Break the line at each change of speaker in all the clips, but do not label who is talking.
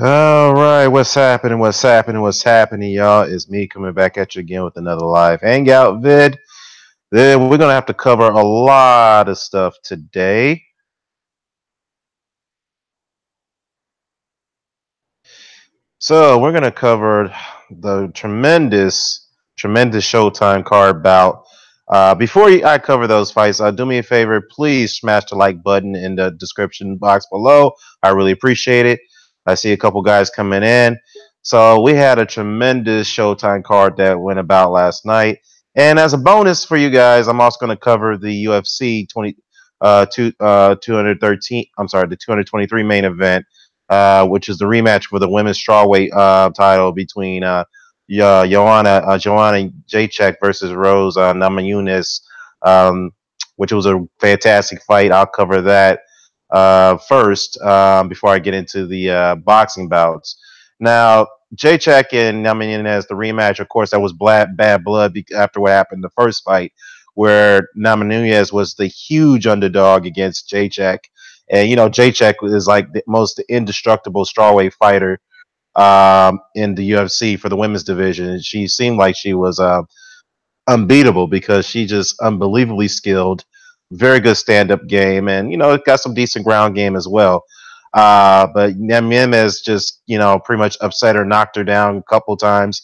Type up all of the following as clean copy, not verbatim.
All right, what's happening? What's happening? What's happening, y'all? It's me coming back at you again with another live hangout vid. Then we're gonna have to cover a lot of stuff today. So we're gonna cover the tremendous Showtime card bout. Before I cover those fights, do me a favor, please smash the like button in the description box below. I really appreciate it. I see a couple guys coming in. So we had a tremendous Showtime card that went about last night. And as a bonus for you guys, I'm also going to cover the UFC 213. I'm sorry, the 223 main event, which is the rematch for the women's strawweight title between JOANNA Jędrzejczyk versus Rose NAMAJUNAS, which was a fantastic fight. I'll cover that first before I get into the boxing bouts. Now, Jacek and NAMAJUNAS, the rematch, of course, that was bad blood after what happened in the first fight, where NAMAJUNAS was the huge underdog against Jacek. And, you know, Jacek is like the most indestructible strawweight fighter in the UFC for the women's division. She seemed like she was unbeatable because she just unbelievably skilled, very good stand-up game, and got some decent ground game as well. But Nemez just pretty much upset her, knocked her down a couple times.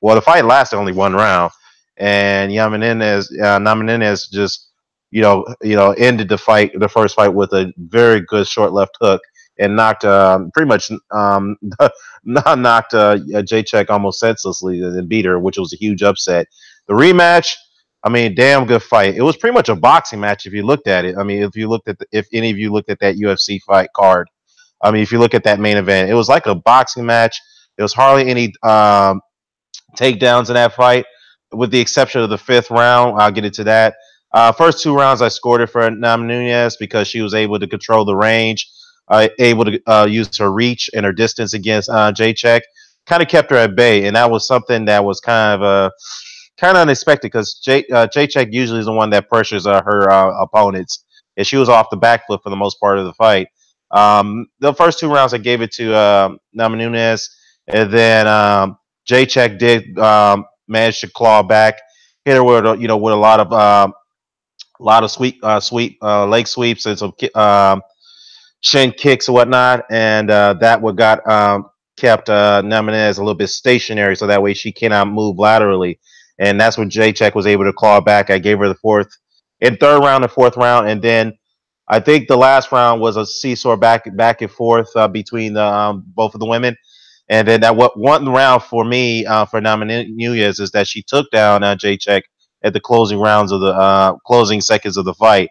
Well, the fight lasted only one round, and Namajunas just ended the first fight with a very good short left hook and knocked pretty much knocked Jacek almost senselessly and beat her, which was a huge upset. The rematch, I mean, damn good fight. It was pretty much a boxing match if you looked at it. I mean, if any of you looked at that UFC fight card, I mean, if you look at that main event, it was like a boxing match. There was hardly any takedowns in that fight, with the exception of the fifth round. I'll get into that. First two rounds, I scored it for Namajunas because she was able to control the range, able to use her reach and her distance against Jacek. Kind of kept her at bay, and that was something that was kind of unexpected because Jacek usually is the one that pressures her opponents, and she was off the back foot for the most part of the fight. The first two rounds, I gave it to Namajunas, and then Jacek did manage to claw back, hit her with with a lot of sweep leg sweeps and some shin kicks and whatnot, and that what got kept Namajunas a little bit stationary, so that way she cannot move laterally, and that's what Jacek was able to claw back. I gave her the third round and fourth round, and then I think the last round was a seesaw back and forth between both of the women. And then that what one round for me for Namajunas is that she took down Jacek at the closing rounds of the closing seconds of the fight,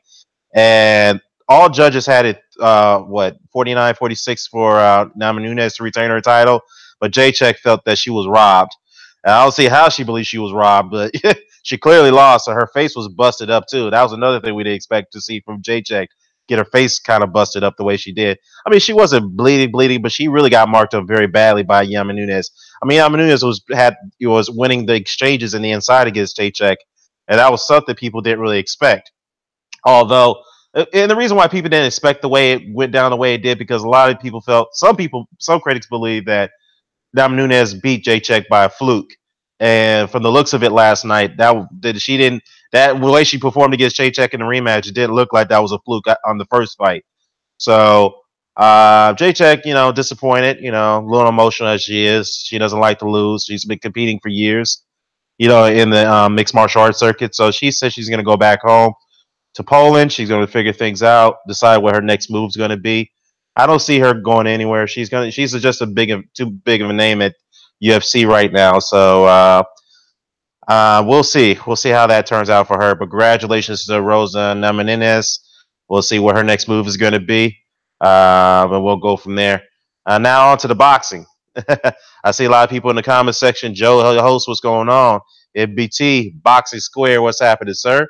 and all judges had it 49-46 for Namajunas to retain her title, but Jacek felt that she was robbed. And I don't see how she believes she was robbed, but she clearly lost. So her face was busted up too. That was another thing we didn't expect to see from Jacek, get her face kind of busted up the way she did. I mean, she wasn't bleeding, but she really got marked up very badly by Namajunas. I mean, Namajunas was winning the exchanges in the inside against Jacek, and that was something people didn't really expect. Although, and the reason why people didn't expect the way it went down the way it did, because a lot of people some critics believe that Namajunas beat Jacek by a fluke. And from the looks of it last night, that the way she performed against Jacek in the rematch, it didn't look like that was a fluke on the first fight. So Jacek, disappointed, a little emotional as she is. She doesn't like to lose. She's been competing for years, in the mixed martial arts circuit. So she says she's going to go back home to Poland. She's going to figure things out, decide what her next move is going to be. I don't see her going anywhere. She's just too big of a name at UFC right now. So we'll see. We'll see how that turns out for her. But congratulations to Rosa Namajunas. We'll see what her next move is going to be, and we'll go from there. Now on to the boxing. I see a lot of people in the comment section. Joe, host, what's going on? MBT Boxing Square, what's happening, sir?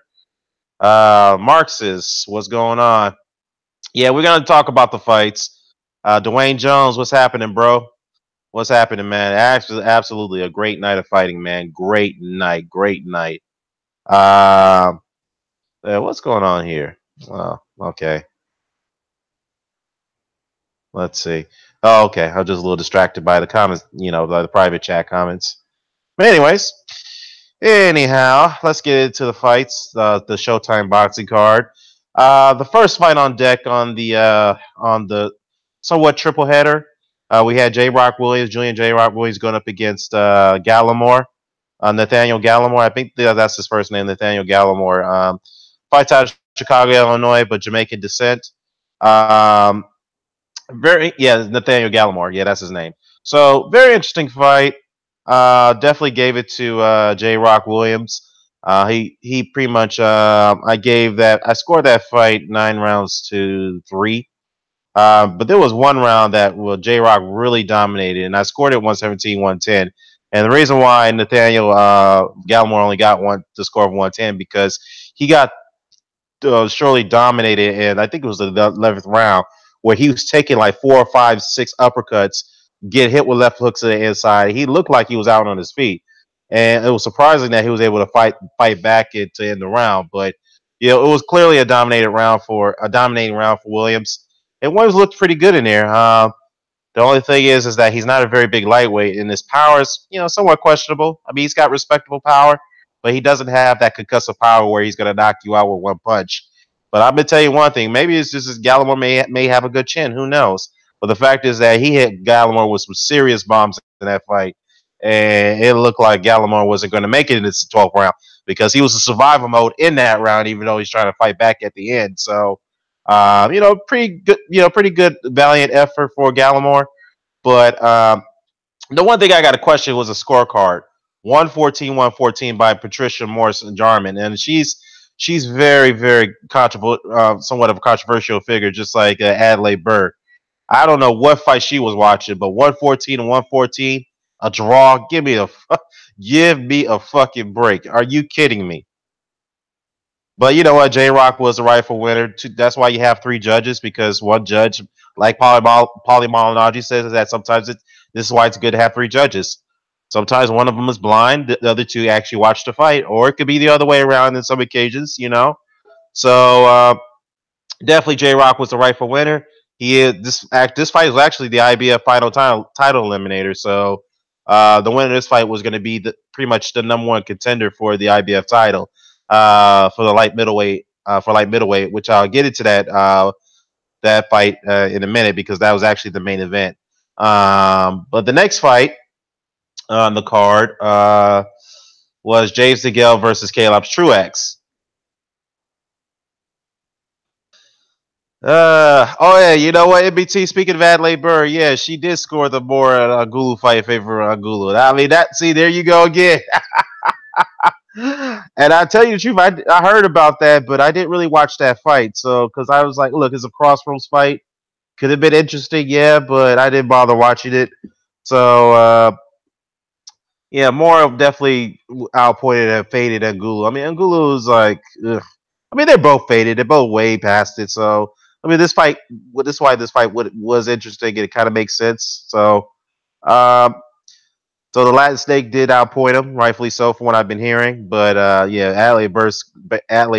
Marxist, what's going on? Yeah, we're gonna talk about the fights. Dwayne Jones, what's happening, bro? What's happening, man? Actually, absolutely a great night of fighting, man. Great night, great night. What's going on here? Oh, okay. Let's see. Oh, okay. I was just a little distracted by the comments, by the private chat comments. But anyhow, let's get into the fights. The Showtime boxing card. The first fight on deck on the somewhat triple header. We had J. Rock Williams, Julian J. Rock Williams, going up against Gallimore, Nathaniel Gallimore. I think that's his first name, Nathaniel Gallimore. Fights out of Chicago, Illinois, but Jamaican descent. Um, Nathaniel Gallimore. Yeah, that's his name. So very interesting fight. Definitely gave it to J. Rock Williams. He pretty much I scored that fight 9 rounds to 3. But there was one round that J Rock really dominated, and I scored it 117-110. And the reason why Nathaniel Gallimore only got one to score of 110 because he got surely dominated, and I think it was the 11th round where he was taking like 4 or 5, 6 uppercuts, get hit with left hooks to the inside. He looked like he was out on his feet, and it was surprising that he was able to fight back to end the round. But it was clearly a dominating round for Williams. And Williams looked pretty good in there. The only thing is that he's not a very big lightweight, and his power is, somewhat questionable. I mean, he's got respectable power, but he doesn't have that concussive power where he's going to knock you out with one punch. But I'm going to tell you one thing. Maybe it's just Gallimore may have a good chin. Who knows? But the fact is that he hit Gallimore with some serious bombs in that fight, and it looked like Gallimore wasn't going to make it in this 12th round because he was in survival mode in that round, even though he's trying to fight back at the end. So, pretty good, valiant effort for Gallimore. But the one thing I got to question was a scorecard. 114-114 by Patricia Morris-Jarman, and she's very, very somewhat of a controversial figure, just like Adelaide Burr. I don't know what fight she was watching, but 114-114, a draw. Give me a fucking break. Are you kidding me? But you know what? J Rock was the rightful winner. That's why you have 3 judges, because one judge, like Paulie Malignaggi says, is that sometimes this is why it's good to have 3 judges. Sometimes one of them is blind, the other 2 actually watch the fight, or it could be the other way around in some occasions, So definitely J Rock was the rightful winner. This fight was actually the IBF final title eliminator. So the winner of this fight was going to be pretty much the #1 contender for the IBF title for the light middleweight, which I'll get into that fight in a minute because that was actually the main event. But the next fight on the card was James Degale versus Degale-Truax. Oh yeah, you know what, MBT, speaking of Adelaide Burr, yeah, she did score the more Angulu fight in favor of Angulu. I mean, there you go again. And I tell you the truth, I heard about that, but I didn't really watch that fight. So, because I was like, look, it's a crossroads fight. Could have been interesting, yeah, but I didn't bother watching it. So, yeah, more definitely outpointed and faded Angulu. I mean, Angulu is like, ugh. I mean, they're both faded. They're both way past it. So, I mean, this is why this fight was interesting, and it kind of makes sense. So, so the Latin Snake did outpoint him, rightfully so, from what I've been hearing. But yeah, Adelaide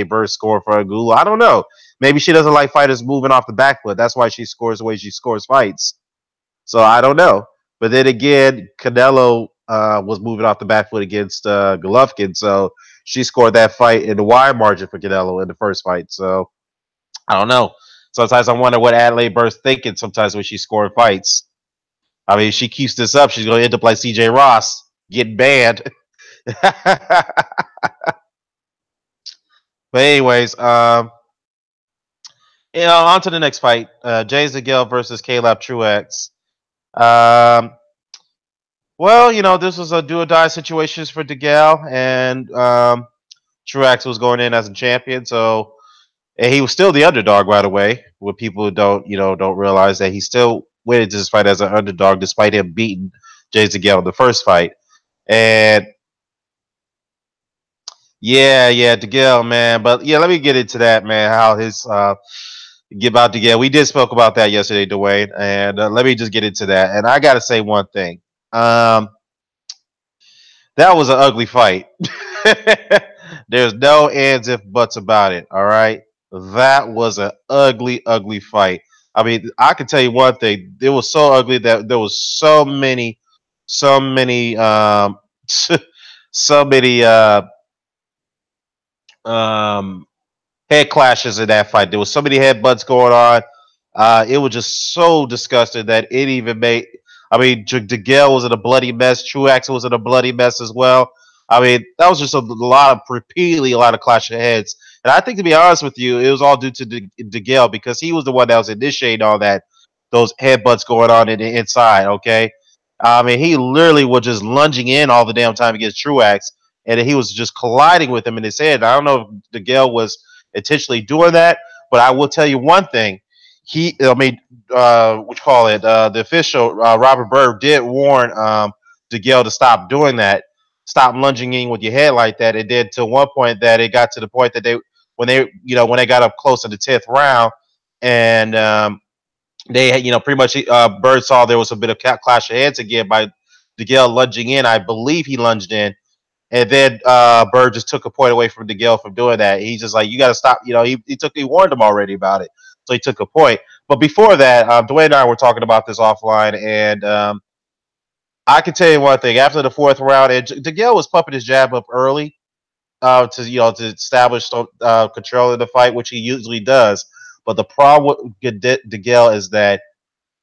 Burr scored for Angulu. I don't know. Maybe she doesn't like fighters moving off the back foot. That's why she scores the way she scores fights. So I don't know. But then again, Canelo was moving off the back foot against Golovkin, so she scored that fight in the wide margin for Canelo in the first fight. So I don't know. Sometimes I wonder what Adelaide Burr's thinking sometimes when she's scoring fights. I mean, if she keeps this up, she's going to end up like CJ Ross, getting banned. But anyways, on to the next fight. James Degale versus Degale-Truax. Well, this was a do-or-die situation for Degale, and Truax was going in as a champion, and he was still the underdog right away. What people don't realize that he still went into this fight as an underdog despite him beating James Degale in the first fight. And yeah, Degale, man. But yeah, let me get into that, man. How his get about Degale. We did spoke about that yesterday, Dwayne, and let me just get into that. And I gotta say one thing. That was an ugly fight. There's no ands, if, buts about it. All right. That was an ugly, ugly fight. I mean, I can tell you one thing. It was so ugly that there was so many, so many um, head clashes in that fight. There was so many headbutts going on. It was just so disgusting that it even made. I mean, Degale was in a bloody mess. Truax was in a bloody mess as well. I mean, that was just repeatedly a lot of clash of heads. And I think, to be honest with you, it was all due to Degale because he was the one that was initiating all that, those headbutts going on in the inside. Okay, I mean, he literally was just lunging in all the damn time against Truax, and he was just colliding with him in his head. I don't know if Degale was intentionally doing that, but I will tell you one thing. What you call it? The official, Robert Byrd, did warn Degale to stop doing that, stop lunging in with your head like that. It did to one point that it got to the point that when they got up close to the 10th round, and they, pretty much Byrd saw there was a bit of clash of heads again by Degale lunging in. I believe he lunged in, and then Byrd just took a point away from Degale from doing that. He's just like, you got to stop. He warned him already about it, so he took a point. But before that, Dwayne and I were talking about this offline, and I can tell you one thing. After the 4th round, and Degale was pumping his jab up early to establish control of the fight, which he usually does. But the problem with Degale is that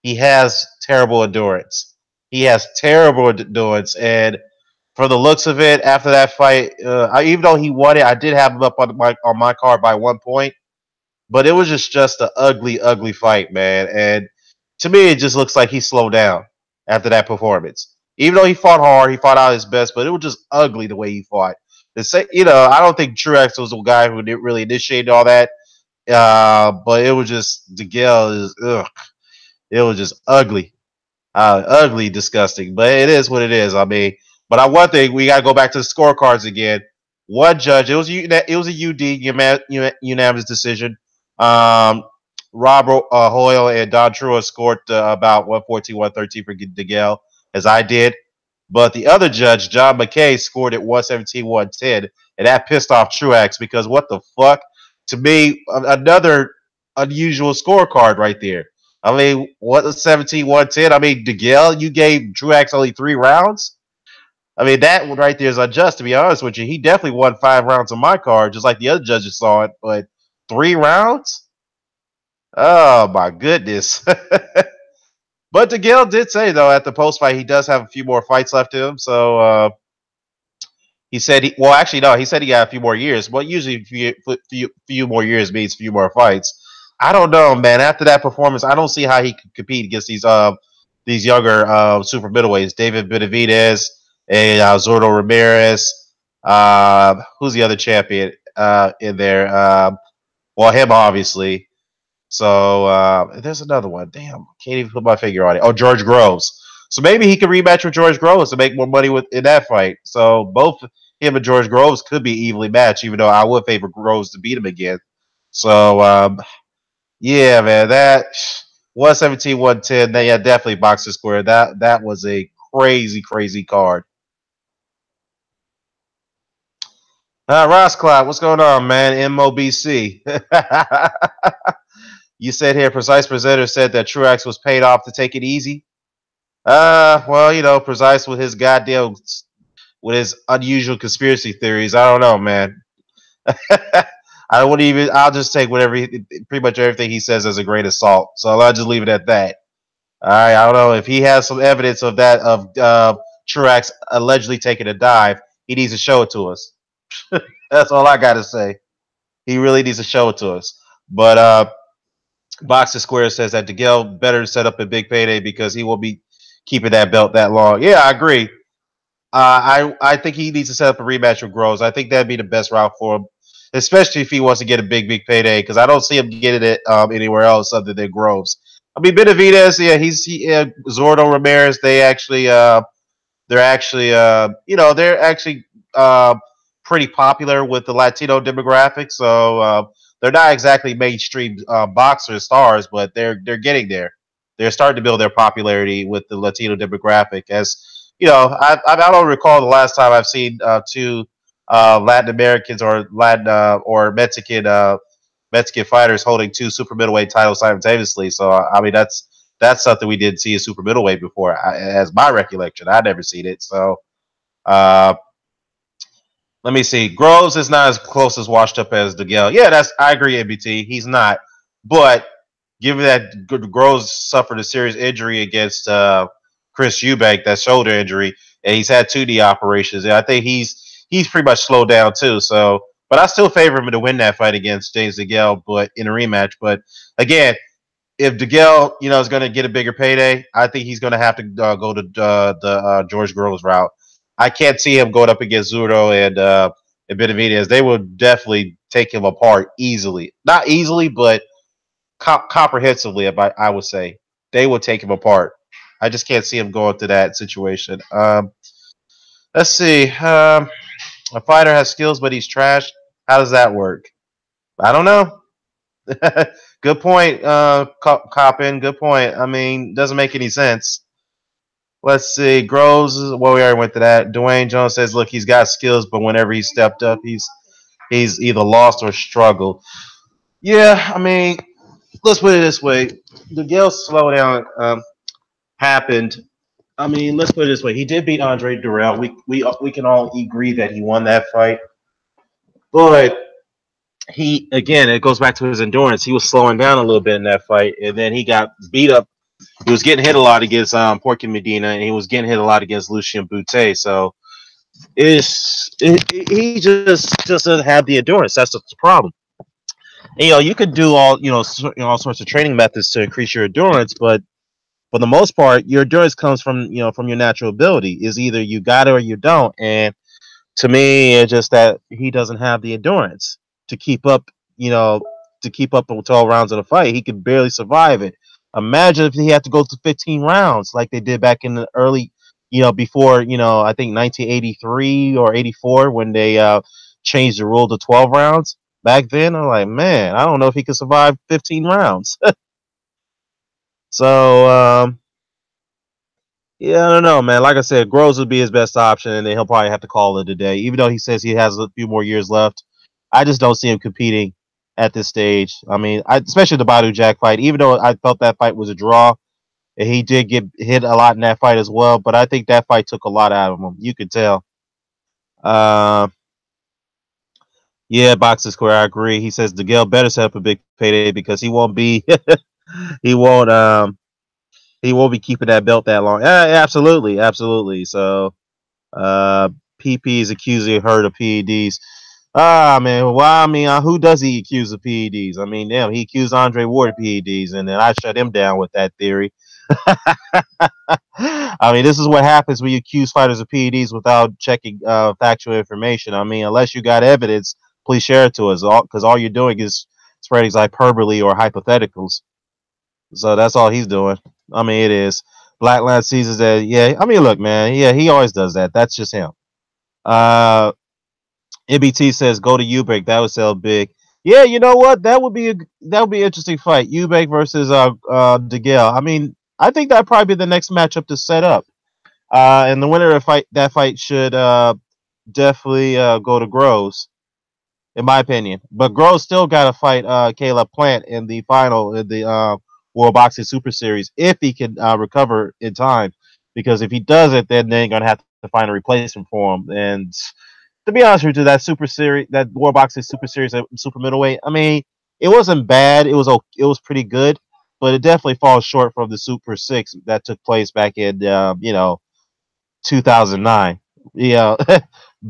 he has terrible endurance. He has terrible endurance, and for the looks of it, after that fight, even though he won it, I did have him up on my card by 1 point, but it was just an ugly, ugly fight, man. And to me, it just looks like he slowed down after that performance. Even though he fought hard, he fought out his best, but it was just ugly the way he fought. I don't think Truax was the guy who really initiated all that, but it was just Degale is ugh. It was just ugly. Ugly, disgusting, but it is what it is. I mean, but one thing we got to go back to the scorecards again. One judge, it was a UD unanimous decision. Robert Hoyle and Don Trua scored about 114, 113 for Degale, as I did. But the other judge, John McKay, scored at 117, 110, and that pissed off Truax because what the fuck? To me, another unusual scorecard right there. I mean, what 17, 110? I mean, Degale, you gave Truax only 3 rounds? I mean, that one right there is unjust, to be honest with you. He definitely won 5 rounds on my card, just like the other judges saw it, but 3 rounds? Oh, my goodness. But Degale did say, though, at the post fight, he does have a few more fights left in him. So he said, actually, no, he said he got a few more years. Well, usually, few more years means a few more fights. I don't know, man. After that performance, I don't see how he could compete against these younger super middleweights, David Benavidez and Zordo Ramirez. Who's the other champion in there? Well, him, obviously. So there's another one. Damn, can't even put my finger on it. Oh, George Groves. So maybe he could rematch with George Groves to make more money in that fight. So both him and George Groves could be evenly matched, even though I would favor Groves to beat him again. So yeah, man, that 117, 110. Yeah, definitely boxer square. That was a crazy, crazy card. Ross Cloud, what's going on, man? MOBC. You said here, Precise Presenter said that Truax was paid off to take it easy. Well, Precise with his unusual conspiracy theories. I don't know, man. I wouldn't even. I'll just take pretty much everything he says as a grain of salt. So I'll just leave it at that. All right. I don't know if he has some evidence of that Truax allegedly taking a dive. He needs to show it to us. That's all I got to say. He really needs to show it to us. But Boxer Square says that Degale better set up a big payday because he will be keeping that belt that long. Yeah, I agree. I think he needs to set up a rematch with Groves. I think that'd be the best route for him, especially if he wants to get a big payday, because I don't see him getting it anywhere else other than Groves. I mean, Benavidez, yeah, Zordo Ramirez. They're actually pretty popular with the Latino demographic. So they're not exactly mainstream boxer stars, but they're getting there. They're starting to build their popularity with the Latino demographic. As I don't recall the last time I've seen two Latin Americans or Latin or Mexican Mexican fighters holding 2 super middleweight titles simultaneously. So I mean that's something we didn't see a super middleweight before, as my recollection. I'd never seen it. So uh, let me see. Groves is not as close as washed up as Degale. Yeah, I agree, MBT. He's not. But given that Groves suffered a serious injury against Chris Eubank, that shoulder injury, and he's had 2 knee operations, and I think he's pretty much slowed down too. So, but I still favor him to win that fight against James Degale, but in a rematch. But again, if Degale, is going to get a bigger payday, I think he's going to have to go to the George Groves route. I can't see him going up against Zurdo and Benavidez. They will definitely take him apart easily. Not easily, but comprehensively, I would say. They will take him apart. I just can't see him going to that situation. Let's see. A fighter has skills, but he's trash. How does that work? I don't know. Good point, Coppin. Good point. I mean, doesn't make any sense. Let's see. Groves. Well, we already went to that. Dwayne Jones says, "Look, he's got skills, but whenever he stepped up, he's either lost or struggled." Yeah, I mean, let's put it this way: Degale's slowdown happened. I mean, let's put it this way: he did beat Andre Durrell. We can all agree that he won that fight, but it goes back to his endurance. He was slowing down a little bit in that fight, and then he got beat up. He was getting hit a lot against Porky Medina, and he was getting hit a lot against Lucien Boutte. So he just doesn't have the endurance. That's the problem. And, you could do all sorts of training methods to increase your endurance, but for the most part, your endurance comes from from your natural ability. Is either you got it or you don't. And to me, it's just that he doesn't have the endurance to keep up. To keep up with 12 rounds of the fight, he could barely survive it. Imagine if he had to go to 15 rounds like they did back in the early, before I think 1983 or 84 when they changed the rule to 12 rounds. Back then, I'm like, man, I don't know if he could survive 15 rounds. So, yeah, I don't know, man. Like I said, Groves would be his best option, and then he'll probably have to call it a day. Even though he says he has a few more years left, I just don't see him competing at this stage. I mean, especially the Badu Jack fight. Even though I felt that fight was a draw, and he did get hit a lot in that fight as well. But I think that fight took a lot out of him. You could tell. Yeah, Box is square. I agree. He says Degale better set up a big payday because he won't be he won't he won't be keeping that belt that long. Absolutely, absolutely. So PP is accusing Hurd of PEDs. Ah, man. Well, I mean, who does he accuse of PEDs? I mean, damn, he accused Andre Ward of PEDs, and then I shut him down with that theory. I mean, this is what happens when you accuse fighters of PEDs without checking factual information. I mean, unless you got evidence, please share it to us, because all you're doing is spreading hyperbole or hypotheticals. So that's all he's doing. I mean, it is. Blackline Caesar said, yeah. I mean, look, man. Yeah, he always does that. That's just him. NBT says, go to Eubank. That would sell big. Yeah, you know what? That would be an interesting fight. Eubank versus Degale. I mean, I think that'd probably be the next matchup to set up. And the winner of that fight should definitely go to Groves, in my opinion. But Groves still got to fight Caleb Plant in the final in the World Boxing Super Series if he can recover in time. Because if he doesn't, then they're going to have to find a replacement for him. And to be honest with you, that Super Series, that World Boxing Super Series, Super Middleweight, I mean, it wasn't bad. It was pretty good, but it definitely falls short from the Super 6 that took place back in 2009.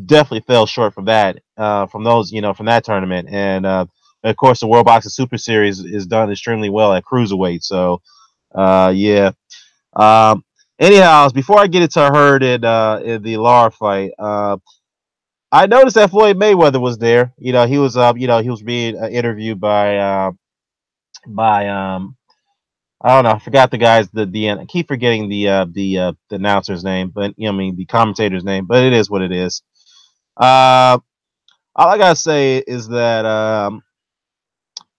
Definitely fell short from that, from that tournament. And of course, the World Boxing Super Series is done extremely well at cruiserweight. So, yeah. Anyhow, before I get into Hurd in the Lara fight, I noticed that Floyd Mayweather was there. He was he was being interviewed by I don't know, I forgot the guy's I keep forgetting the announcer's name, but the commentator's name, but it is what it is. All I gotta say is that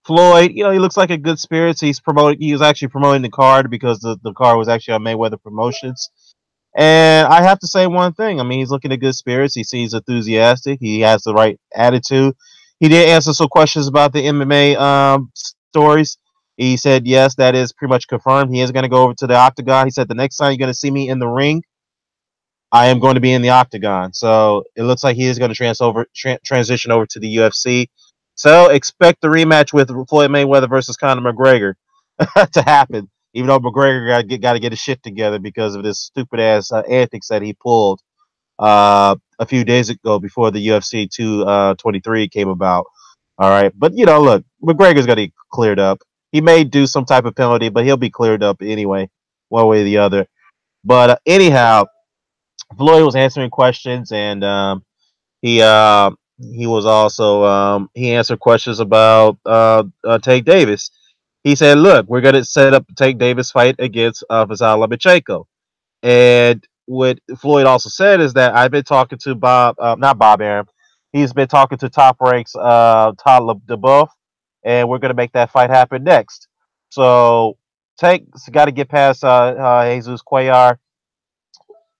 Floyd, he looks like a good spirits. He was actually promoting the card because the card was actually on Mayweather Promotions. And I have to say one thing. I mean, he's looking at good spirits. He seems enthusiastic. He has the right attitude. He did answer some questions about the MMA stories. He said yes, that is pretty much confirmed. He is going to go over to the octagon. He said the next time you're going to see me in the ring, I am going to be in the octagon. So it looks like he is going to transition over to the UFC. So expect the rematch with Floyd Mayweather versus Conor McGregor to happen. Even though McGregor got to get his shit together because of this stupid ass antics that he pulled a few days ago before the UFC 223 came about. All right, but look, McGregor's gonna be cleared up. He may do some type of penalty, but he'll be cleared up anyway, one way or the other. But anyhow, Floyd was answering questions, and he was also he answered questions about Tank Davis. He said, "Look, we're gonna set up the Tank Davis fight against Vasily Lomachenko." And what Floyd also said is that I've been talking to Bob, not Bob Arum. He's been talking to Top Ranks, Todd DeBuff, and we're going to make that fight happen next. So Tank's got to get past Jesus Cuellar,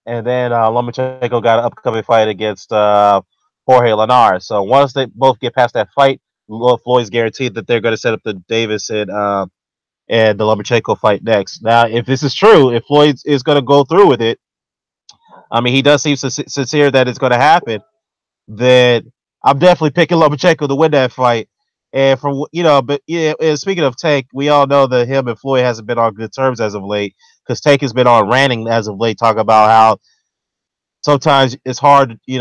and then Lomachenko got an upcoming fight against Jorge Linares. So once they both get past that fight, Floyd's guaranteed that they're going to set up the Davis and the Lomachenko fight next. Now, if this is true, if Floyd is going to go through with it, I mean, he does seem sincere that it's going to happen, then I'm definitely picking Lomachenko to win that fight. And but yeah, and speaking of Tank, we all know that him and Floyd hasn't been on good terms as of late because Tank has been on ranting as of late, talking about how sometimes it's hard, you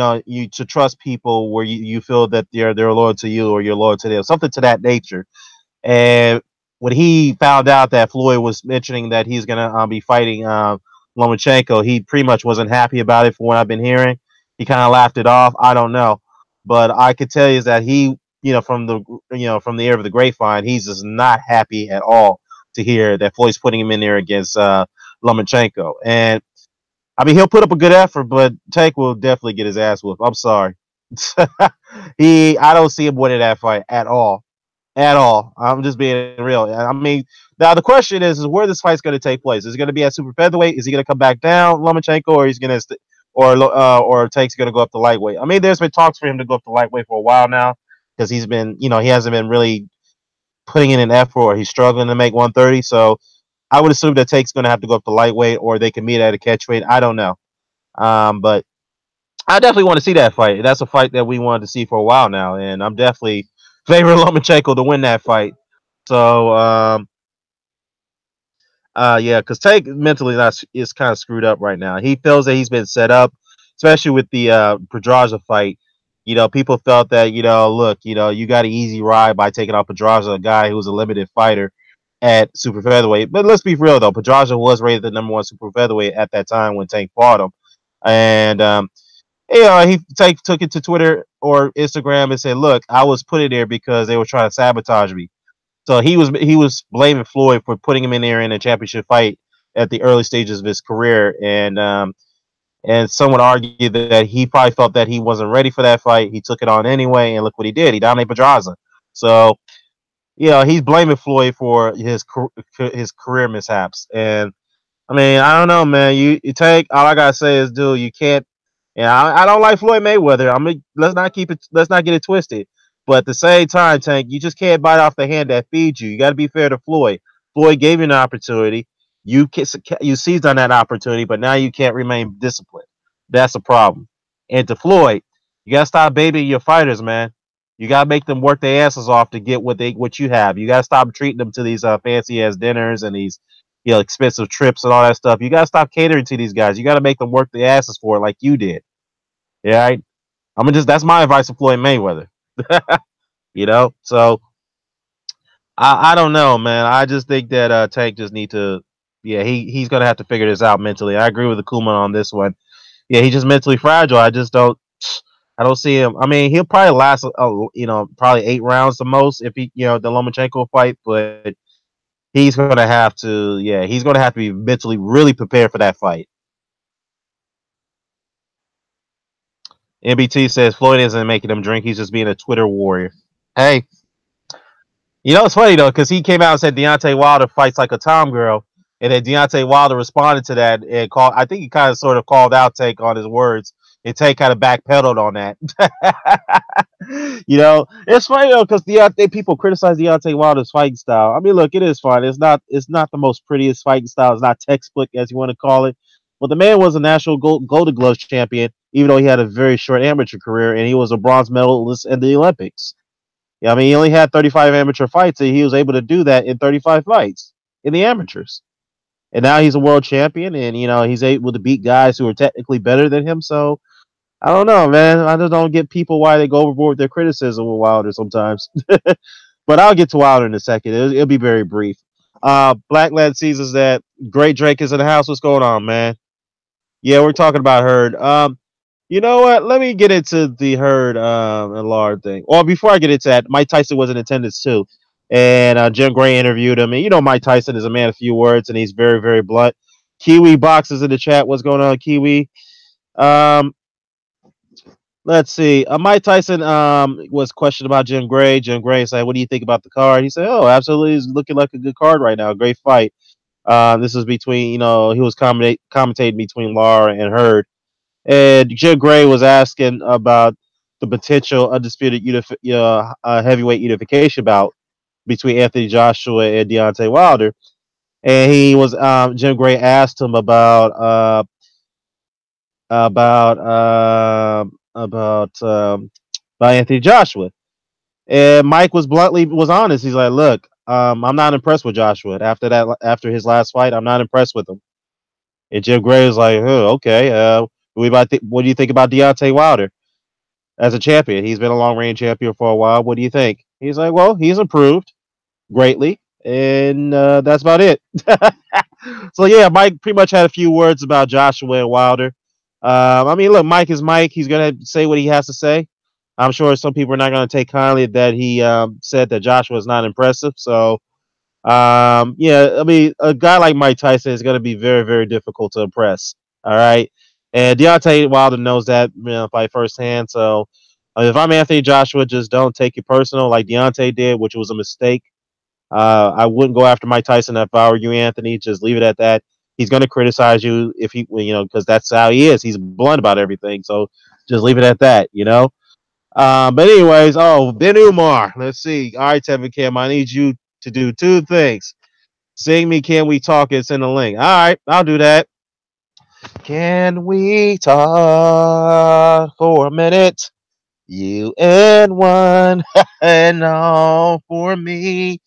to trust people where you feel that they're loyal to you or you're loyal to them, something to that nature. And when he found out that Floyd was mentioning that he's going to be fighting Lomachenko, he pretty much wasn't happy about it from what I've been hearing. He kind of laughed it off. I don't know. But I could tell you that he, from the air of the grapevine, he's just not happy at all to hear that Floyd's putting him in there against Lomachenko. And I mean, he'll put up a good effort, but Tank will definitely get his ass whooped. I'm sorry. I don't see him winning that fight at all. At all. I'm just being real. I mean, now the question is where this fight's going to take place. Is it going to be at super featherweight? Is he going to come back down, Lomachenko, or he's going to, or Tank's going to go up to lightweight? I mean, there's been talks for him to go up to lightweight for a while now because he's been, he hasn't been really putting in an effort, or he's struggling to make 130. So I would assume that Tank's going to have to go up to lightweight, or they can meet at a catchweight. I don't know, but I definitely want to see that fight. That's a fight that we wanted to see for a while now, and I'm definitely favoring Lomachenko to win that fight. So, yeah, because Tank mentally is kind of screwed up right now. He feels that he's been set up, especially with the Pedraza fight. People felt that, look, you got an easy ride by taking out Pedraza, a guy who was a limited fighter at super featherweight. But let's be real, though. Pedraza was rated the #1 super featherweight at that time when Tank fought him. And, he took it to Twitter or Instagram and said, "Look, I was put in there because they were trying to sabotage me." So he was blaming Floyd for putting him in there in a championship fight at the early stages of his career, and someone argued that he probably felt that he wasn't ready for that fight. He took it on anyway, and look what he did. He dominated Pedraza. So he's blaming Floyd for his career mishaps. And I mean, I don't know, man. You take all I gotta say is, dude, you can't. And I don't like Floyd Mayweather. I mean, let's not get it twisted. But at the same time, Tank, you just can't bite off the hand that feeds you. You got to be fair to Floyd. Floyd gave you an opportunity. You seized on that opportunity, but now you can't remain disciplined. That's a problem. And to Floyd, you got to stop babying your fighters, man. You got to make them work their asses off to get what you have. You got to stop treating them to these fancy ass dinners and these expensive trips and all that stuff. You got to stop catering to these guys. You got to make them work their asses for it like you did. Yeah, right? That's my advice to Floyd Mayweather. So I don't know, man. I just think that Tank just need to, he's gonna have to figure this out mentally. I agree with the Kuma on this one. Yeah, he's just mentally fragile. I don't see him. I mean, he'll probably last, probably 8 rounds the most if the Lomachenko fight, but he's gonna have to, he's gonna have to be mentally really prepared for that fight. MBT says Floyd isn't making him drink. He's just being a Twitter warrior. Hey, it's funny, though, because he came out and said Deontay Wilder fights like a Tom girl. And then Deontay Wilder responded to that and I think he kind of sort of called out Tank on his words And Tay kind of backpedaled on that. It's funny though because Deontay people criticize Deontay Wilder's fighting style. I mean, look, it is fun. It's not the most prettiest fighting style. It's not textbook as you want to call it. But the man was a national Golden Gloves champion, even though he had a very short amateur career, and he was a bronze medalist in the Olympics. Yeah, I mean, he only had 35 amateur fights, and he was able to do that in 35 fights in the amateurs. And now he's a world champion, and he's able to beat guys who are technically better than him. So I don't know, man. I just don't get people why they go overboard with their criticism with Wilder sometimes. But I'll get to Wilder in a second. It'll be very brief. Black Lad sees us that Great Drake is in the house. What's going on, man? Yeah, we're talking about Hurd. You know what? Let me get into the Hurd and Lard thing. Well, before I get into that, Mike Tyson was in attendance too, and Jim Gray interviewed him. And Mike Tyson is a man of few words, and he's very, very blunt. Kiwi boxes in the chat. What's going on, Kiwi? Um, let's see. Mike Tyson was questioned about Jim Gray. Jim Gray said, "What do you think about the card?" He said, "Oh, absolutely, it's looking like a good card right now. Great fight." This is between, he was commentating between Lara and Hurd. And Jim Gray was asking about the potential undisputed heavyweight unification bout between Anthony Joshua and Deontay Wilder. And he was Jim Gray asked him about Anthony Joshua. And Mike was honest. He's like, "Look, I'm not impressed with Joshua. After his last fight, I'm not impressed with him." And Jim Gray was like, "Oh, okay. What do you think about Deontay Wilder as a champion? He's been a long reign champion for a while. What do you think?" He's like, "Well, he's improved greatly, and that's about it." So yeah, Mike pretty much had a few words about Joshua and Wilder. I mean, look, Mike is Mike. He's gonna say what he has to say. I'm sure some people are not going to take kindly that he said that Joshua is not impressive. So yeah, I mean, a guy like Mike Tyson is going to be very, very difficult to impress. All right. And Deontay Wilder knows that by firsthand. So if I'm Anthony Joshua, just don't take it personal like Deontay did, which was a mistake. I wouldn't go after Mike Tyson if I were you, Anthony. Just leave it at that. He's going to criticize you if because that's how he is. He's blunt about everything. So just leave it at that. But anyways, Ben Umar. Let's see. All right, Tevin Cam, I need you to do two things. Sing me Can We Talk and send a link. All right, I'll do that. Can we talk for a minute? You and one and all for me.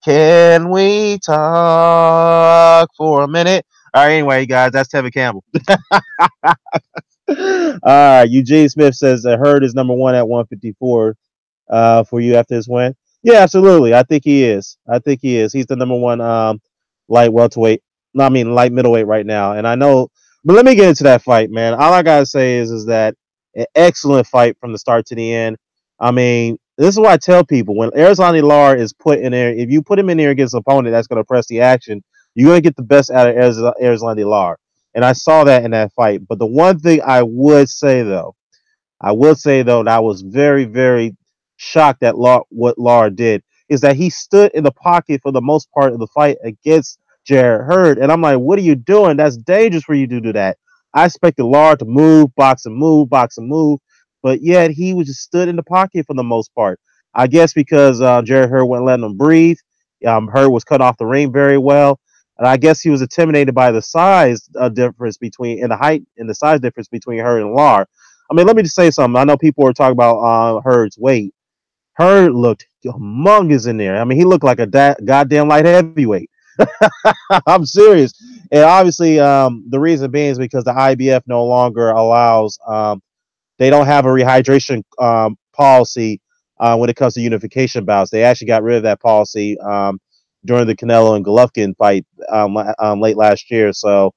Can we talk for a minute? All right, anyway, guys, that's Tevin Campbell. All right, Eugene Smith says that Hurd is number one at 154 for you after this win. Yeah, absolutely. I think he is. He's the number one light welterweight. No, I mean light middleweight right now. And I know, but let me get into that fight, man. All I gotta say is that an excellent fight from the start to the end. I mean, this is what I tell people: when Erislandy Lara is put in there, if you put him in there against an opponent that's going to press the action, you're going to get the best out of Erislandy Lara. And I saw that in that fight. But the one thing I would say though that I was very, very shocked at what Lara did is that he stood in the pocket for the most part of the fight against Jared Hurd. And I'm like, what are you doing? That's dangerous for you to do that. I expected Lara to move, box and move, but yet he was just stood in the pocket for the most part. I guess because Jared Hurd wasn't letting him breathe. Hurd was cut off the ring very well. And I guess he was intimidated by the size difference and the height and the size difference between Hurd and Lara. I mean, let me just say something. I know people are talking about Hurd's weight. Hurd looked humongous in there. I mean, he looked like a goddamn light heavyweight. I'm serious. And obviously, the reason being is because the IBF no longer allows, they don't have a rehydration policy when it comes to unification bouts. They actually got rid of that policy during the Canelo and Golovkin fight late last year. So,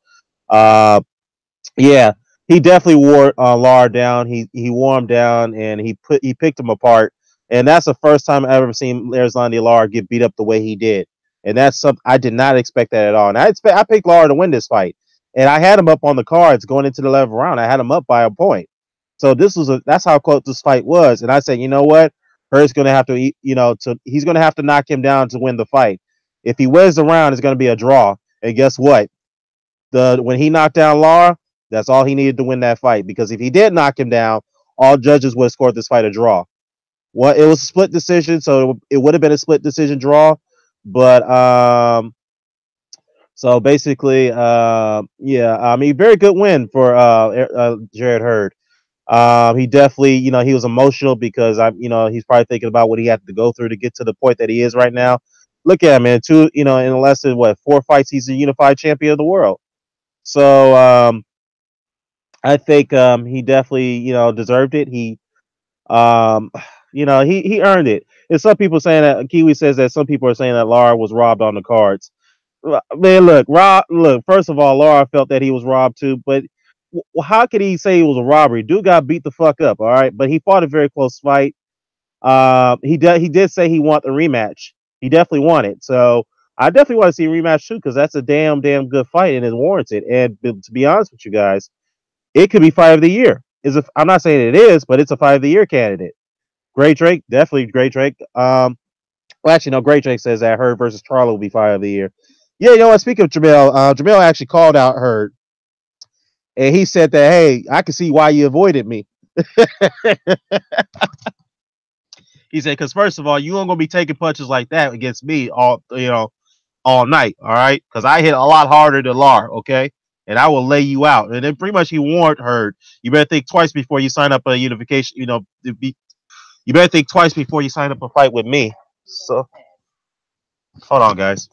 yeah, he definitely wore Lara down. He wore him down and he picked him apart. And that's the first time I've ever seen Erislandy Lara get beat up the way he did. And that's something I did not expect that at all. And I picked Lara to win this fight. And I had him up on the cards going into the 11th round. I had him up by a point. So that's how close this fight was. And I said, you know what? Hurd's going to have to, he's going to have to knock him down to win the fight. If he wins the round, it's going to be a draw. And guess what? When he knocked down Lara,
That's all he needed to win that fight. Because if he did knock him down, all judges would have scored this fight a draw. Well, it was a split decision, so it would have been a split decision draw. But so basically, yeah, I mean, very good win for Jarrett Hurd. He definitely, he was emotional because he's probably thinking about what he had to go through to get to the point that he is right now. Look at him, man. In less than 4 fights, he's a unified champion of the world. So I think he definitely, deserved it. Um, he earned it. And some people saying that Kiwi says that some people are saying that Lara was robbed on the cards. Man, look, look. First of all, Lara felt that he was robbed too, but how could he say it was a robbery? Dude got beat the fuck up, all right. But he fought a very close fight. He did say he want the rematch. He definitely want it. So I definitely want to see a rematch too, because that's a damn good fight and it's warranted. And to be honest with you guys, it could be fight of the year. I'm not saying it is, but it's a fight of the year candidate. Great Drake, definitely Great Drake. Well, actually, no. Great Drake says that Hurd versus Charlo will be fight of the year. Yeah, you know what? Speaking of Jamel, Jamel actually called out Hurd, and he said that, hey, I can see why you avoided me. He said, because first of all, you ain't gonna be taking punches like that against me all night, all right? Because I hit a lot harder than Lar, okay? And I will lay you out. And then pretty much he warned Hurd, you better think twice before you sign up a unification. You better think twice before you sign up a fight with me. So, hold on, guys.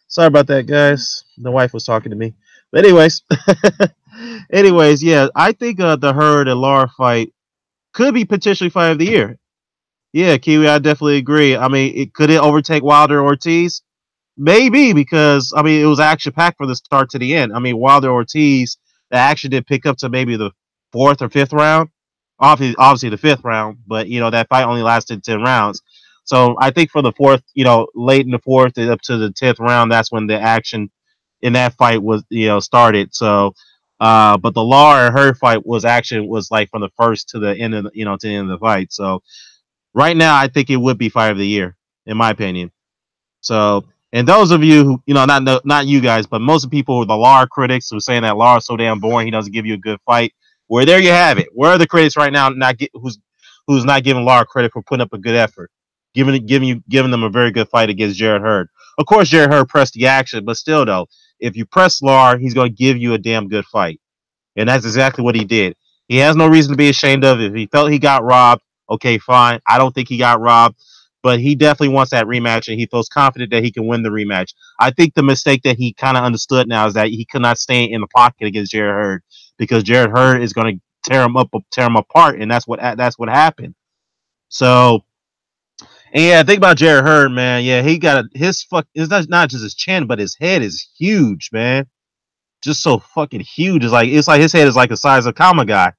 Sorry about that, guys. The wife was talking to me. But anyways, yeah, I think the Hurd and Lar fight could be potentially fight of the year. Yeah, Kiwi, I definitely agree. I mean, could it overtake Wilder Ortiz? Maybe, because I mean it was action packed from the start to the end. I mean, Wilder Ortiz, the action did pick up to maybe the fourth or fifth round. Obviously the fifth round, but that fight only lasted 10 rounds. So I think for the fourth, late in the fourth and up to the 10th round, that's when the action in that fight was started. So, but the Lara and Hurd fight was like from the first to the end of to the end of the fight. So right now, I think it would be fight of the year in my opinion. So, and those of you who, not you guys, but most of the people, the Lara critics who are saying that Lara's so damn boring, he doesn't give you a good fight. Well, there you have it. Where are the critics right now who's not giving Lara credit for putting up a good effort, giving them a very good fight against Jarrett Hurd? Of course, Jarrett Hurd pressed the action, but still though, if you press Lara, he's going to give you a damn good fight. And that's exactly what he did. He has no reason to be ashamed of it. If he felt he got robbed, okay, fine. I don't think he got robbed, but he definitely wants that rematch, and he feels confident that he can win the rematch. I think the mistake that he kind of understood now is that he could not stay in the pocket against Jarrett Hurd, because Jarrett Hurd is going to tear him apart, and that's what happened. So, and yeah, think about Jarrett Hurd, man. Yeah, he got his it's not just his chin, but his head is huge, man. Just so fucking huge. It's like his head is like the size of Kama guy.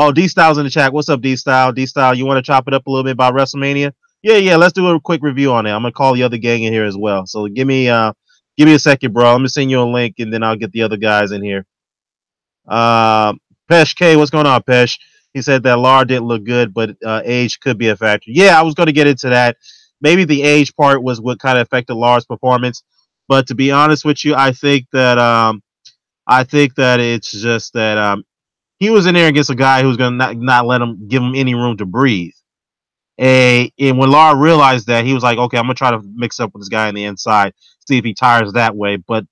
Oh, D Style's in the chat. What's up, D Style? D Style, you want to chop it up a little bit about WrestleMania? Yeah. Let's do a quick review on it. I'm gonna call the other gang in here as well. So give me a second, bro. I'm gonna send you a link, and then I'll get the other guys in here. Pesh K, what's going on, Pesh? He said that Lara didn't look good, but age could be a factor. Yeah, I was gonna get into that. Maybe the age part was what kind of affected Lara's performance. But to be honest with you, I think that it's just that he was in there against a guy who's gonna not give him any room to breathe. And when Lara realized that, he was like, okay, I'm gonna try to mix up with this guy on the inside, see if he tires that way. But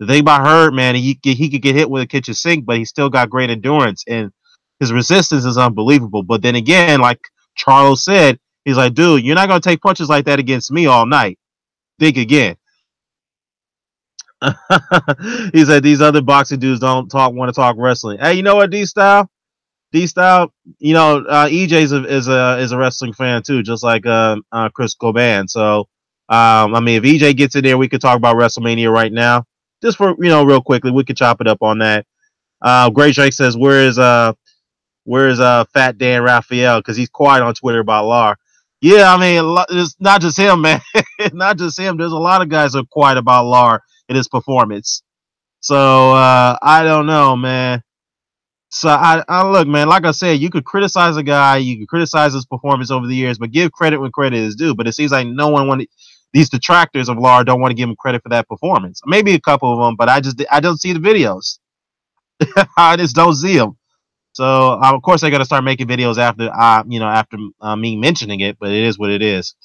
the thing about Hurd, man, he could get hit with a kitchen sink, but he still got great endurance, and his resistance is unbelievable. But then again, like Charlo said, he's like, dude, you're not gonna take punches like that against me all night. Think again. He said these other boxing dudes don't want to talk wrestling. Hey, you know what, D Style, EJ is a wrestling fan too, just like Chris Coban. So, I mean, if EJ gets in there, we could talk about WrestleMania right now, just for real quickly. We could chop it up on that. Great Drake says, where's Fat Dan Raphael? Because he's quiet on Twitter about Lar. Yeah, I mean, it's not just him, man. Not just him. There's a lot of guys who are quiet about Lar in his performance. So I don't know, man. So I look, man. Like I said, you could criticize a guy, you could criticize his performance over the years, but give credit when credit is due. But it seems like no one wanted. These detractors of Lara don't want to give him credit for that performance. Maybe a couple of them, but I don't see the videos. I just don't see them. So of course they're gonna start making videos after after me mentioning it. But it is what it is.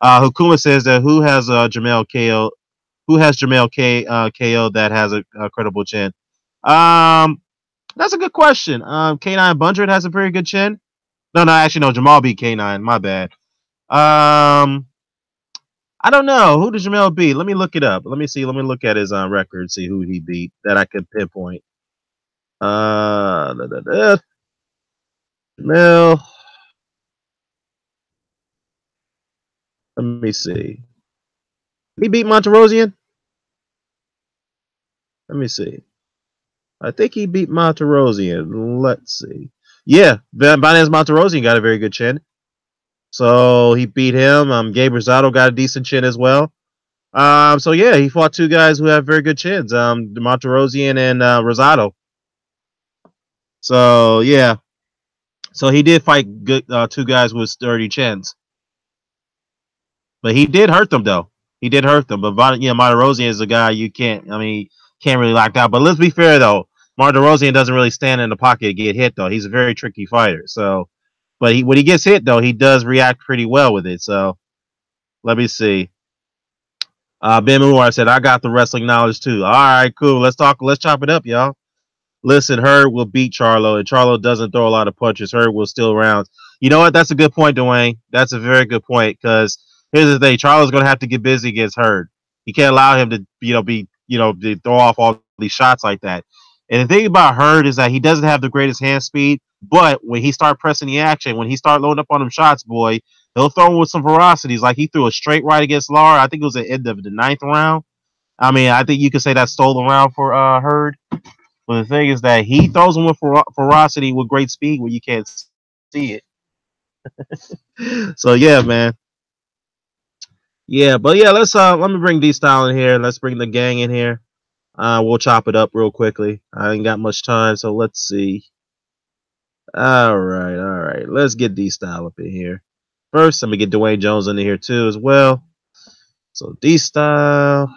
Hukuma says that who has Jamel KO? Who has Jamel KO that has a credible chin? That's a good question. K9 Bundred has a very good chin. No, actually, no. Jamal beat K9. My bad. I don't know. Who did Jamel beat? Let me look it up. Let me see. Let me look at his record, see who he beat that I could pinpoint. Jamel. Let me see. He beat Monterosian? Let me see. I think he beat Monterosian. Let's see. Yeah, Binance Monterosian got a very good chin. So he beat him. Gabe Rosado got a decent chin as well. So yeah, he fought two guys who have very good chins, Monterosian and Rosado. So yeah, so he did fight good two guys with sturdy chins, but he did hurt them though. He did hurt them, but Monterosian is a guy you can't. I mean, can't really lock down. But let's be fair though, Monterosian doesn't really stand in the pocket to get hit though. He's a very tricky fighter. So, but when he gets hit though, he does react pretty well with it. So let me see. Ben Moore said, I got the wrestling knowledge too. All right, cool. Let's chop it up, y'all. Listen, Hurd will beat Charlo, and Charlo doesn't throw a lot of punches. Hurd will steal rounds. You know what? That's a good point, Dwayne. That's a very good point, because here's the thing. Charlo's going to have to get busy against Hurd. You can't allow him to, to throw off all these shots like that. And the thing about Hurd is that he doesn't have the greatest hand speed, but when he start pressing the action, when he start loading up on them shots, boy, he'll throw with some velocities. Like he threw a straight right against Lara. I think it was the end of the 9th round. I mean, I think you could say that stole the round for Hurd. But the thing is that he throws them with ferocity with great speed where you can't see it. So yeah, man. Yeah, but yeah, let me bring D-Style in here. Let's bring the gang in here. We'll chop it up real quickly. I ain't got much time, so let's see. All right. Let's get D-Style up in here. First, let me get Dwayne Jones in here too as well. So D-Style.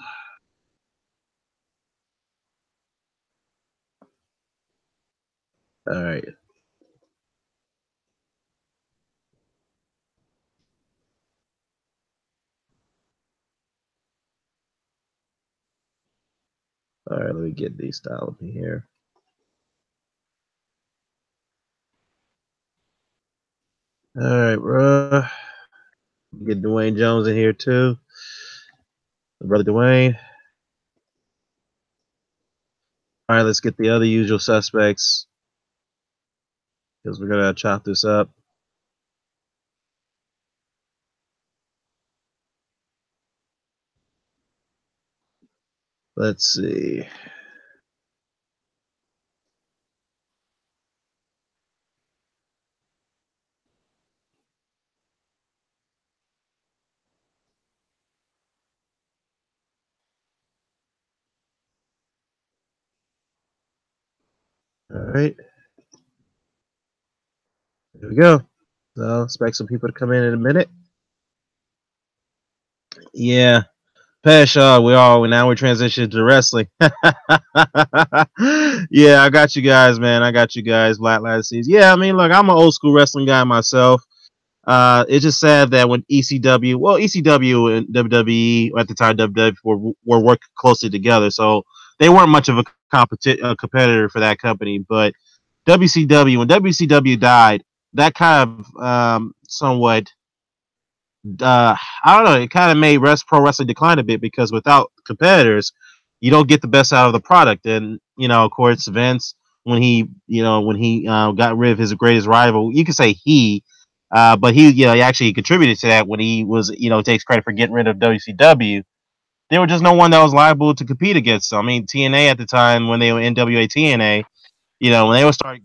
All right. All right, let me get D-Style up in here. All right, bro. Get Dwayne Jones in here too. Brother Dwayne. All right, let's get the other usual suspects, because we're going to chop this up. Let's see. All right. There we go. So expect some people to come in a minute. Yeah. Pasha, we're transitioning to wrestling. Yeah, I got you guys, man. I got you guys. Black Last Season. Yeah, I mean, look, I'm an old school wrestling guy myself. It's just sad that when ECW and WWE at the time WWE were working closely together, so they weren't much of a competitor for that company. But WCW, when WCW died, that kind of somewhat I don't know, it kind of made pro wrestling decline a bit, because without competitors, you don't get the best out of the product. And of course, Vince, when he got rid of his greatest rival, you could say but he actually contributed to that when he was takes credit for getting rid of WCW. There was just no one that was liable to compete against them. I mean, TNA at the time, when they were NWA TNA, when they would start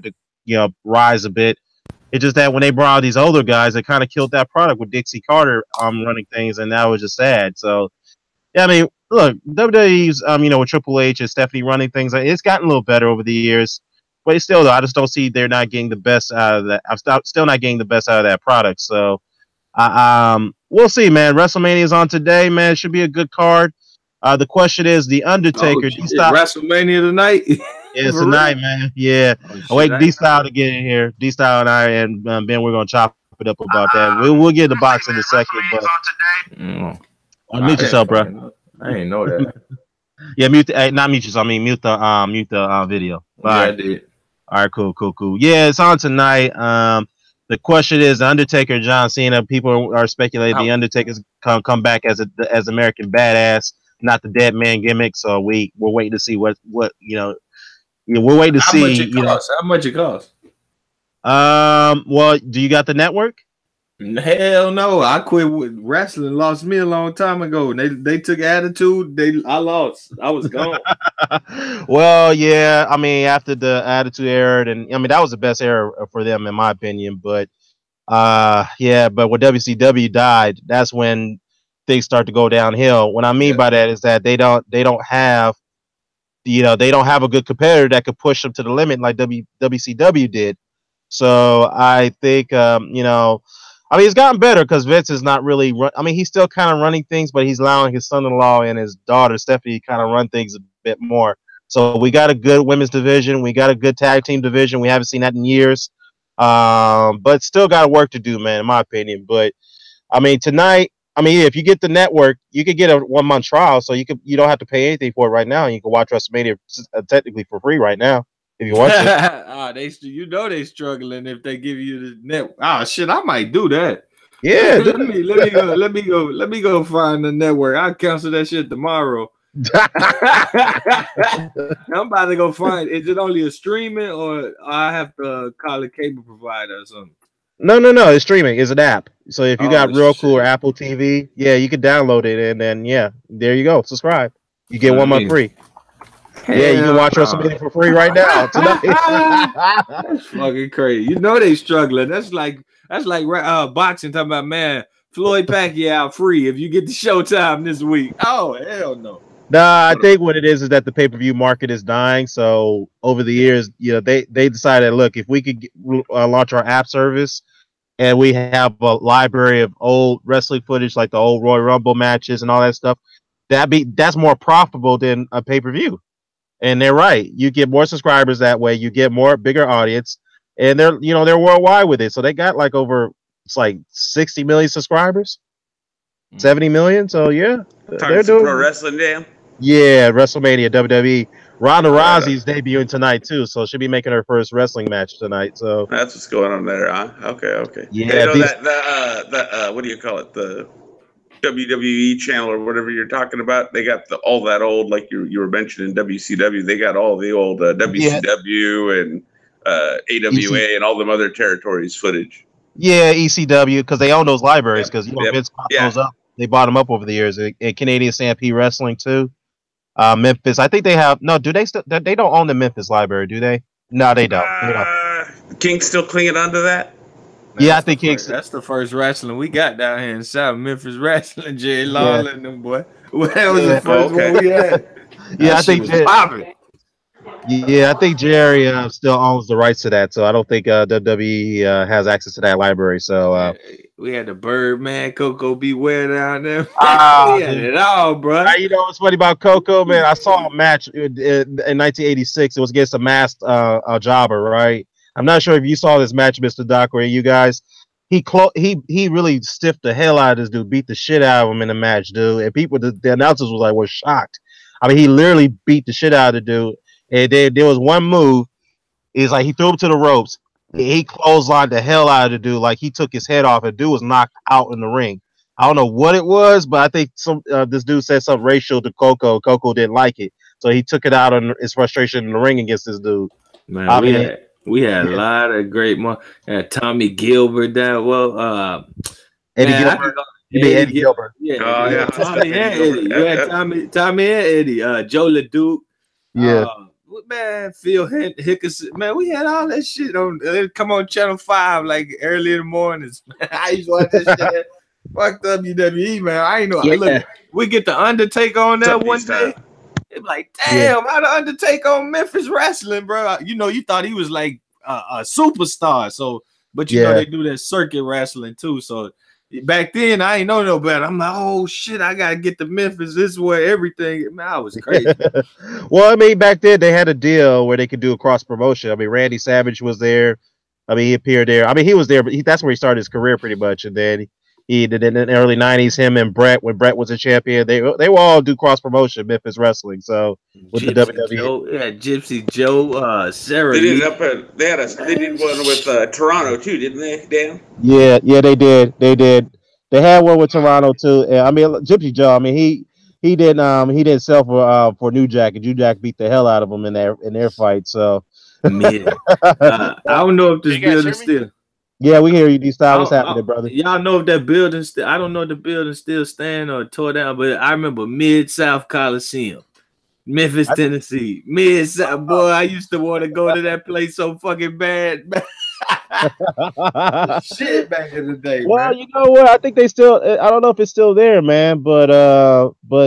to rise a bit. It's just that when they brought out these older guys, it kind of killed that product with Dixie Carter running things, and that was just sad. So, yeah, I mean, look, WWE's with Triple H and Stephanie running things, it's gotten a little better over the years. But it's still, though, I just don't see they're not getting the best out of that. I'm still not getting the best out of that product. So, we'll see, man. WrestleMania is on today, man. It should be a good card. The question is, The Undertaker.
WrestleMania tonight?
Yeah, tonight, man. Yeah. I wait D-Style to get in here. D-Style and I and Ben, we're going to chop it up about that. We'll get the box in a second. But mute yourself, bro.
I didn't know that.
Yeah, not mute yourself. I mean, mute the video.
Yeah, I did.
All right, cool. Yeah, it's on tonight. The question is, The Undertaker, John Cena. People are speculating The Undertaker's come back as American Badass, not the dead man gimmick. So we're waiting to see what we're waiting to see.
How much it costs?
Well, do you got the network?
Hell no! I quit with wrestling. Lost me a long time ago. They took Attitude. I lost. I was gone.
Well, yeah. I mean, after the Attitude era, and I mean that was the best era for them in my opinion. But yeah. But when WCW died, that's when things start to go downhill. What I mean by that is that they don't have they don't have a good competitor that could push them to the limit like WCW did. So I think I mean, it's gotten better because Vince is not really. He's still kind of running things, but he's allowing his son-in-law and his daughter Stephanie kind of run things a bit more. So we got a good women's division. We got a good tag team division. We haven't seen that in years, but still got work to do, man, in my opinion. But I mean, tonight, if you get the network, you could get a 1-month trial, so you don't have to pay anything for it right now. And you can watch WrestleMania technically for free right now. If you want to.
They struggling if they give you the network. Oh shit, I might do that.
Yeah,
let me go find the network. I'll cancel that shit tomorrow. I'm about to go find. Is it only a streaming or I have to call a cable provider or something?
No. It's streaming. It's an app. So if you got Roku or Apple TV, yeah, you can download it and then there you go. Subscribe. You get 1 month free. Yeah, you can watch WrestleMania for free right now tonight.
That's fucking crazy. They struggling. That's like boxing talking about, man, Floyd Pacquiao free if you get the Showtime this week. Oh hell no.
Nah, I think what it is that the pay-per-view market is dying. So over the years, they decided, look, if we could launch our app service and we have a library of old wrestling footage like the old Royal Rumble matches and all that stuff, that's more profitable than a pay-per-view. And they're right. You get more subscribers that way. You get bigger audience, and they're worldwide with it. So they got it's like 60 million subscribers, 70 million. So yeah, they're doing
pro wrestling. Damn.
Yeah, WrestleMania, WWE. Ronda Rousey's debuting tonight too, so she'll be making her first wrestling match tonight. So
that's what's going on there. Huh? Okay.
Yeah,
what do you call it? The WWE channel or whatever you're talking about, they got all that old, like you were mentioning WCW. They got all the old WCW and AWA and all them other territories footage.
Yeah, ECW, because they own those libraries. Because Vince bought those up. They bought them up over the years. And Canadian Stampede Wrestling too. Memphis, I think they have. No, do they still? They don't own the Memphis library, do they? No, they don't.
King's still clinging onto that.
Man, I think
that's the first wrestling we got down here in South Memphis wrestling. Jerry Lawler and them boy. What was the first one we had?
Yeah, I think I think Jerry still owns the rights to that, so I don't think WWE has access to that library. So
we had the Birdman, Coco Beware down there. We had it all, bro.
You know what's funny about Coco, man? I saw a match in 1986. It was against a masked jobber, right? I'm not sure if you saw this match, Mr. Doc, or you guys. He really stiffed the hell out of this dude, beat the shit out of him in the match, dude. And people, the announcers were shocked. I mean, he literally beat the shit out of the dude. And then there was one move. It's like he threw him to the ropes. He clotheslined the hell out of the dude. Like he took his head off. And dude was knocked out in the ring. I don't know what it was, but I think this dude said something racial to Coco. Coco didn't like it, so he took it out on his frustration in the ring against this dude.
Man, we had a lot of great Tommy Gilbert down. Well,
Eddie Gilbert. Eddie Gilbert.
Yeah, Tommy and Eddie. You had Tommy and Eddie. Joe LeDuc.
Yeah.
Man, Phil Hickerson. Man, we had all that shit on. Come on Channel 5 like early in the mornings. I used to watch that shit. Fuck WWE, man. I ain't know.
Yeah.
Look, we get the Undertaker on there
Something
one
style.
day. It's like, damn, how the Undertaker on Memphis wrestling, bro? You know, you thought he was like a superstar. So, but you know they do that circuit wrestling too. So back then, I ain't know no better. I'm like, oh shit, I gotta get to Memphis. This is where everything. Man, I was crazy.
Well, I mean, back then they had a deal where they could do a cross promotion. I mean, Randy Savage was there. I mean, he appeared there. I mean, he was there, but that's where he started his career pretty much. And then he did in the early '90s. Him and Brett, when Brett was a champion, they will all do cross promotion, Memphis wrestling. So with
Gypsy
the WWE,
Joe, yeah, Gypsy Joe, Sarah.
They did they did one with Toronto too, didn't they, Dan?
yeah, they did. They had one with Toronto too. And, I mean, Gypsy Joe. I mean, he didn't sell for New Jack, and New Jack beat the hell out of him in their fight. So
Man. I don't know if this
You guys
building
hear me?
still.
yeah, we hear you, D-Style. What's happening, brother?
Y'all know if that building still. I don't know if the building still stand or tore down, but I remember Mid-South Coliseum, Memphis, Tennessee. Mid-South, boy. I used to want to go to that place so fucking bad. Shit, back in the day.
Well,
man.
you know what? I think they still. I don't know if it's still there, man. But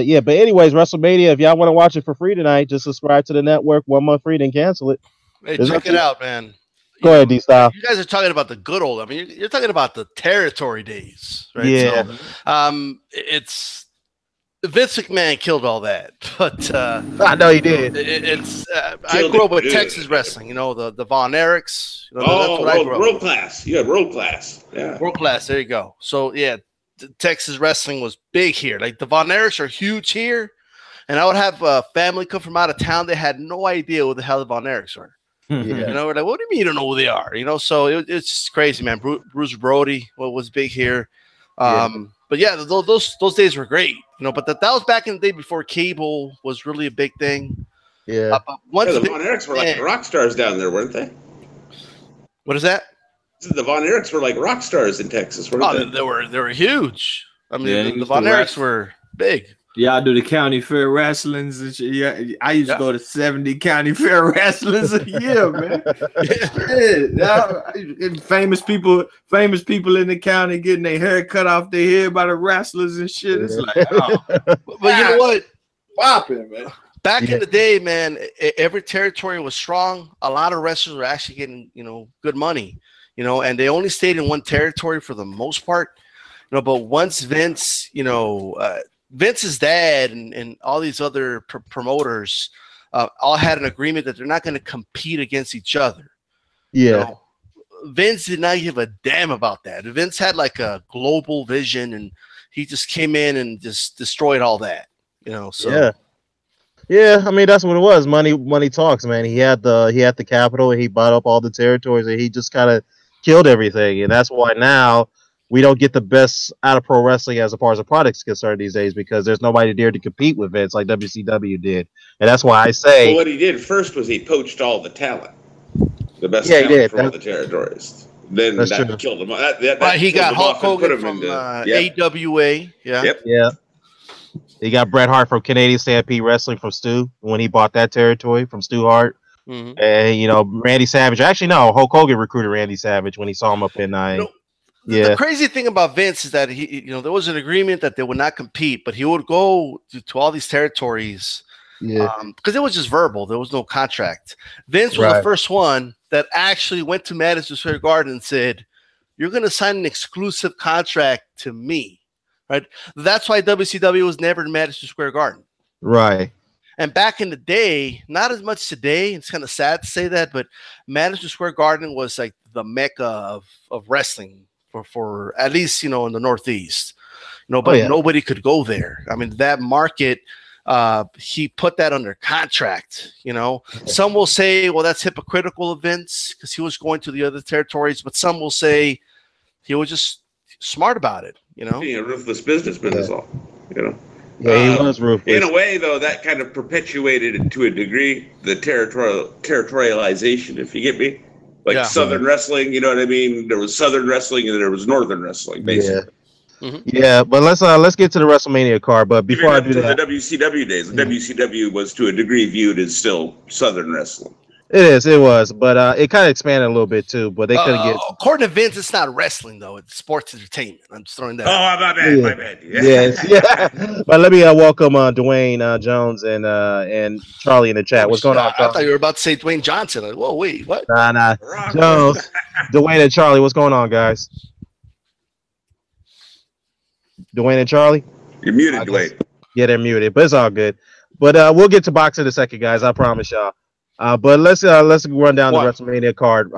yeah. But anyways, WrestleMania. If y'all want to watch it for free tonight, just subscribe to the network. 1 month free, then cancel it.
Hey,
Is
check
it-
it out, man.
Go ahead, D-Style.
You guys are talking about the good old. I mean, you're talking about the territory days, right?
Yeah.
So, it's Vince McMahon killed all that, but
I know he did.
I grew up with Texas wrestling. You know, the Von Erichs. You know, that's what I grew up
world
with.
class. You had world class. Yeah.
World class. There you go. So yeah, Texas wrestling was big here. Like the Von Erichs are huge here, and I would have a family come from out of town. They had no idea who the hell the Von Erichs were.
Yeah.
You know, we're like, what do you mean you don't know who they are? You know, so it's just crazy, man. Bruce Brody was big here. But yeah, those days were great. You know, but that was back in the day before cable was really a big thing.
Yeah.
But once
The Von Erichs were like rock stars down there, weren't they?
What is that?
The Von Erichs were like rock stars in Texas, weren't
Oh,
they?
they were huge. I mean,
Yeah,
the
used
Von
to
Erichs
wrestle.
were big.
Y'all do the county fair wrestlings and shit. Yeah, I used to go to 70 county fair wrestlings a year, man. And famous people in the county getting their hair cut off their head by the wrestlers and shit. It's like, oh,
But you know what?
popping, man.
Back in the day, man, every territory was strong. A lot of wrestlers were actually getting, good money, and they only stayed in one territory for the most part. But once Vince, Vince's dad and all these other promoters all had an agreement that they're not going to compete against each other.
Yeah.
Vince did not give a damn about that. Vince had like a global vision, and he just came in and just destroyed all that. So
Yeah, I mean that's what it was. Money talks, man. He had the capital, and he bought up all the territories, and he just kind of killed everything. And that's why now we don't get the best out of pro wrestling as far as the product's concerned these days, because there's nobody there to compete with Vince like WCW did. And that's why I say,
Well, what he did first was he poached all the talent, the best
Yeah, he
talent
did.
from all the territories. Then
That's
that
true.
killed him.
But he got Hulk Hogan from AWA. Yeah.
Yep.
yeah, he got Bret Hart from Canadian Stampede Wrestling from Stu when he bought that territory from Stu Hart.
Mhm.
And Randy Savage. Actually, no, Hulk Hogan recruited Randy Savage when he saw him up in
The crazy thing about Vince is that there was an agreement that they would not compete, but he would go to all these territories because it was just verbal. There was no contract. Vince was the first one that actually went to Madison Square Garden and said, "You're going to sign an exclusive contract to me." Right? That's why WCW was never in Madison Square Garden.
Right.
And back in the day, not as much today. It's kind of sad to say that, but Madison Square Garden was like the mecca of wrestling for at least, in the Northeast, but nobody could go there. I mean, that market, he put that under contract, Some will say, well, that's hypocritical of Vince because he was going to the other territories, but some will say he was just smart about it,
Being a ruthless businessman is all,
Yeah, he was ruthless.
In a way, though, that kind of perpetuated to a degree the territorialization, if you get me. Like Southern wrestling, you know what I mean? There was Southern wrestling and there was Northern wrestling, basically.
Yeah, yeah, but let's get to the WrestleMania card. But before I do that,
the WCW days, the WCW was to a degree viewed as still Southern wrestling.
It was, but it kind of expanded a little bit too. But they couldn't get.
According to Vince, it's not wrestling though; it's sports entertainment. I'm just throwing that.
Oh, my bad, my bad.
Yes, yeah. But let me welcome Dwayne Jones and Charlie in the chat. What's going on, Charlie?
I thought you were about to say Dwayne Johnson. Like, whoa, wait, what?
Nah. Jones, Dwayne and Charlie. What's going on, guys? Dwayne and Charlie.
You're muted, Dwayne.
Yeah, they're muted, but it's all good. But we'll get to boxing in a second, guys. I promise y'all. But let's run down the WrestleMania card,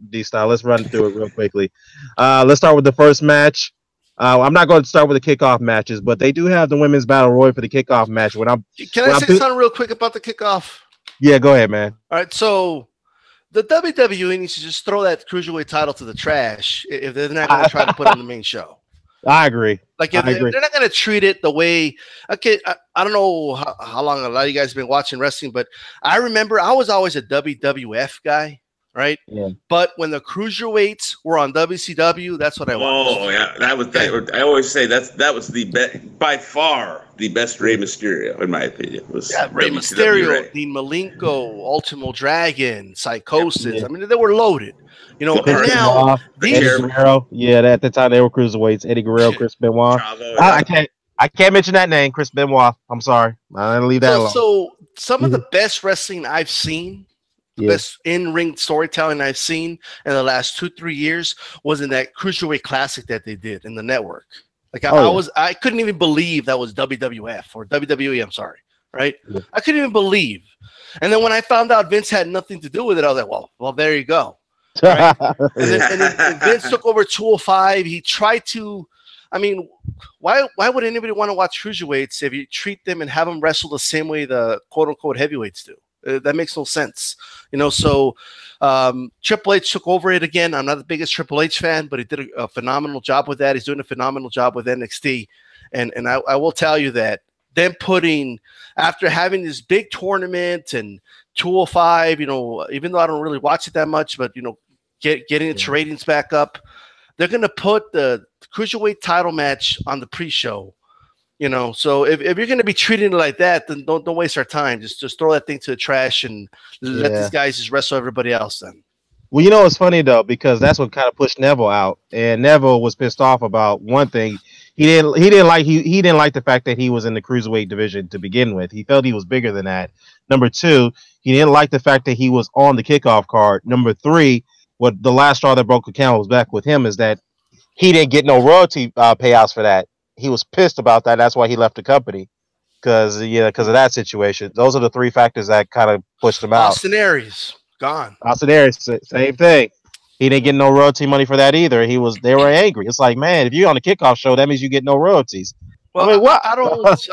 D-Style. Let's run through it real quickly. Let's start with the first match. I'm not going to start with the kickoff matches, but they do have the women's battle royal for the kickoff match.
Can I say something real quick about the kickoff?
Yeah, go ahead, man.
All right, so the WWE needs to just throw that cruiserweight title to the trash if they're not going to try to put it on the main show.
I agree.
Like if they're not going to treat it the way, okay, I don't know how long a lot of you guys have been watching wrestling, but I remember I was always a WWF guy, right?
Yeah.
But when the cruiserweights were on WCW, that's what I watched.
Oh yeah, that was. I always say that was the best, by far the best Rey Mysterio, in my opinion. Was
Rey Mysterio, Dean Malenko, Ultimo Dragon, Psychosis. I mean, they were loaded. You know, and now
Eddie Guerrero, at the time they were cruiserweights. Eddie Guerrero, Chris Benoit. I can't mention that name, Chris Benoit. I'm sorry, I'm gonna leave that alone.
So some of the best wrestling I've seen, the best in-ring storytelling I've seen in the last 2-3 years was in that Cruiserweight Classic that they did in the network. Like I couldn't even believe that was WWF or WWE. I'm sorry, right? Yeah. I couldn't even believe. And then when I found out Vince had nothing to do with it, I was like, well, there you go. Right? and then Vince took over 205. He tried to, I mean, why would anybody want to watch cruiserweights if you treat them and have them wrestle the same way the quote unquote heavyweights do? That makes no sense, you know. So Triple H took over it again. I'm not the biggest Triple H fan, but he did a phenomenal job with that. He's doing a phenomenal job with NXT, and I will tell you that them putting, after having this big tournament and 205, you know, even though I don't really watch it that much, but you know, getting its ratings back up, they're gonna put the cruiserweight title match on the pre-show. You know, so if you're going to be treating it like that, then don't waste our time. Just throw that thing to the trash and let these guys just wrestle everybody else then.
Well, you know, it's funny, though, because that's what kind of pushed Neville out. And Neville was pissed off about one thing. He didn't like the fact that he was in the cruiserweight division to begin with. He felt he was bigger than that. Number two, he didn't like the fact that he was on the kickoff card. Number three, what the last straw that broke the camel's back with him is that he didn't get no royalty payouts for that. He was pissed about that. That's why he left the company, because of that situation. Those are the three factors that kind of pushed him out.
Austin Aries gone.
Austin Aries, same thing. He didn't get no royalty money for that either. They were angry. It's like, man, if you're on the kickoff show, that means you get no royalties.
Well, I mean, what?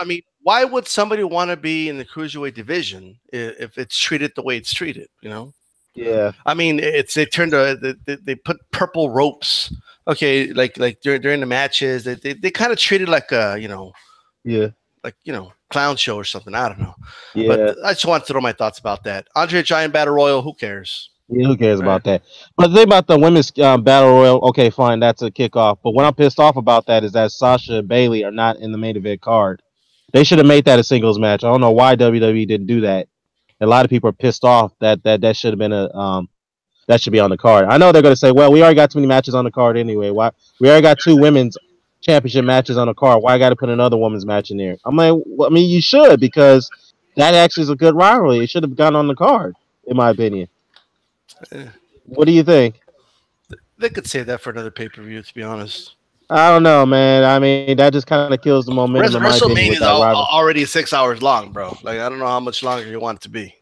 I mean, why would somebody want to be in the cruiserweight division if it's treated the way it's treated? You know?
Yeah.
I mean, they put purple ropes. Okay, like during the matches, they kind of treat it like a, you know, like, you know, clown show or something. I don't know. Yeah. But I just wanted to throw my thoughts about that. Andre Giant Battle Royal, who cares?
Yeah, who cares about that? But the thing about the women's battle royal, okay, fine, that's a kickoff. But what I'm pissed off about that is that Sasha and Bailey are not in the main event card. They should have made that a singles match. I don't know why WWE didn't do that. A lot of people are pissed off that should have been that should be on the card. I know they're going to say, well, we already got too many matches on the card anyway. Why? We already got 2 women's championship matches on the card. Why I got to put another women's match in there? I'm like, well, I mean, you should, because that actually is a good rivalry. It should have gone on the card, in my opinion. What do you think?
They could save that for another pay-per-view, to be honest.
I don't know, man. I mean, that just kind of kills the momentum.
WrestleMania is already 6 hours long, bro. Like, I don't know how much longer you want it to be.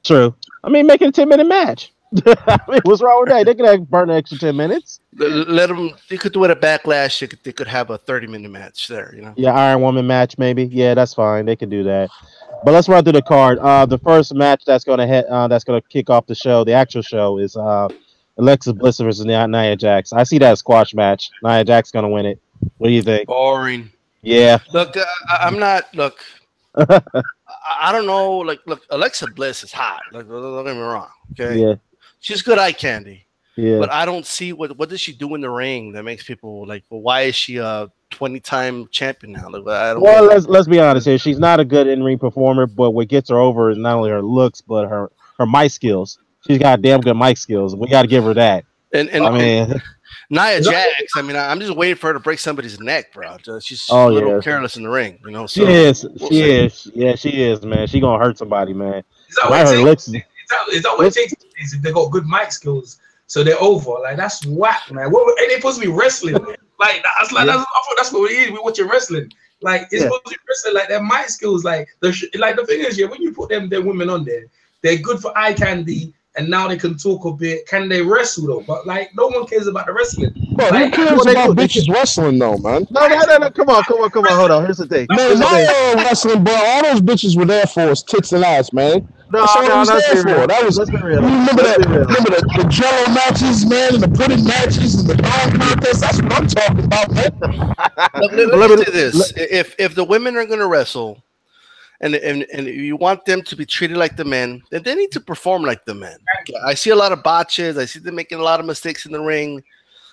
True. I mean, make it a 10-minute match. I mean, what's wrong with that? They could have burn an extra 10 minutes.
Let them. You could do it at Backlash. They could have a 30-minute match there. You know.
Yeah, Iron Woman match maybe. Yeah, that's fine. They could do that. But let's run through the card. The first match that's gonna kick off the show, the actual show, is Alexa Bliss versus Nia Jax. I see that as squash match. Nia Jax gonna win it. What do you think?
Boring.
Yeah.
Look, I'm not. Look. I don't know. Look, Alexa Bliss is hot. Like, don't get me wrong. Okay. Yeah. She's good eye candy. Yeah. But I don't see what does she do in the ring that makes people like, well, why is she a 20-time champion now? Like,
let's be honest here. She's not a good in-ring performer, but what gets her over is not only her looks, but her mic skills. she's got damn good mic skills. We got to give her that.
And
I mean,
Nia Jax, I mean, I'm just waiting for her to break somebody's neck, bro. She's a little careless in the ring, you know. So
she is. Yeah, she is, man. She gonna hurt somebody, man.
Is that what it takes? Is if they got good mic skills, so they're over. Like that's whack, man. Ain't they supposed to be wrestling? Like I thought that's what it is. We're watching wrestling. Like it's supposed to be wrestling. Like their mic skills. Like the thing is, when you put them women on there, they're good for eye candy. And now they can talk a bit. Can they wrestle though? But like, no one cares about the wrestling.
Bro,
like,
who cares about bitches wrestling though, man?
No. Come on. Hold on. Here's the thing.
Man, my wrestling, bro. All those bitches were there for was tits and ass, man. That's all I was there for. That was. Remember the Jello matches, man, and the pudding matches and the dog contest. That's what I'm talking about, man.
Let me say this: if the women are going to wrestle. And you want them to be treated like the men, then they need to perform like the men. I see a lot of botches. I see them making a lot of mistakes in the ring.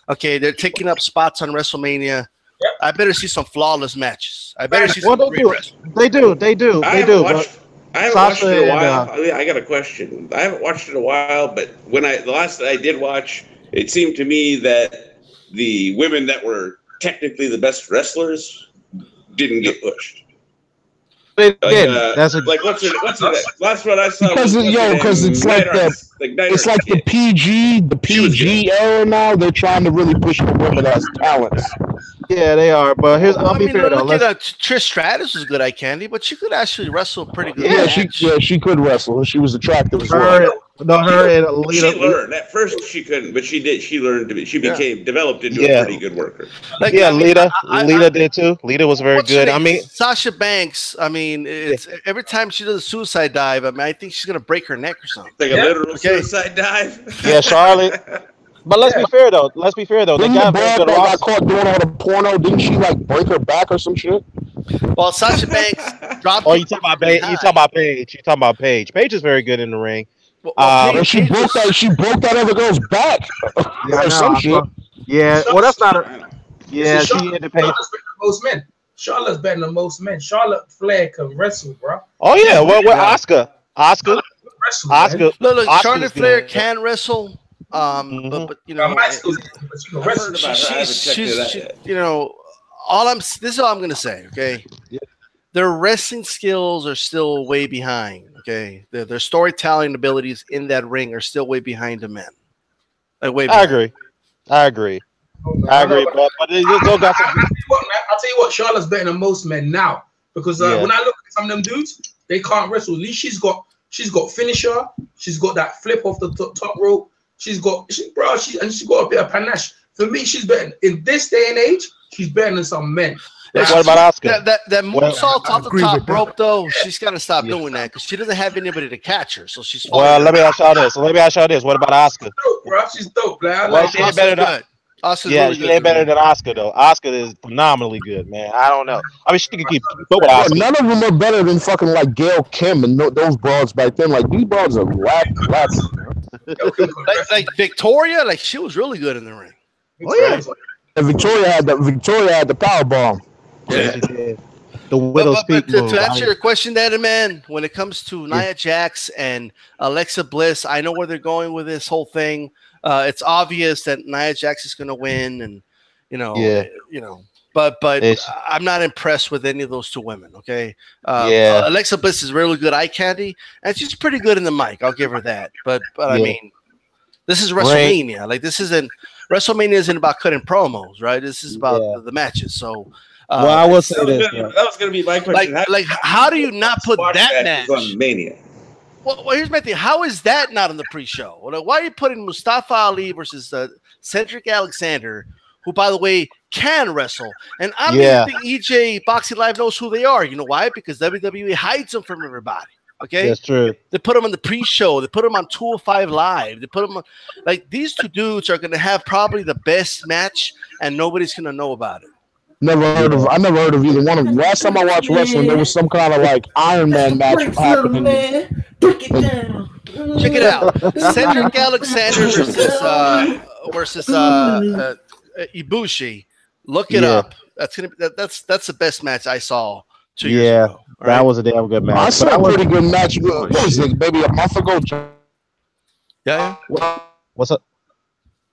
Okay, they're taking up spots on WrestleMania. Yep. I better see some flawless matches. I better see some great wrestling.
They do.
I haven't watched it in a while. I got a question. I haven't watched it in a while, but the last that I did watch, it seemed to me that the women that were technically the best wrestlers didn't get pushed. That's what I saw.
Because it's like the PG era now. They're trying to really push the women as talents.
Yeah, they are. But I'll be fair though.
Trish Stratus was good eye candy, but she could actually wrestle pretty good.
Yeah, she could wrestle. She was attractive as well.
Her and Alita.
She learned. At first she couldn't, but she did. She learned to be. She developed into a pretty good worker.
Lita did too. Lita was very good. I mean,
Sasha Banks. I mean, it's every time she does a suicide dive. I mean, I think she's gonna break her neck or something.
Like a literal suicide dive.
Yeah, Charlotte. But let's be fair though.
Didn't the broad that got caught doing all the porno? Didn't she like break her back or some shit?
Well, Sasha Banks dropped.
Oh, you talking about Paige? Paige is very good in the ring.
She broke that other girl's back or some shit.
Yeah, well, that's not her. Yeah, she hit the Paige.
Charlotte's better than most men. Charlotte Flair can wrestle, bro.
Oh yeah, well, Oscar.
Look, Charlotte Flair can wrestle. But you know, she's you know, this is all I'm gonna say. Okay, their wrestling skills are still way behind. Okay, their storytelling abilities in that ring are still way behind the men. Like way behind.
I agree. But they still got some.
I'll tell you what, Charlotte's better than most men now because when I look at some of them dudes, they can't wrestle. At least she's got finisher. She's got that flip off the top rope. She's got a bit of panache. For me, she's better in this day and age. She's better than some men.
What about Oscar?
That moonsault off the top rope, though, she's got to stop doing that because she doesn't have anybody to catch her. So she's.
Well, let me ask y'all this. What about Oscar?
She's dope, man.
Well, she ain't better than.
She ain't better than Oscar though. Oscar is phenomenally good, man. I don't know. I mean, she can keep with Oscar.
None of them are better than fucking like Gail Kim and those broads back then. Like these broads are whack.
like Victoria, like she was really good in the ring.
And Victoria had the power bomb.
Yeah, she did. The Widow's Peak move.
To answer your question, Daddy Man, when it comes to Nia Jax and Alexa Bliss, I know where they're going with this whole thing. It's obvious that Nia Jax is going to win, and but I'm not impressed with any of those two women. Okay, Alexa Bliss is really good eye candy, and she's pretty good in the mic. I'll give her that. But I mean, this is WrestleMania. Like WrestleMania isn't about cutting promos, right? This is about the matches. So.
Well, I will say this.
That was going to be my question.
How do you not put that match
on Mania?
Well, here's my thing. How is that not on the pre-show? Why are you putting Mustafa Ali versus Cedric Alexander, who, by the way, can wrestle? And I don't even think EJ Boxing Live knows who they are. You know why? Because WWE hides them from everybody. Okay,
that's true.
They put them on the pre-show. They put them on 205 Live. They put them on these two dudes are going to have probably the best match, and nobody's going to know about it.
I never heard of either one of them. Last time I watched wrestling, there was some kind of like Iron Man match happening.
Check it out. Cedric Alexander versus Ibushi. Look it up. That's the best match I saw 2 years ago.
That was a damn good match.
I saw a pretty good match. What was it, maybe a month ago?
Yeah.
What's up?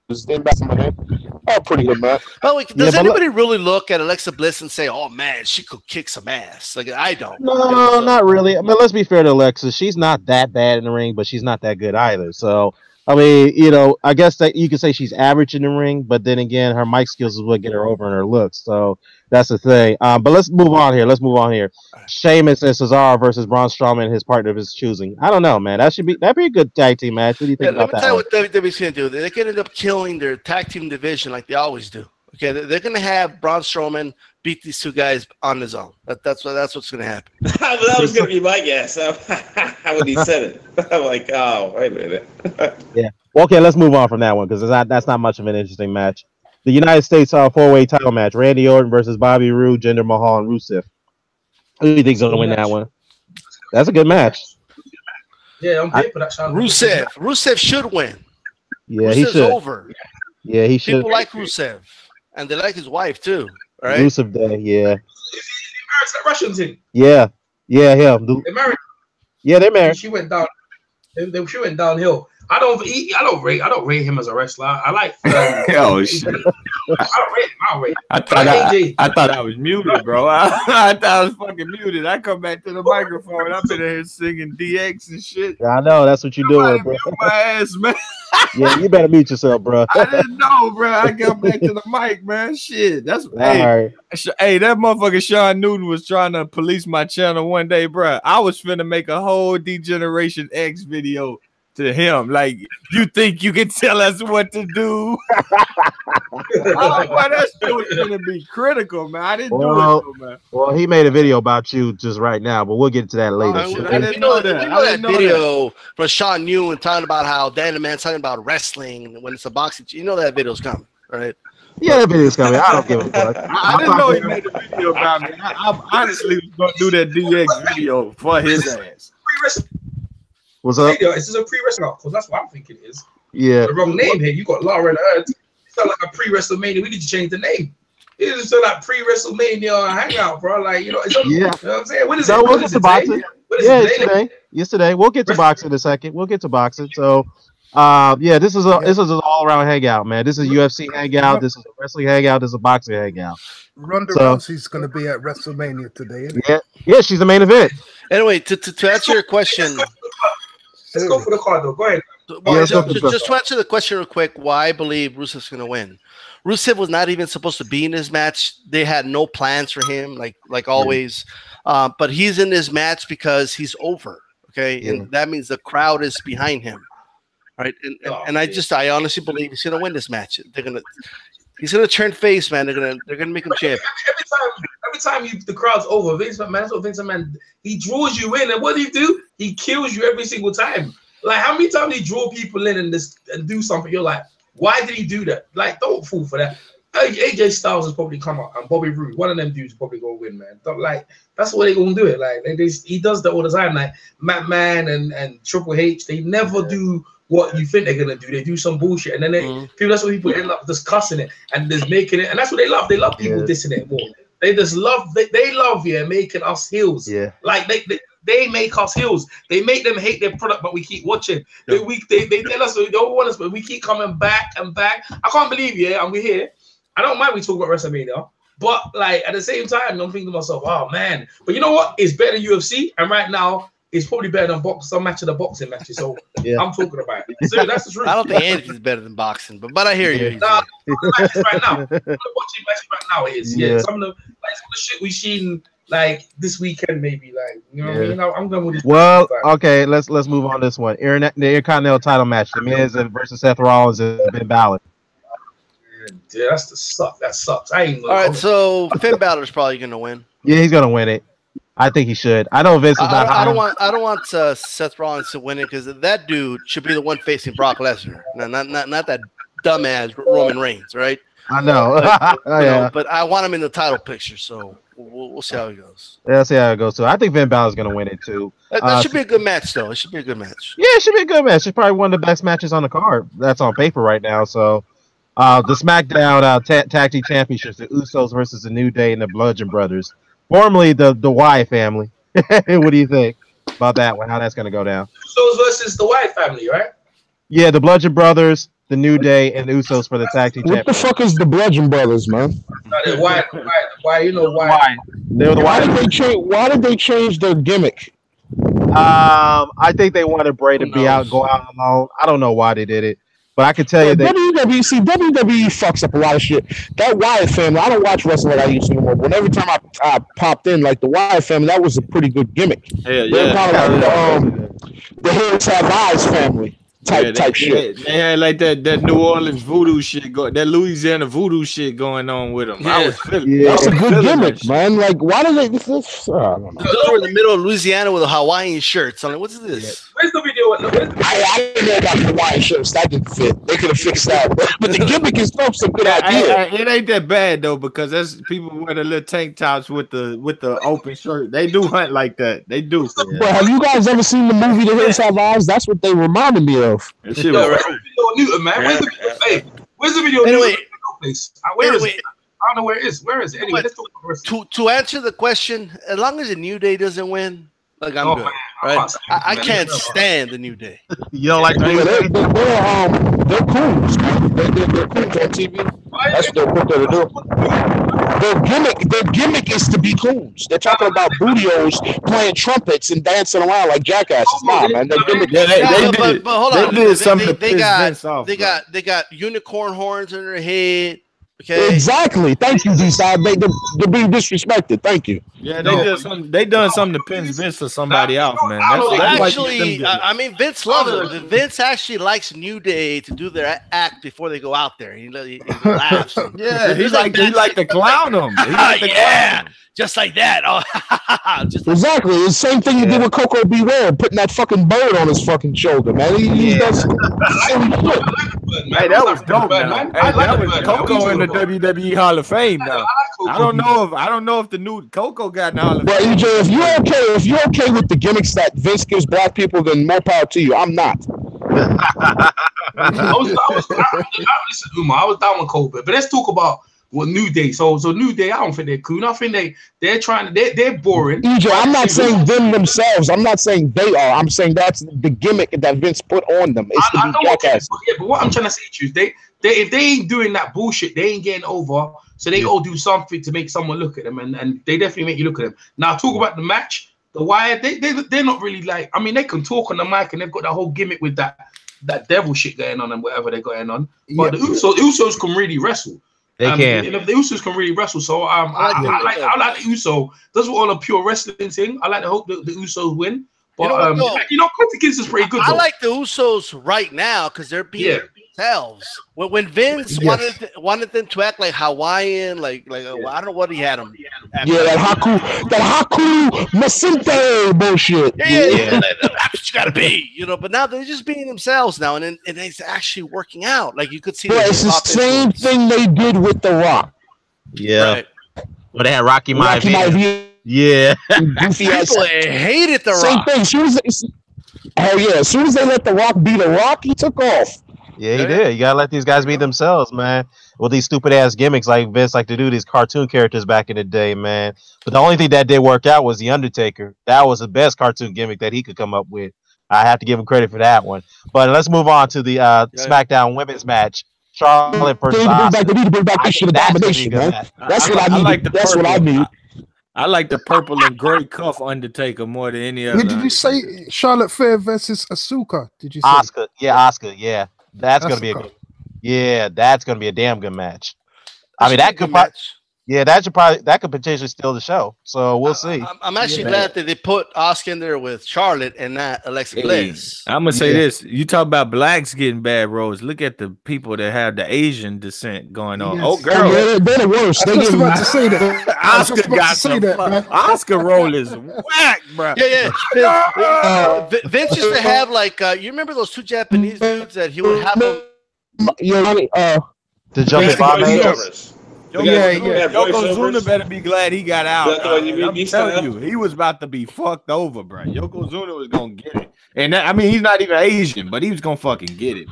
Oh, pretty good match.
By the way, does anybody really look at Alexa Bliss and say, "Oh man, she could kick some ass"? Like I don't.
No, not really. I mean, let's be fair to Alexa. She's not that bad in the ring, but she's not that good either. So, I mean, you know, I guess that you could say she's average in the ring, but then again, her mic skills is what get her over in her looks. So that's the thing. But let's move on here. Sheamus and Cesaro versus Braun Strowman and his partner of his choosing. I don't know, man. That'd be a good tag team match. What do you think about that?
Let me tell you what WWE's going to do. They're going to end up killing their tag team division like they always do. Okay, they're going to have Braun Strowman beat these two guys on his own. That's what's going to happen.
That was going to be my guess. When he said it, I'm like, oh, wait a minute.
Yeah. Well, okay, let's move on from that one because that's not much of an interesting match. The United States four-way title match: Randy Orton versus Bobby Roode, Jinder Mahal, and Rusev. Who do you think's going to win that one? That's a good match.
Yeah, I'm paper that sounds.
Rusev should win.
Yeah,
Rusev's
he should.
Over.
Yeah, he should.
People like Rusev, and they like his wife too. Right?
Rusev Day, yeah.
Is he married to that Russian thing?
Yeah, him.
They're married.
Yeah, they're married.
She went down. She went downhill. I don't rate him as a wrestler. I like.
Oh shit!
I rate him.
I thought I was muted, bro. I thought I was fucking muted. I come back to the microphone. I've been here singing DX and shit.
Yeah, I know that's what you're doing, bro.
My ass, man.
Yeah, you better mute yourself, bro.
I didn't know, bro. I got back to the mic, man. Shit, that's
hey,
that motherfucker Sean Newton was trying to police my channel one day, bro. I was finna make a whole D-Generation X video to him, like, you think you can tell us what to do? I'm like, well, that shit was gonna be critical, man. I didn't do it, though, man.
Well, he made a video about you just right now, but we'll get to that later.
I didn't know that video from Sean Newton talking about how Dan the Man's talking about wrestling when it's a boxing. You know that video's coming, right?
Yeah, that video's coming. I don't give a fuck.
I didn't know he made a video about me. I honestly was gonna do that DX video for his ass.
What's up?
This is a pre-wrestling because that's what I'm thinking it is.
Yeah.
The wrong name here. You got Lara-Hurd. It's not like a pre-WrestleMania. We need to change the name. It is like pre-WrestleMania hangout, bro. Like, you know, it's you know what I'm saying? What is it?
We'll get to boxing. Yeah, it's today. Yesterday. We'll get to boxing in a second. So this is an all-around hangout, man. This is UFC hangout. This is a wrestling hangout. This is a boxing hangout.
Ronda Rousey's going to be at WrestleMania today. Isn't
it? Yeah, she's the main event.
Anyway, to answer your question.
Let's go for the card, though. Go ahead.
Just to answer the question real quick, why I believe Rusev's going to win. Rusev was not even supposed to be in this match. They had no plans for him, like always. But he's in this match because he's over, okay? And that means the crowd is behind him, right? And I honestly believe he's going to win this match. He's going to turn face, man. They're going to make him champ.
Every time the crowd's over, Vince McMahon, he draws you in, and what do? He kills you every single time. Like, how many times he draw people in and do something? You're like, why did he do that? Like, don't fall for that. AJ Styles has probably come up, and Bobby Roode, one of them dudes probably gonna win, man. Like, that's what they're gonna do it. Like, he does that all the time. Like, McMahon and Triple H, they never do what you think they're gonna do. They do some bullshit, and then people. That's what people end up discussing it and just making it. And that's what they love. They love people dissing it more. They just love. They love making us heels. Yeah. Like they make us heels. They make them hate their product, but we keep watching. They tell us they don't want us, but we keep coming back and back. I can't believe and we're here. I don't mind we talk about WrestleMania, but like at the same time, I'm thinking to myself, oh man. But you know what? It's better than UFC, and right now it's probably better than some match of the boxing matches. So I'm talking about it. So that's the truth.
I don't think anything's better than boxing, but I hear you.
Nah, matches right now. I'm watching matches right now. It is. Yeah. Some of the shit we've seen like this weekend, maybe. Like, you know what I mean? I'm going with this.
Well, okay, let's move on this one. The Intercontinental title match: The Miz versus Seth Rollins and Finn Balor.
Yeah, that sucks. I ain't.
All right, so Finn Balor's probably gonna win.
Yeah, he's gonna win it. I think he should. I know Vince is not.
I don't want Seth Rollins to win it because that dude should be the one facing Brock Lesnar, not that dumbass Roman Reigns, right?
I know.
But I want him in the title picture, so we'll see how it goes.
Yeah, see how it goes too. I think Finn Balor's gonna win it too.
That should be a good match, though. It should be a good match.
Yeah, it should be a good match. It's probably one of the best matches on the card. That's on paper right now. So, the SmackDown Tag Team Championships: the Usos versus the New Day and the Bludgeon Brothers, formerly the Wyatt family. What do you think about that one? How that's gonna go down?
Usos versus the Wyatt family, right?
Yeah, the Bludgeon Brothers, the New Day, and the Usos for the tag team
What the fuck is the Bludgeon Brothers, man?
Why? You know why?
They're the
Why did they change their gimmick?
I think they wanted Bray to go out alone. I don't know why they did it, but I can tell you that
WWE fucks up a lot of shit. That Wyatt family, I don't watch wrestling like I used to anymore. But every time I popped in, like the Wyatt family, that was a pretty good gimmick.
Yeah,
they're kind of like the Hills Have Eyes family type shit.
They had like that New Orleans voodoo shit that Louisiana voodoo shit going on with them.
Yeah.
That's a good gimmick, man. Like, why do they? I don't know.
Those were in the middle of Louisiana with a Hawaiian shirts. I'm like, what's this?
Yeah. Where's the video?
I didn't know about the Hawaiian shirts. That didn't fit. They could have fixed that. But the gimmick is some good idea.
It ain't that bad though, because that's people wear the little tank tops with the open shirt. They do hunt like that. They do.
But have you guys ever seen the movie The Hills Have Eyes? That's what they reminded me of.
Where's the video of Newton, man? Where's the video of Newton? Where is it? I don't know where it is. Where is it? Anyway, let's talk about
to answer the question, as long as the New Day doesn't win, like I'm good. Man, right? I can't stand the New Day.
You don't like the New Day?
They're cool. They're cool on TV. That's what they're doing. Their gimmick is to be coons. They're talking about bootios playing trumpets and dancing around like jackasses. Nah, man. Their gimmick.
But hold on. They got unicorn horns in their head. Okay.
Exactly. Thank you, D-Side. They're being disrespected. Thank you.
Yeah, they done something to pin Vince for somebody else, man.
Actually, I mean, Vince loves it. Vince actually likes New Day to do their act before they go out there. He laughs.
Yeah, he like to clown them.
Yeah,
just like that. Oh,
exactly. It's the same thing you did with Coco Beware, putting that fucking bird on his fucking shoulder, man. He does.
Hey, that was dope, man. Hey, that was Coco in the WWE Hall of Fame. Now, I don't know if the new Coco got in the Hall of Fame.
Well, EJ, if you're okay with the gimmicks that Vince gives black people, then more power to you. I'm not.
I was down with Kobe, but let's talk about what New Day. So New Day, I don't think they're cool. I think they're trying to they're boring.
EJ, I'm not saying them themselves. I'm not saying they are. I'm saying that's the gimmick that Vince put on them. It's to be jackass.
But what I'm trying to say to you is if they ain't doing that bullshit, they ain't getting over. So they all do something to make someone look at them, and they definitely make you look at them. Now talk about the match. The Wyatt, they're not really like. I mean, they can talk on the mic and they've got that whole gimmick with that devil shit going on and whatever they're going on. But the Usos can really wrestle.
They can.
The Usos can really wrestle. So I like the Uso. That's what all a pure wrestling thing. I like to hope the Usos win. But Kofi Kingston's pretty good.
I like the Usos right now because they're being themselves. When Vince wanted them to act like Hawaiian, like I don't know what he had them.
That Haku Masinte bullshit.
Yeah, that's what you gotta be, But now they're just being themselves now, and it's actually working out. Like you could see.
It's the same thing they did with The Rock.
Yeah. Right. Well, they had Rocky Maivia. Yeah.
People hated The Rock.
Same thing. As soon as they let The Rock be The Rock, he took off.
Yeah, he did. You gotta let these guys be themselves, man. With these stupid ass gimmicks like Vince like to do, these cartoon characters back in the day, man. But the only thing that did work out was the Undertaker. That was the best cartoon gimmick that he could come up with. I have to give him credit for that one. But let's move on to the SmackDown Women's match. Charlotte versus Asuka.
They need to bring back this shit of domination, man. That's what I need. That's what I need.
I like the purple and gray cuff Undertaker more than any other.
Did you say Charlotte Flair versus Asuka? Did you say
Asuka? Yeah, Asuka. Yeah. That's gonna be a good. Yeah, that's gonna be a damn good match. I mean, that could that could potentially steal the show. So we'll see.
I'm actually glad that they put Asuka in there with Charlotte and not Alexa Bliss.
I'm gonna say this: you talk about blacks getting bad roles. Look at the people that have the Asian descent going on. Yes. Oh, girl,
they're the worst.
I was just about to say that.
Asuka got some. Asuka role is whack, bro.
Yeah. Vince used to have you remember those two Japanese dudes that he would have them.
The jumping bomb angels.
Yokozuna better be glad he got out. I'm telling you, he was about to be fucked over, bro. Yokozuna was gonna get it, and he's not even Asian, but he was gonna fucking get it.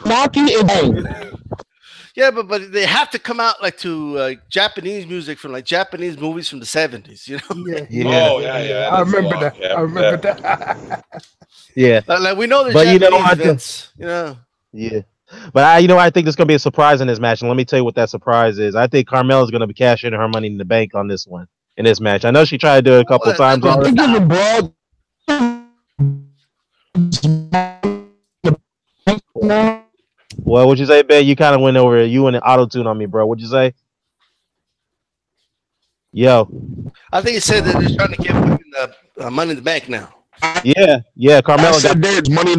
Yeah, but they have to come out to Japanese music from Japanese movies from the 70s,
Yeah.
Oh yeah.
I remember that.
Yeah.
We know they're Japanese, Vince,
Yeah. But I think there's gonna be a surprise in this match, and let me tell you what that surprise is. I think Carmella's gonna be cashing her money in the bank on this one in this match. I know she tried to do it a couple of times already.
They're giving broad.
Well, what'd you say, Ben? You kind of went over. You went auto tune on me, bro. What'd you say? Yo.
I think he said that they're trying to give women money in the bank now.
Yeah. Carmella got
there's money.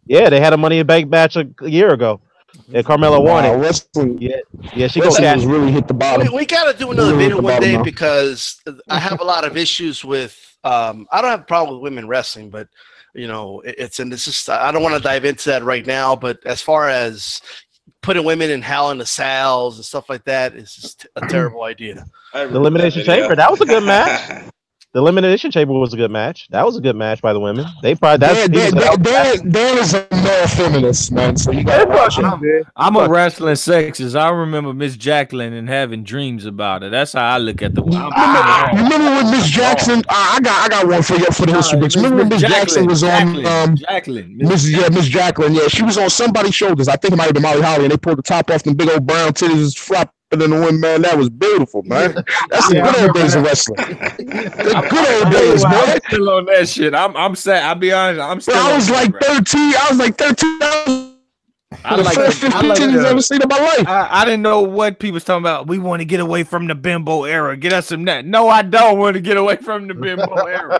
Yeah, they had a money in the bank match a year ago. And Carmella won it.
Wrestling,
yeah, she goes
has really hit the bottom.
We got to do another video one day because I have a lot of issues with. I don't have a problem with women wrestling, but it's just I don't want to dive into that right now. But as far as putting women in Hell in the Cells and stuff like that, is just a terrible idea.
The Elimination Chamber, that was a good match. The Elimination Chamber was a good match. That was a good match by the women. They probably
Dan is a male feminist, man. So you got to watch him.
I'm a wrestling sexist. I remember Miss Jacqueline and having dreams about it. That's how I look at the.
Remember when Miss Jackson? I got one for the history books. Remember when Miss Jackson was on? Miss Jacqueline. Yeah, she was on somebody's shoulders. I think it might have been Molly Holly, and they pulled the top off them big old brown titties, flapping in the wind, man. That was beautiful, man. That's the good old days of wrestling. The good old days, man.
I'm still on that shit. I'm sad. I'll be honest. I'm still.
I was like 13. I was like 13. The first 15 titties I've ever seen in my life.
I didn't know what people was talking about. We want to get away from the bimbo era. Get us some that. No, I don't want to get away from the bimbo era.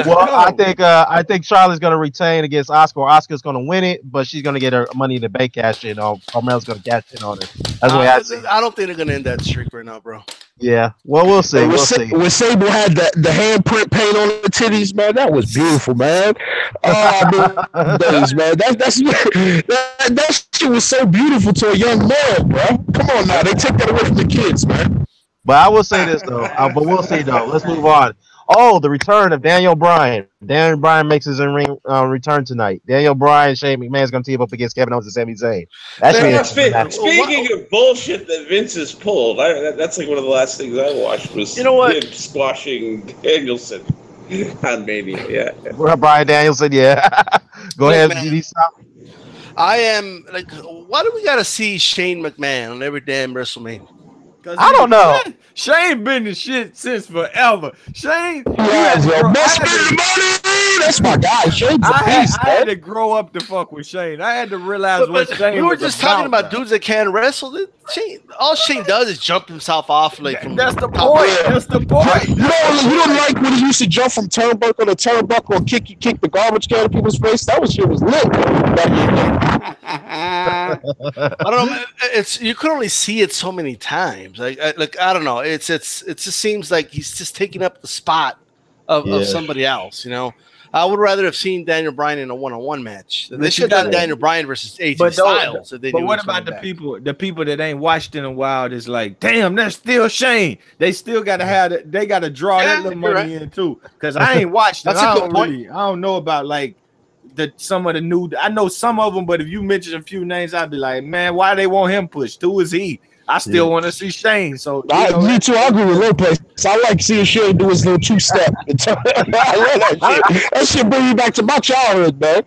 Well, I think Charlotte's gonna retain against Oscar. Oscar's gonna win it, but she's gonna get her money in the bank cash in. Carmella's gonna cash in on it. That's the way I see it.
I don't think they're gonna end that streak right now, bro.
Yeah. Well, we'll see. We'll see.
When Sable had the handprint paint on the titties, man, that was beautiful, man. Days, man. That shit was so beautiful to a young man, bro. Come on now, they take that away from the kids, man.
But I will say this though. But we'll see though. Let's move on. Oh, the return of Daniel Bryan. Daniel Bryan makes his in-ring return tonight. Daniel Bryan, Shane McMahon's going to team up against Kevin Owens and Sami Zayn.
Speaking of bullshit that Vince has pulled, that's like one of the last things I watched was him squashing Danielson on Mania. Yeah,
Bryan Danielson. Yeah, go ahead.
I am like, why do we got to see Shane McMahon on every damn WrestleMania?
I don't know.
Shane been the shit since forever. Shane,
that's my guy. Shane's a beast,
I had to grow up to fuck with Shane. I had to realize what Shane.
We were just talking about dudes that can wrestle. All Shane does is jump himself off.
That's the point. That's the point.
You don't like when he used to jump from turnbuckle to turnbuckle and kick the garbage can in people's face. That shit was lit.
I don't know. You could only see it so many times. Like I don't know. It just seems like he's just taking up the spot of somebody else. I would rather have seen Daniel Bryan in a one-on-one match. They should have done Daniel Bryan versus AJ Styles.
But what about the people that ain't watched in a while? That's like, damn, that's still Shane. They still got to have it. They got to draw that little money in too. Because I ain't watched. That's a good point. I don't know about some of the new. I know some of them, but if you mention a few names, I'd be like, man, why they want him pushed? Who is he? I still want to see Shane. So
me too. I agree with Lopez. I like seeing Shane do his little two-step. I love that shit. That shit bring me back to my childhood, man.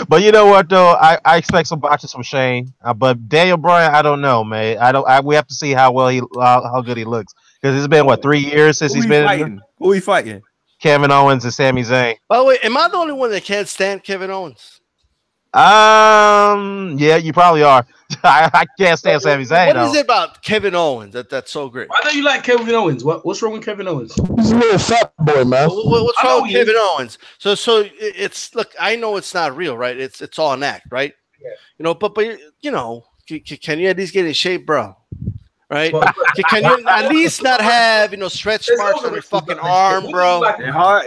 But you know what though? I expect some botches from Shane. But Daniel Bryan, I don't know, man. We have to see how good he looks because it's been 3 years since he's been
fighting. Who he fighting?
Kevin Owens and Sami Zayn.
By the way, am I the only one that can't stand Kevin Owens?
Yeah, you probably are. I can't stand Sami Zayn.
What is it about Kevin Owens that's so great?
Why don't you like Kevin Owens? What's wrong with Kevin Owens?
He's a little fat boy, man.
What's wrong with Kevin Owens? So it's look. I know it's not real, right? It's all an act, right? Yeah. But can you at least get in shape, bro? Right? Can you at least not have stretch marks on your fucking arm, bro?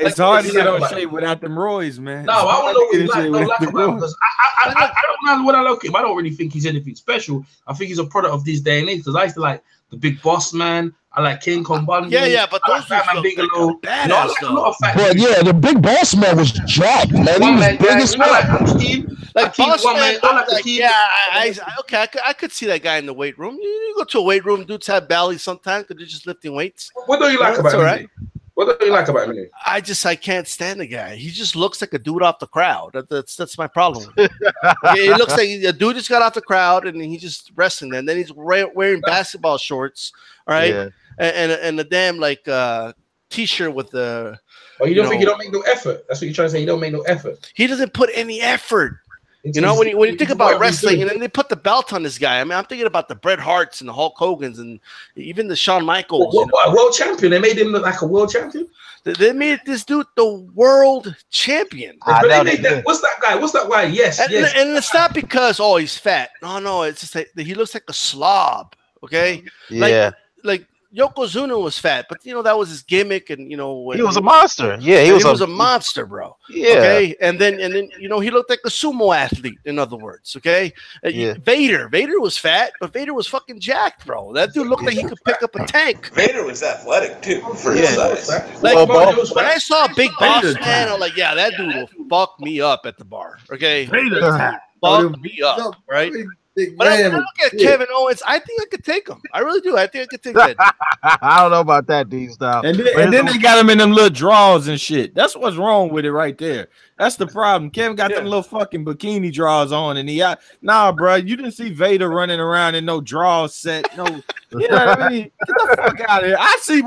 It's hard to get on shape without them roids, man.
No, I want to know what because I don't know what I like him. I don't really think he's anything special. I think he's a product of this day and age. Because I used to like the Big Boss Man. I like King Kong Bundy.
Yeah, but those are Bigelow.
But yeah, the Big Boss Man was jacked, man. He was big as fuck.
I could see that guy in the weight room. You go to a weight room, dudes have bellies sometimes because they're just lifting weights.
What do you like about him?
Right.
What do you like about him?
I can't stand the guy. He just looks like a dude off the crowd. That's my problem with him. It looks like a dude just got off the crowd and he's just wrestling. And then he's wearing basketball shorts, all right, and a damn like t-shirt with the.
Oh, you don't think he don't make no effort? That's what you're trying to say. He don't make no effort.
He doesn't put any effort. You know, when you think about wrestling, and then they put the belt on this guy. I mean, I'm thinking about the Bret Harts and the Hulk Hogans and even the Shawn Michaels.
World champion. They made him look like a world champion.
They made this dude the world champion.
But they made that. What's that guy? What's that guy? Yes,
and it's not because he's fat. No, it's just that he looks like a slob. Okay, like Yokozuna was fat, but that was his gimmick, and he
was a monster. Yeah,
he was a monster, bro.
Yeah.
Okay, and then he looked like a sumo athlete. In other words, okay. Vader was fat, but Vader was fucking jacked, bro. That dude looked like he could pick up a tank.
Vader was athletic too for his size.
Like when I saw a Big Boss Man, I'm like, yeah, that dude will fuck me up at the bar. Okay, Vader fuck me up, right? But I look at Kevin Owens, I think I could take him. I really do. I think I could take that.
I don't know about that, D-Style.
And then they got him in them little draws and shit. That's what's wrong with it right there. That's the problem. Kevin got them little fucking bikini draws on, and nah, bro. You didn't see Vader running around in no draw set. No, you know what I mean? Get the fuck out of here. I see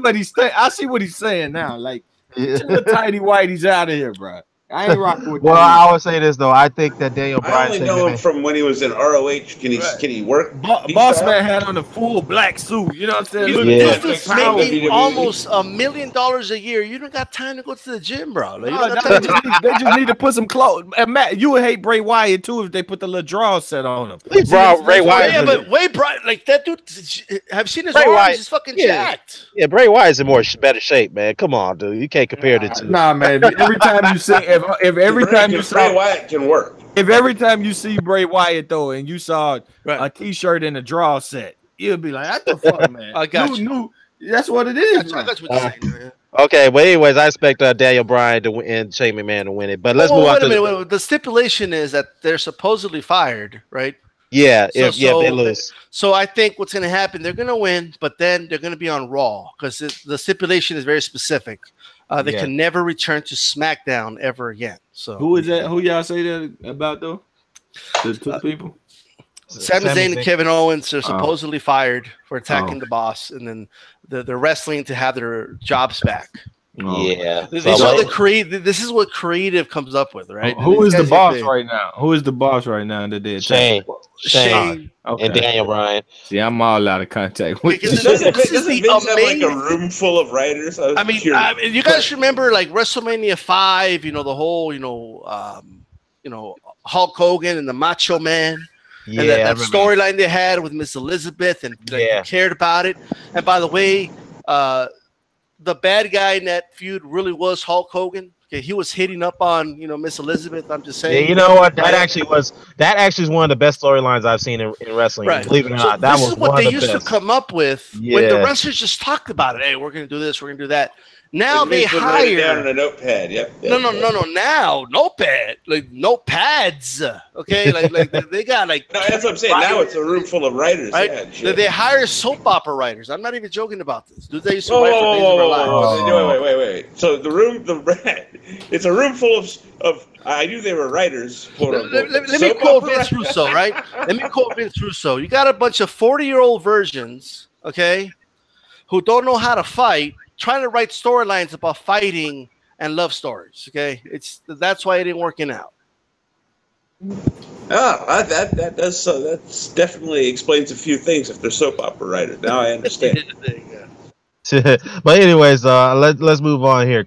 what he's saying now. Like, get the tidy whitey's out of here, bro. I ain't rocking with.
Well, I would say this though. I think that Daniel Bryan.
I only know him from when he was in ROH. Can he work?
Boss Man had on a full black suit. You know what I'm saying?
This dude's making almost $1 million a year. You don't got time to go to the gym, bro. Like,
they just need to put some clothes. And Matt, you would hate Bray Wyatt too if they put the little draw set on him.
Bray Wyatt.
Yeah, but Brian, like that dude. Have you seen his arms? He's fucking jacked.
Yeah, Bray Wyatt's in better shape, man. Come on, dude. You can't compare the two.
Nah, man. Every time you see. If every time you
Bray Wyatt can work.
If every time you see Bray Wyatt though, and you saw a T-shirt and a draw set, you'll be like, "What the fuck, man?"
I got you.
That's what it is.
I got what you're saying, man.
Okay, but anyways, I expect Daniel Bryan to win and Shane McMahon to win it. But let's move on to
wait. The stipulation is that they're supposedly fired, right?
Yeah, if they lose.
So I think what's going to happen, they're going to win, but then they're going to be on Raw because the stipulation is very specific. They can never return to SmackDown ever again. So
who is that? Who y'all say that about though? The two people.
Sami Zayn and Kevin Owens are supposedly fired for attacking the boss, and then they're wrestling to have their jobs back.
Yeah,
this is what creative comes up with, right?
Who is the boss right now? Who is the boss right now that they
Shane and Daniel Bryan.
See, I'm all out of contact with you.
Doesn't Vince have like a room full of writers?
I mean, you guys remember like WrestleMania 5? The whole Hulk Hogan and the Macho Man.
Yeah,
and that storyline they had with Miss Elizabeth and cared about it. And by the way, the bad guy in that feud really was Hulk Hogan. Okay, he was hitting up on Miss Elizabeth. I'm just saying.
Yeah, you know what? That actually is one of the best storylines I've seen in wrestling.
Right.
Believe it or not, that was
what they used to come up with when the wrestlers just talked about it. Hey, we're gonna do this. We're gonna do that. Now they hire
down on a notepad. Yep.
No. Now notepad, like notepads. Okay, like they got like.
No, that's what I'm saying. Writers. Now it's a room full of writers.
Right? Yeah, they hire soap opera writers. I'm not even joking about this. Dude, they used to write for Days of Our Lives.
Wait. So it's a room full of. I knew they were writers.
Let me quote Vince Russo. Right. Let me quote Vince Russo. You got a bunch of 40-year-old virgins, okay, who don't know how to fight, trying to write storylines about fighting and love stories. Okay, that's why it ain't working out.
That's definitely explains a few things if they're soap opera writers. Now I understand.
But anyways, let's move on here.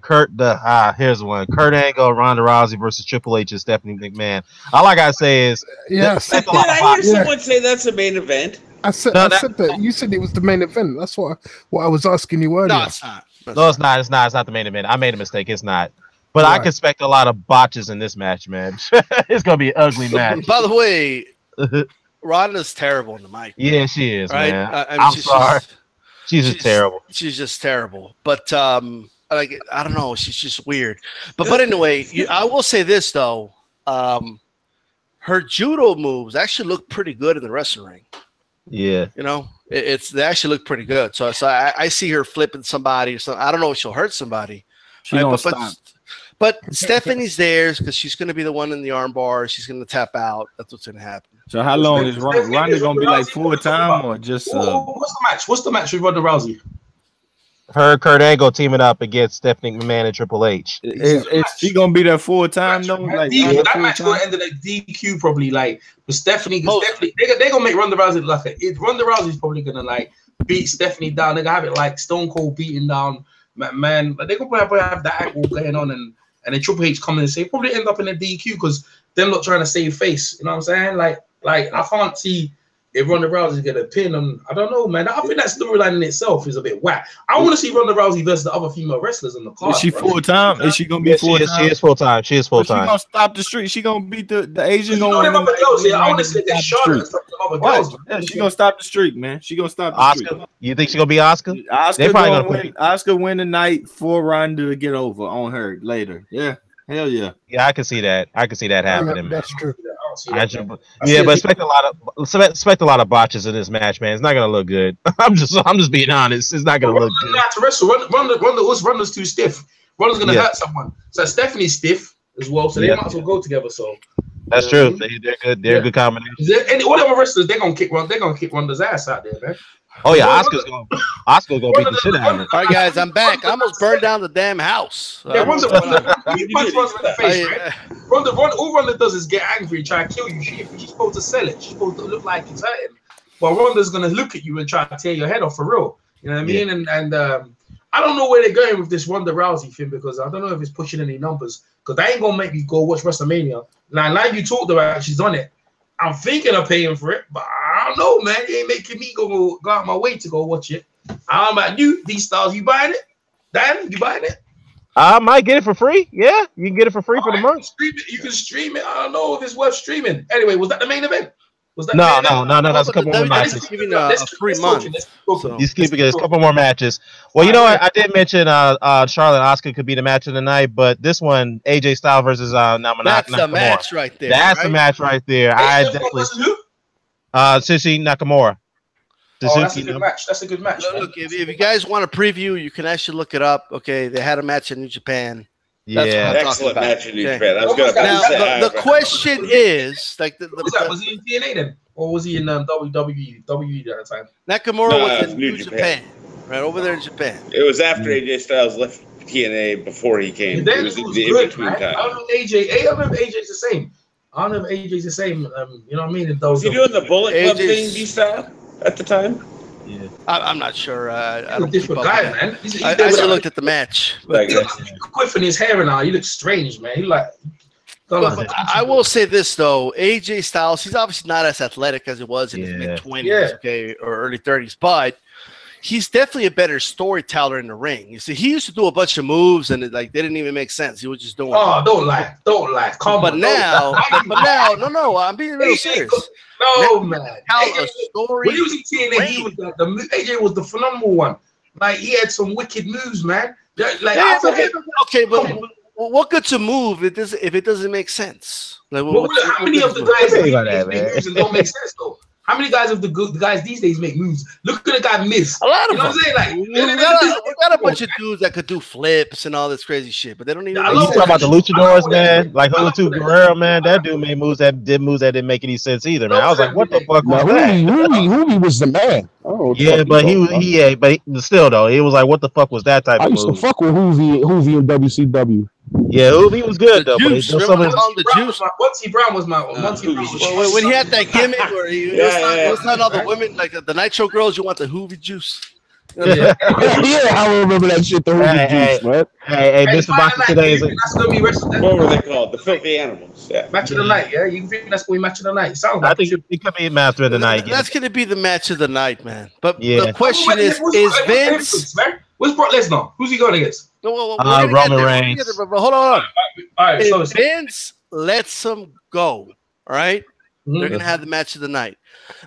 Here's one. Kurt Angle, Ronda Rousey versus Triple H and Stephanie McMahon. All I gotta say is,
did I hear someone say that's a main event?
I said that. You said it was the main event. That's what I was asking you earlier.
No, it's not.
It's not. It's not the main event. I made a mistake. It's not. But I can expect a lot of botches in this match, man. It's gonna be an ugly match.
By the way, Ronda's terrible in the mic.
Yeah, she is,
right?
man. I'm sorry. She's just terrible.
She's just terrible. But I don't know. She's just weird. But anyway, I will say this though. Her judo moves actually look pretty good in the wrestling ring.
Yeah.
You know, they actually look pretty good. So I see her flipping somebody or something. I don't know if she'll hurt somebody.
She don't stop.
But Stephanie's there because she's going to be the one in the armbar. She's going to tap out. That's what's going to happen.
So how long is Ronda going to be like full time or just?
What's the match? What's the match with Ronda Rousey?
Her Kurt Angle teaming up against Stephanie McMahon and Triple H.
Is she going to be there full time though? Like
that match going to end in a DQ probably. Like, but Stephanie, they're gonna make Ronda Rousey like it. Ronda Rousey's probably gonna like beat Stephanie down. They're gonna have it like Stone Cold beating down McMahon. But they're gonna probably have that angle going on and then Triple H coming and say probably end up in a DQ because they're not trying to save face. You know what I'm saying? Like I can't see if Ronda Rousey's gonna pin them. I don't know, man. I think that storyline in itself is a bit whack. I want to see Ronda Rousey versus the other female wrestlers on the card.
Is she full time? Is she gonna be full time?
She is full time. She is full time.
She gonna stop the street. She gonna beat the Asian.
I want to see that Charlotte and stuff.
Yeah, she gonna stop the streak, man. She gonna stop the streak.
Oscar, you think she gonna be Oscar?
Oscar gonna win. Oscar win the night for Ronda to get over on her later. Yeah, hell yeah.
Yeah, I can see that. I can see that happening.
That's true.
But expect a lot of botches in this match, man. It's not gonna look good. I'm just being honest. It's not gonna look good.
To wrestle. Ronda's too stiff. Ronda's gonna hurt someone. So Stephanie's stiff as well. So they might as well go together. So
that's true. They're good. They're a good combination.
All the other wrestlers, they're gonna kick Ronda's ass out there, man.
Oh yeah, Oscar's gonna beat the shit out of her.
All right, guys, I'm back. I almost burned down the damn house.
Yeah, Ronda in the face, right? Ronda, all Ronda does is get angry, try to kill you. She's supposed to sell it. She's supposed to look like it's hurting. But Ronda's gonna look at you and try to tear your head off for real. You know what I mean? And I don't know where they're going with this Ronda Rousey thing because I don't know if it's pushing any numbers. Because that ain't gonna make me go watch WrestleMania. Now you talked about it, she's on it. I'm thinking of paying for it, but I don't know, man. It ain't making me go out my way to go watch it. I don't know about you, these stars. You buying it? Dan, you buying it?
I might get it for free. Yeah, you can get it for free for the month.
You can stream it. I don't know if it's worth streaming. Anyway, was that the main event?
No. That's a couple more matches.
Giving a free month.
You keep it. There's a couple more matches. Well, you know what? I did mention Charlotte and Asuka could be the match of the night, but this one, AJ Styles versus Nakamura.
That's the match right there.
That's the match right there. I definitely. Sushi Nakamura.
That's a good match. That's a good match.
Look, if you guys want a preview, you can actually look it up. Okay, they had a match in New Japan.
Excellent match in New Japan. I was
the question is, like,
was he in TNA then, or was he in WWE at the time?
Nakamura was in New Japan, right over there in Japan.
It was after AJ Styles left TNA before he came.
It was in between time. I don't know AJ. I don't know if AJ's the same. I don't know if AJ's the same. You know what I mean?
Was he doing the Bullet Club thing, D-Style, at the time?
Yeah, I'm not sure. I don't
different guy, man.
I just looked at the match.
Like, quiff in his hair now. He looks strange, man. He like.
I will say this though, AJ Styles, he's obviously not as athletic as he was in his mid-20s, okay, or early 30s, but he's definitely a better storyteller in the ring. You see, he used to do a bunch of moves and they didn't even make sense. He was just doing.
Oh, don't lie.
But now, no, I'm being real serious.
No, man.
Story.
When he was in TNA, he was AJ was the phenomenal one. Like, he had some wicked moves, man. Like,
okay, but what good to move if it doesn't make sense? Like,
how many of the guys make moves and don't make sense though? How many guys of the guys these days make moves? Look at the guy Miz.
A lot of them.
You know what I'm saying?
Like, we got a bunch of dudes that could do flips and all this crazy shit, but they don't even.
You talk about the luchadors, man. Like Julio Guerrero, man. That dude made moves that didn't make any sense either, man. I was like, what the fuck was that?
Hoovy was the man.
Yeah, but but still though, it was like, what the fuck was that type of move?
I used to fuck with Hoovy in WCW.
Yeah, Hoovy was good though.
Juice.
The Juice. Muncie Brown was my
when he had that gimmick where he was not all the women like the Nitro girls. You want the Hoovy juice?
Yeah, I remember that shit. The Hoovy juice, man.
Hey, Mr. Boxer today is.
What were they called? The Filthy Animals. Yeah,
match of the night. Yeah, you think that's going to be match of the night? Sounds like
I think it could be match of the night.
That's going to be the match of the night, man. But the question is Vince?
Where's Brock Lesnar? Who's he going against?
Roman Reigns.
Hold on.
All right.
If Vince lets him go, all right, they're going to have the match of the night.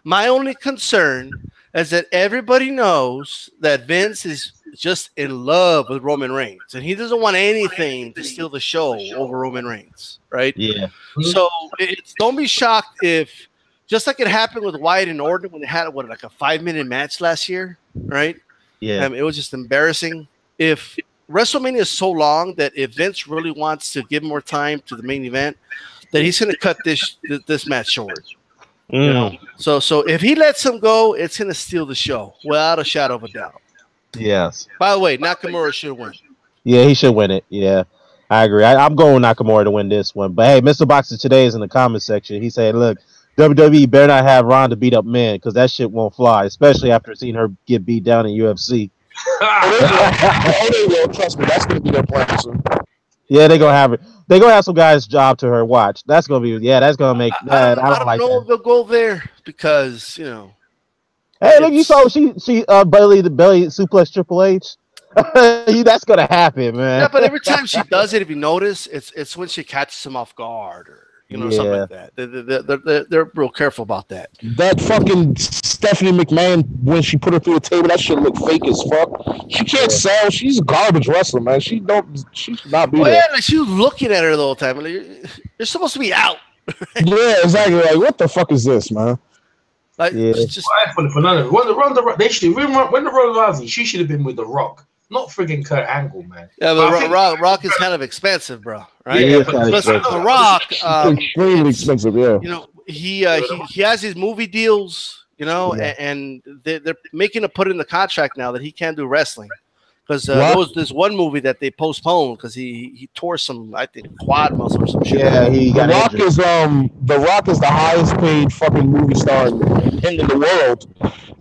My only concern is that everybody knows that Vince is just in love with Roman Reigns, and he doesn't want anything to steal the show over Roman Reigns, right?
Yeah.
So don't be shocked if just like it happened with Wyatt and Orton when they had like a 5-minute match last year, right?
Yeah,
it was just embarrassing. If WrestleMania is so long that if Vince really wants to give more time to the main event, that he's going to cut this match short. You know? So if he lets him go, it's going to steal the show without a shadow of a doubt.
Yes.
By the way, Nakamura should win.
Yeah, he should win it. Yeah, I agree. I'm going Nakamura to win this one. But hey, Mr. Boxer today is in the comment section. He said, "Look, WWE better not have Ronda beat up men because that shit won't fly, especially after seeing her get beat down in UFC."
They will. Trust me, that's gonna be their plan soon.
Yeah, they're gonna have it. They're gonna have some guys job to her. Watch. That's gonna be. Yeah, that's gonna make.
I don't
like
know
that.
if they'll go there because
Hey, look, you saw she belly suplex Triple H. That's gonna happen, man.
Yeah, but every time she does it, if you notice, it's when she catches him off guard or something like that. They're real careful about that.
That fucking Stephanie McMahon, when she put her through the table, that shit look fake as fuck. She can't sell. She's a garbage wrestler, man. She should not be there.
Yeah, like she was looking at her the whole time. Like, you're supposed to be out.
Yeah, exactly. Like, what the fuck is this, man?
Like, just
for none of it. When the Ronda Rousey, she should have been with The Rock. Not friggin' Kurt Angle, man.
Yeah, but Rock is kind of expensive, bro. Right?
Yeah,
but The Rock,
extremely expensive. Yeah.
He has these movie deals, and they're making a put in the contract now that he can't do wrestling because there was this one movie that they postponed because he tore some, I think, quad muscle or some shit.
Yeah, he got
The Rock is the highest paid fucking movie star in the world.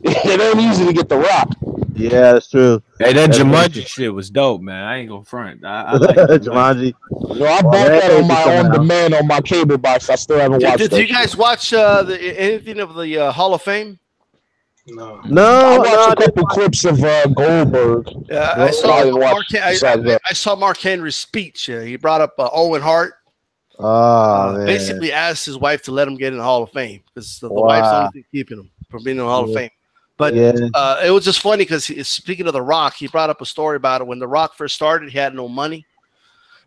It ain't easy to get The Rock.
Yeah, that's true.
Hey, that Jumanji shit was dope, man. I ain't gonna front. I like
Jumanji.
Yo, I bought that on my on-demand on my cable box. I still haven't watched it.
Did you guys watch anything of the Hall of Fame?
No. I watched a couple clips of Goldberg.
Yeah, I saw Mark Henry's speech. He brought up Owen Hart. Basically asked his wife to let him get in the Hall of Fame because the wife's the only thing keeping him from being in the Hall of Fame. But it was just funny because speaking of The Rock, he brought up a story about it. When The Rock first started, he had no money.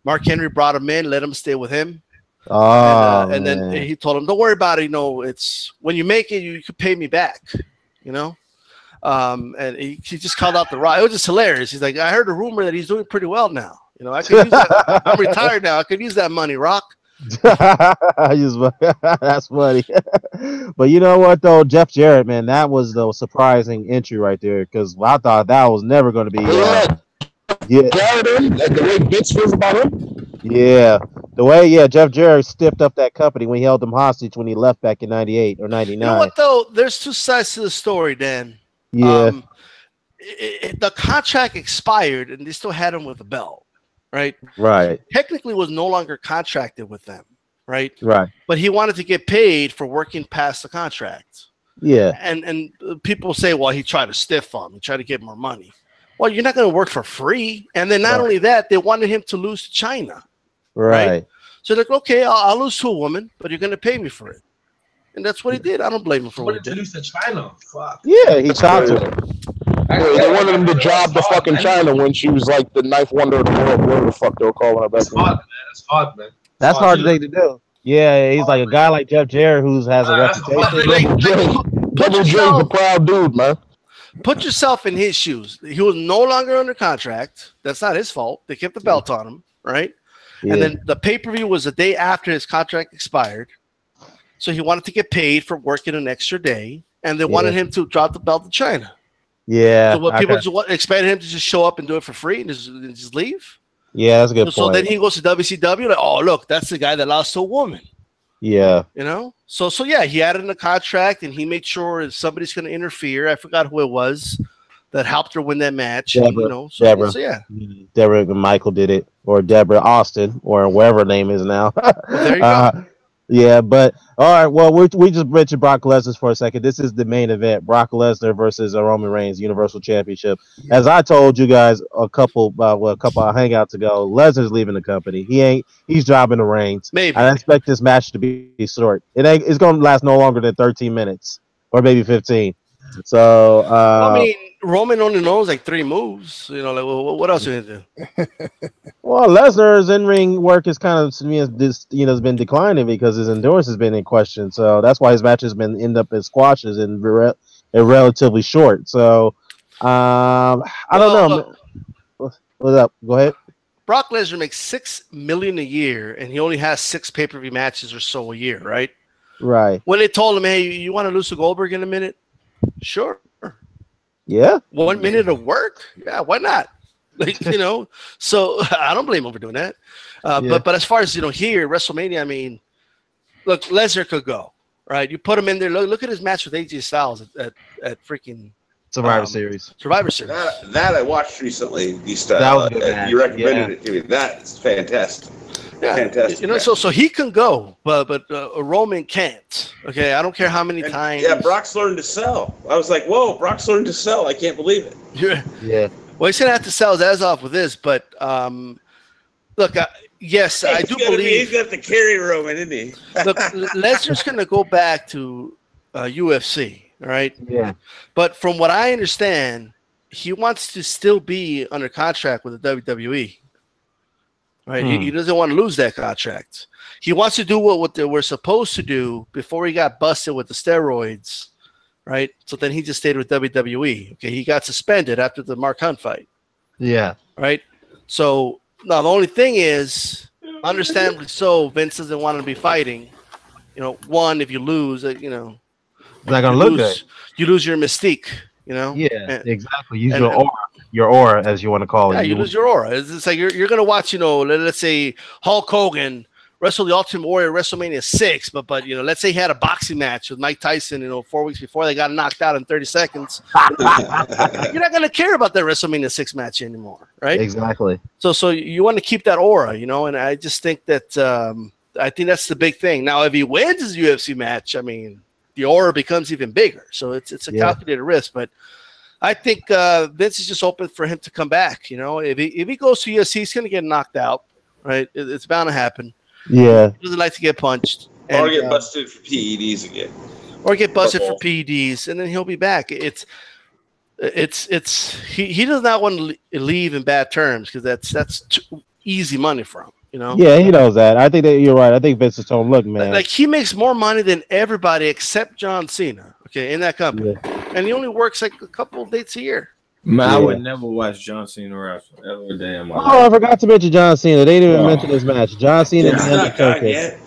Mark Henry brought him in, let him stay with him. And then he told him, "Don't worry about it. It's when you make it, you could pay me back." And he just called out The Rock. It was just hilarious. He's like, "I heard a rumor that he's doing pretty well now. I could use that. I'm retired now. I could use that money, Rock."
That's funny. But you know what though, Jeff Jarrett, man, that was the surprising entry right there because I thought that was never going to be.
Jarrett, the way Vince feels about him.
Yeah, the way Jeff Jarrett stiffed up that company when he held them hostage when he left back in '98 or '99.
You know what though? There's two sides to the story, Dan.
Yeah.
The contract expired and they still had him with a belt. Right. Technically was no longer contracted with them. Right. But he wanted to get paid for working past the contract.
Yeah.
And people say, well, he tried to stiff him. He tried to get more money. Well, you're not going to work for free. And then not only that, they wanted him to lose to China. Right. So they're like, okay, I'll lose to a woman, but you're going to pay me for it. And that's what he did. I don't blame him for what he did.
To lose to China. Fuck.
Yeah, he talked to her.
They wanted him to job the fucking China when she was like the ninth wonder of the world, whatever the fuck they were calling her back then.
That's hard, man.
That's hard thing to do. Yeah, he's like a guy like Jeff Jarrett who has a reputation.
Double J's a proud dude, man.
Put yourself in his shoes. He was no longer under contract. That's not his fault. They kept the belt on him, right? Yeah. And then the pay-per-view was the day after his contract expired. So he wanted to get paid for working an extra day, and they wanted him to drop the belt to China.
Yeah.
So what people just expected him to just show up and do it for free and just leave.
Yeah, that's a good point.
So then he goes to WCW, like, oh look, that's the guy that lost to a woman.
Yeah.
So yeah, he had it in the contract and he made sure if somebody's gonna interfere. I forgot who it was that helped her win that match.
Deborah.
So yeah.
Deborah and Michael did it, or Deborah Austin, or whatever her name is now.
Well, there you go.
Yeah, but all right. Well, we just mentioned Brock Lesnar for a second. This is the main event: Brock Lesnar versus Roman Reigns Universal Championship. As I told you guys a couple of hangouts ago, Lesnar's leaving the company. He's dropping the reins.
Maybe
I expect this match to be short. It's going to last no longer than 13 minutes or maybe 15. So
I mean, Roman only knows like 3 moves. What else are you gonna do?
Well, Lesnar's in-ring work is kind of has been declining because his endurance has been in question. So that's why his matches been end up in squashes and relatively short. So I don't know. What's up? Go ahead.
Brock Lesnar makes $6 million a year, and he only has 6 pay-per-view matches or so a year, right?
Right.
When they told him, "Hey, you want to lose to Goldberg in a minute?" Sure.
Yeah.
1 minute of work? Yeah, why not? Like, so I don't blame him for doing that. But as far as here WrestleMania, I mean, look, Lesnar could go, right? You put him in there. Look at his match with AJ Styles at freaking
Survivor Series.
Survivor Series.
That I watched recently.
That was a good match.
You recommended it to me. That's fantastic.
Yeah,
fantastic.
So he can go, but Roman can't. Okay, I don't care how many times.
Yeah, Brock's learned to sell. I was like, whoa, Brock's learned to sell. I can't believe it.
Yeah.
Well, he's gonna have to sell his ass off with this, but look, yes, I do believe
he's got to carry Roman, isn't he?
Look, Lesnar's gonna go back to UFC, right?
Yeah.
But from what I understand, he wants to still be under contract with the WWE. Right? He doesn't want to lose that contract. He wants to do what they were supposed to do before he got busted with the steroids, right? So then he just stayed with WWE. Okay, he got suspended after the Mark Hunt fight.
Yeah.
Right? So now the only thing is, understandably so, Vince doesn't want to be fighting. One, if you lose,
it's not gonna look good.
You lose your mystique.
Yeah, exactly. Use your aura, as you want to call it.
Yeah, you lose your aura. It's like you're gonna watch, let's say Hulk Hogan wrestle the Ultimate Warrior at WrestleMania 6, but let's say he had a boxing match with Mike Tyson, 4 weeks before they got knocked out in 30 seconds. You're not gonna care about that WrestleMania 6 match anymore, right?
Exactly.
So you want to keep that aura, and I just think that I think that's the big thing. Now, if he wins his UFC match, I mean, the aura becomes even bigger. So it's a calculated risk, but I think Vince is just open for him to come back. If he goes to UFC, he's going to get knocked out, right? It's bound to happen.
Yeah,
he doesn't like to get punched
or get busted for PEDs again,
or get busted for PEDs, and then he'll be back. He does not want to leave in bad terms because that's too easy money for him.
Yeah, he knows that. I think that you're right. I think Vince is telling, look, man.
Like he makes more money than everybody except John Cena. Okay, in that company, and he only works like a couple of dates a year.
Man, I would never watch John Cena wrestle ever a day in my life.
I forgot to mention John Cena. They didn't even mention this match. John Cena and the Undertaker.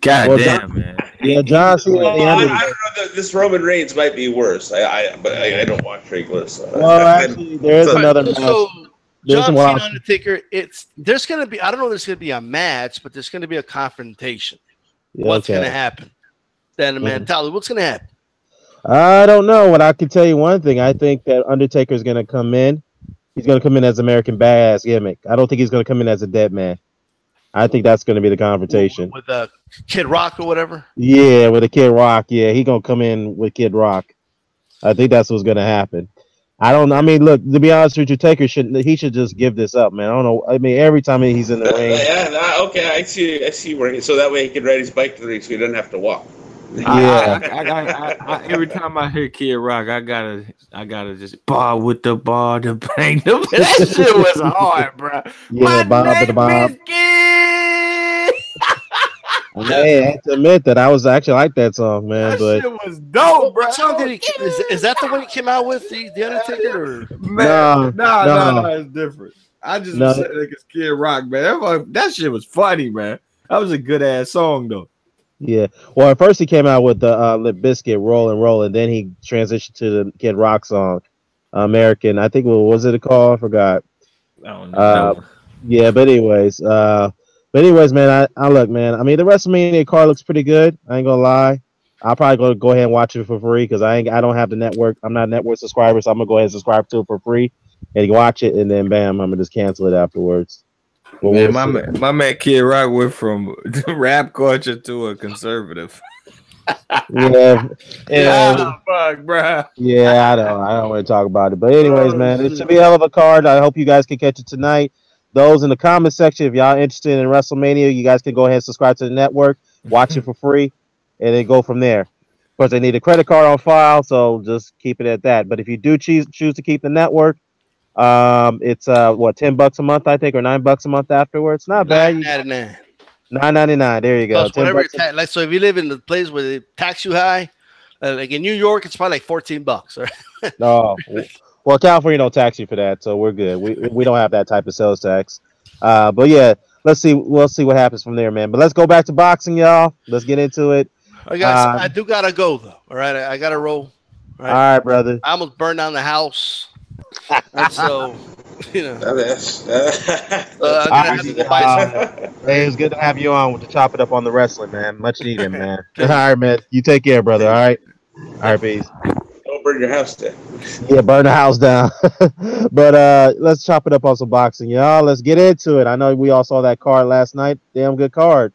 God damn, man.
Yeah, John Cena and the Undertaker.
I don't know. This Roman Reigns might be worse. But I don't watch regulars. So.
Well, actually, there's another match.
John Cena Undertaker. There's gonna be. I don't know. If there's gonna be a match, but there's gonna be a confrontation. What's gonna happen? Then the mentality. What's gonna happen?
I don't know. What I can tell you one thing. I think that Undertaker is gonna come in. He's gonna come in as American badass gimmick. I don't think he's gonna come in as a dead man. I think that's gonna be the confrontation
with Kid Rock or whatever.
Yeah, with a Kid Rock. Yeah, he gonna come in with Kid Rock. I think that's what's gonna happen. I don't know. I mean, look, to be honest with you, Taker should just give this up, man. I don't know. I mean, every time he's in the ring.
Okay, I see where so that way he can ride his bike to the ring so he doesn't have to walk.
Yeah. I every time I hear Kid Rock, I gotta just bar with the bar to bang the that shit was hard, bro.
Yeah, Bob the Bob. I have to admit that I was actually like that song, man. But
shit was dope, bro.
What song did is that the one he came out with, the Undertaker?
Man, no, it's different. I just said like it's Kid Rock, man. That shit was funny, man. That was a good ass song, though.
Yeah. Well, at first he came out with the Lip Bizkit Roll, and then he transitioned to the Kid Rock song, American. I think what was it called? I forgot.
I don't know.
Yeah, but anyways, man, I look, man. I mean, the WrestleMania card looks pretty good. I ain't gonna lie. I'll probably go ahead and watch it for free because I don't have the network. I'm not a network subscriber, so I'm gonna go ahead and subscribe to it for free and watch it, and then bam, I'm gonna just cancel it afterwards.
Well, man, my man Kid Rock went from rap culture to a conservative.
Yeah,
fuck, bro.
Yeah, I don't want to talk about it, but anyways, man, it should be a hell of a card. I hope you guys can catch it tonight. Those in the comment section, if y'all interested in WrestleMania, you guys can go ahead and subscribe to the network, watch it for free, and then go from there. Of course, they need a credit card on file, so just keep it at that. But if you do choose to keep the network, It's what, $10 a month, I think, or $9 a month afterwards. Not bad. $9.99. There you go.
Plus whatever like, so if you live in the place where they tax you high, like in New York, it's probably like $14. Right?
No, well, California don't tax you for that, so we're good. We don't have that type of sales tax. But yeah, let's see. We'll see what happens from there, man. But let's go back to boxing, y'all. Let's get into it.
I do gotta go though. All right, I gotta roll.
All right, brother.
I almost burned down the house, and so you know.
Hey, it's good to have you on to chop it up on the wrestling, man. Much needed, man. All right, man. You take care, brother. All right. All right, peace.
Don't burn your house down.
Yeah, burn the house down. But let's chop it up on some boxing, y'all. Let's get into it. I know we all saw that card last night. Damn good card.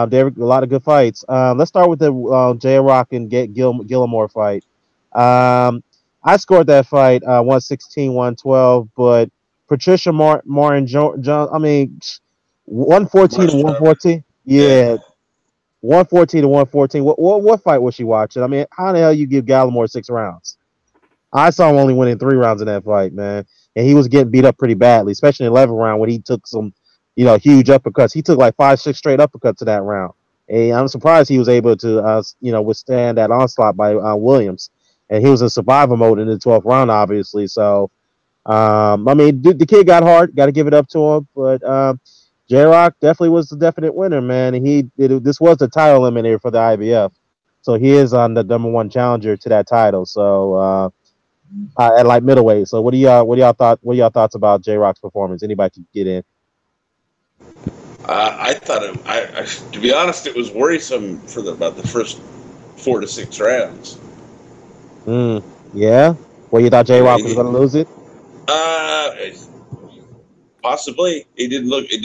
There were a lot of good fights. Let's start with the J-Rock and Gallimore fight. I scored that fight 116-112, but Patricia Martin Jones, I mean, 114 to 114. Yeah. 114 to 114. What fight was she watching? I mean, how the hell you give Gallimore 6 rounds? I saw him only winning 3 rounds in that fight, man. And he was getting beat up pretty badly, especially in the 11th round when he took some, huge uppercuts. He took like 5-6 straight uppercuts to that round. And I'm surprised he was able to, withstand that onslaught by Williams. And he was in survival mode in the 12th round, obviously. So, I mean, the kid got hard. Got to give it up to him. But J-Rock definitely was the definite winner, man. And this was the title eliminator for the IBF. So he is on the #1 challenger to that title. So at light middleweight. So what are y'all thoughts about J-Rock's performance? Anybody can get in.
I thought to be honest, it was worrisome for about the first 4 to 6 rounds.
Yeah. Well, you thought J-Rock was going to lose it?
Possibly. It didn't look good.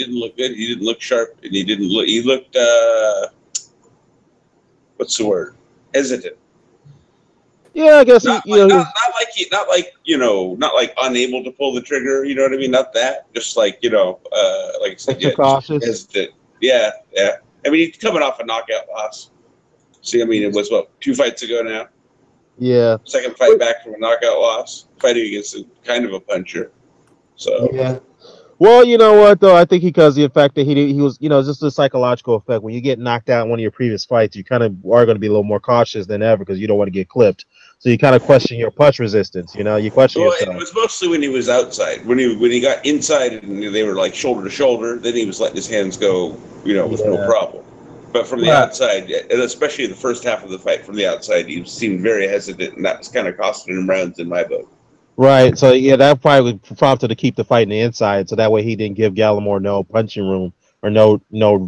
He didn't look sharp, and he looked what's the word? Hesitant.
Yeah, I guess
not like unable to pull the trigger. You know what I mean? Not that. Just like like I said,
cautious.
Hesitant. Yeah. I mean, he's coming off a knockout loss. See, I mean, it was 2 fights ago now.
Yeah.
Second fight back from a knockout loss, fighting against kind of a puncher. So
yeah. Well, you know what though? I think because the fact that he was, just a psychological effect. When you get knocked out in one of your previous fights, you kind of are going to be a little more cautious than ever because you don't want to get clipped. So you kind of question your punch resistance. You question yourself.
It was mostly when he was outside. When he got inside and they were like shoulder to shoulder, then he was letting his hands go, with no problem. But from the outside, and especially the first half of the fight from the outside, he seemed very hesitant, and that was kind of costing him rounds in my book.
Right. So yeah, that probably prompted to keep the fight in the inside, so that way he didn't give Gallimore no punching room or no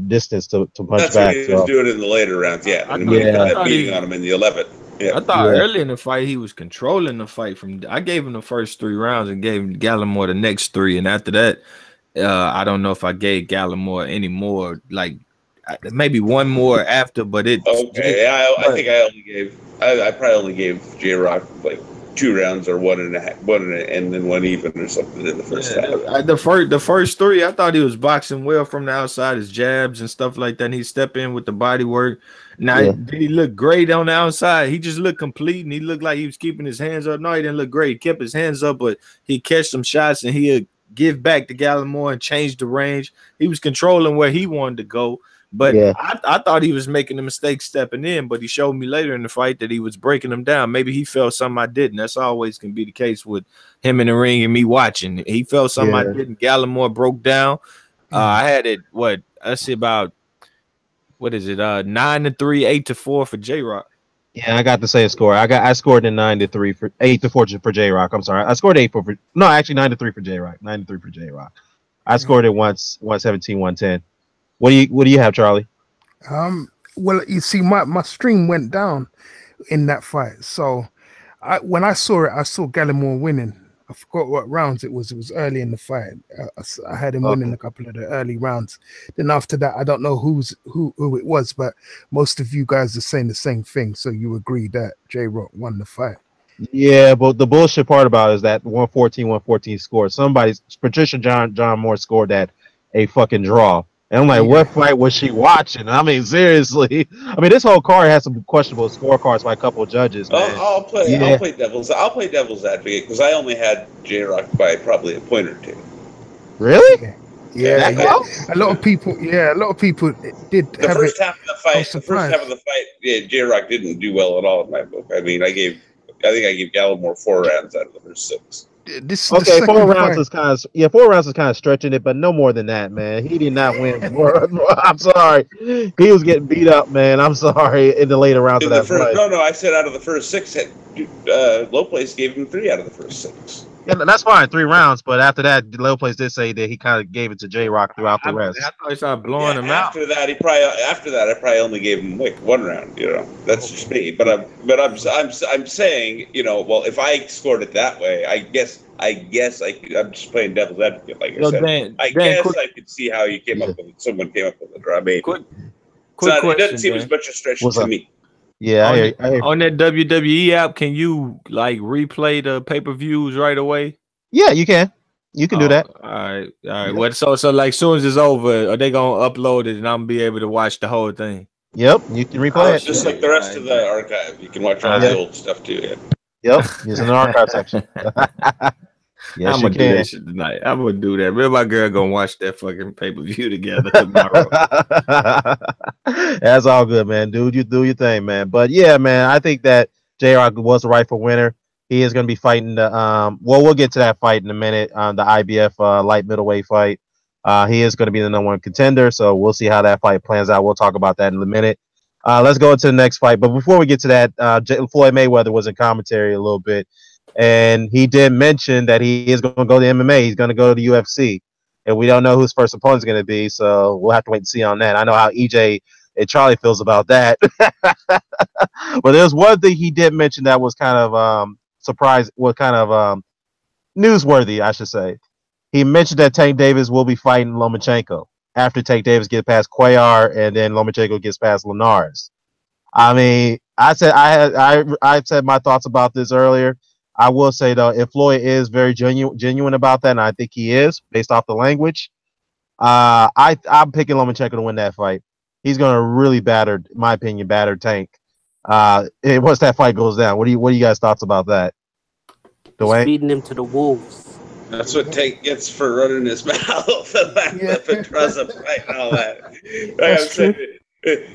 distance to punch back.
That's what he was doing in the later rounds. Yeah, and he got beating on him in the 11th. Yeah.
I thought early in the fight he was controlling the fight. I gave him the first 3 rounds and gave Gallimore the next 3, and after that, I don't know if I gave Gallimore any more. Like maybe one more after, but it.
Okay, I think I probably only gave J-Rock like 2 rounds or 1.5, and then 1 even or something in the first half.
The first 3, I thought he was boxing well from the outside, his jabs and stuff like that. And he stepped in with the body work. Now, did he look great on the outside? He just looked complete, and he looked like he was keeping his hands up. No, he didn't look great. He kept his hands up, but he catch some shots, and he'd give back to Gallimore and change the range. He was controlling where he wanted to go. But I thought he was making a mistake stepping in, but he showed me later in the fight that he was breaking him down. Maybe he felt something I didn't. That's always can be the case with him in the ring and me watching. He felt something I didn't. Gallimore broke down. I had it, about 9-3, 8-4 for J-Rock.
Yeah, I got the same score. I scored in 9-3 for 8-4 for J-Rock. I'm sorry. I scored 8-4 actually 9-3 for J-Rock. 9-3 for J-Rock. I scored it 117-110. What do you have, Charlie?
Well, you see, my stream went down in that fight. So when I saw it, I saw Gallimore winning. I forgot what rounds it was. It was early in the fight. I had him winning a couple of the early rounds. Then after that, I don't know who it was, but most of you guys are saying the same thing. So you agree that J-Rock won the fight.
Yeah, but the bullshit part about it is that 114 score. Patricia John Moore scored that a fucking draw. And I'm like, what fight was she watching? I mean, seriously. I mean, this whole card has some questionable scorecards by a couple of judges, man.
I'll play devil's advocate because I only had J-Rock by probably a point or two.
Really?
Yeah. A lot of people did.
The first half of the fight, yeah, J-Rock didn't do well at all in my book. I mean, I think I gave Gallimore 4 rounds out of the first 6.
Okay, 4 rounds is kind of 4 rounds is kind of stretching it, but no more than that, man. He did not win. I'm sorry, he was getting beat up, man. I'm sorry in the later rounds of that fight.
No, I said out of the first 6, Low Place gave him 3 out of the first 6.
Yeah, that's fine, 3 rounds. But after that, Low Place did say that he kind of gave it to J-Rock throughout the rest.
I thought he started blowing him out.
After that, I probably only gave him like 1 round. You know, that's just me. But I'm saying, you know, well, if I scored it that way, I guess I'm just playing devil's advocate, like I said. I could see how you came up with it. Someone came up with it, or I mean,
quick
it doesn't seem as much a stretch to me.
Yeah,
on that WWE app, can you like replay the pay-per-views right away?
Yeah, you can. You can do that.
All right. Well, so like, soon as it's over, are they gonna upload it and I'm gonna be able to watch the whole thing?
Yep, you can replay it.
Just like the rest of the archive, you can watch all the old stuff too. Yeah.
Yep, it's in the archive section. Yes,
I'm gonna do that shit tonight. I'm gonna do that. Me and my girl gonna watch that fucking pay-per-view together tomorrow.
That's all good, man. Dude, you do your thing, man. But yeah, man, I think that J-Rock was the rightful winner. He is gonna be fighting the we'll get to that fight in a minute. The IBF light middleweight fight. He is gonna be the #1 contender, so we'll see how that fight plans out. We'll talk about that in a minute. Let's go to the next fight. But before we get to that, Floyd Mayweather was in commentary a little bit. And he did mention that he is going to go to MMA. He's going to go to the UFC. And we don't know who his first opponent is going to be. So we'll have to wait and see on that. I know how EJ and Charlie feels about that. But there's one thing he did mention that was kind of newsworthy, I should say. He mentioned that Tank Davis will be fighting Lomachenko after Tank Davis gets past Cuellar and then Lomachenko gets past Linares. I mean, I said my thoughts about this earlier. I will say, though, if Floyd is very genuine about that, and I think he is, based off the language, I'm picking Lomachenko to win that fight. He's going to really batter Tank. Once that fight goes down, what are you guys' thoughts about that? Dwayne?
Feeding him to the wolves.
That's what Tank gets for running his mouth the Pedraza fight and all that. Like I'm saying,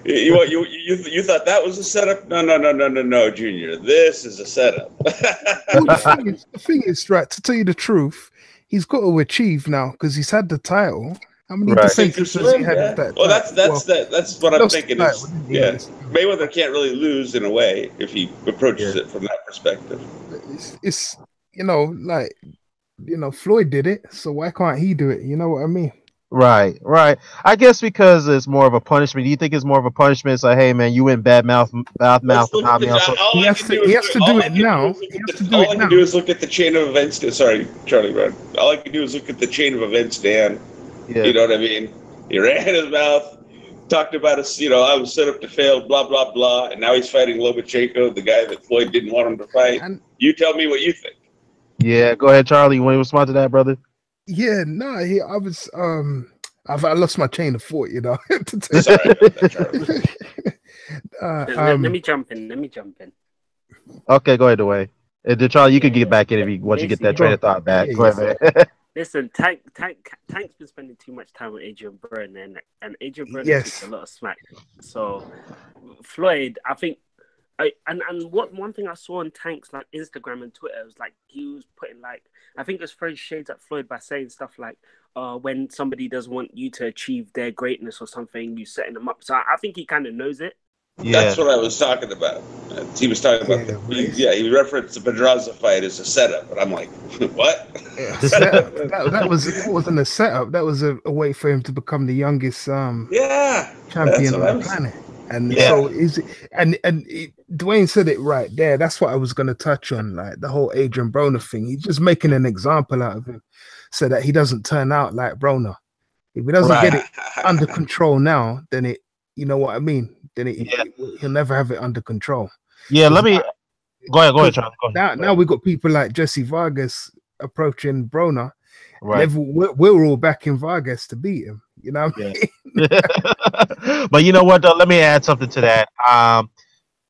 you thought that was a setup? No, Junior. This is a setup.
The thing is, right, to tell you the truth, he's got to achieve now because he's had the title. How many defenses has he had with that?
Well, that's what I'm thinking. Mayweather can't really lose in a way if he approaches it from that perspective.
It's Floyd did it, so why can't he do it? You know what I mean?
Right. I guess because it's more of a punishment. Do you think it's more of a punishment? It's like, hey, man, you went bad mouth about me.
He has to do it now.
All I can do is look at the chain of events. Sorry, Charlie, man. All I can do is look at the chain of events, Dan. Yeah. You know what I mean? He ran his mouth, talked about us. I was set up to fail, blah blah blah, and now he's fighting Lomachenko, the guy that Floyd didn't want him to fight. You tell me what you think.
Yeah, go ahead, Charlie. You want to respond to that, brother?
Yeah, no, I was I lost my chain of thought,
Sorry, let me jump in.
Okay, go ahead, Dwayne. Charlie, you could get back in once you get that train of thought back. Go ahead, man.
Listen, Tank's been spending too much time with Adrian Byrne, and Adrian Byrne takes a lot of smack. So Floyd, I think. One thing I saw on Tank's like Instagram and Twitter was like he was putting like, I think it was throwing shades at Floyd by saying stuff like when somebody doesn't want you to achieve their greatness or something, you setting them up. So I think he kind of knows it.
Yeah. That's what I was talking about. He was talking about he referenced the Pedraza fight as a setup, and I'm like, what?
Yeah. that wasn't a setup. That was a way for him to become the youngest champion on the planet. And so Dwayne said it right there. That's what I was going to touch on, like the whole Adrian Broner thing. He's just making an example out of him so that he doesn't turn out like Broner. If he doesn't get it under control now, then you know what I mean? Then he'll never have it under control.
Yeah, let me go ahead, Charlie.
Now we got people like Jesse Vargas approaching Broner. Right. We're all backing Vargas to beat him. You know what I mean?
Yeah. But you know what, though? Let me add something to that.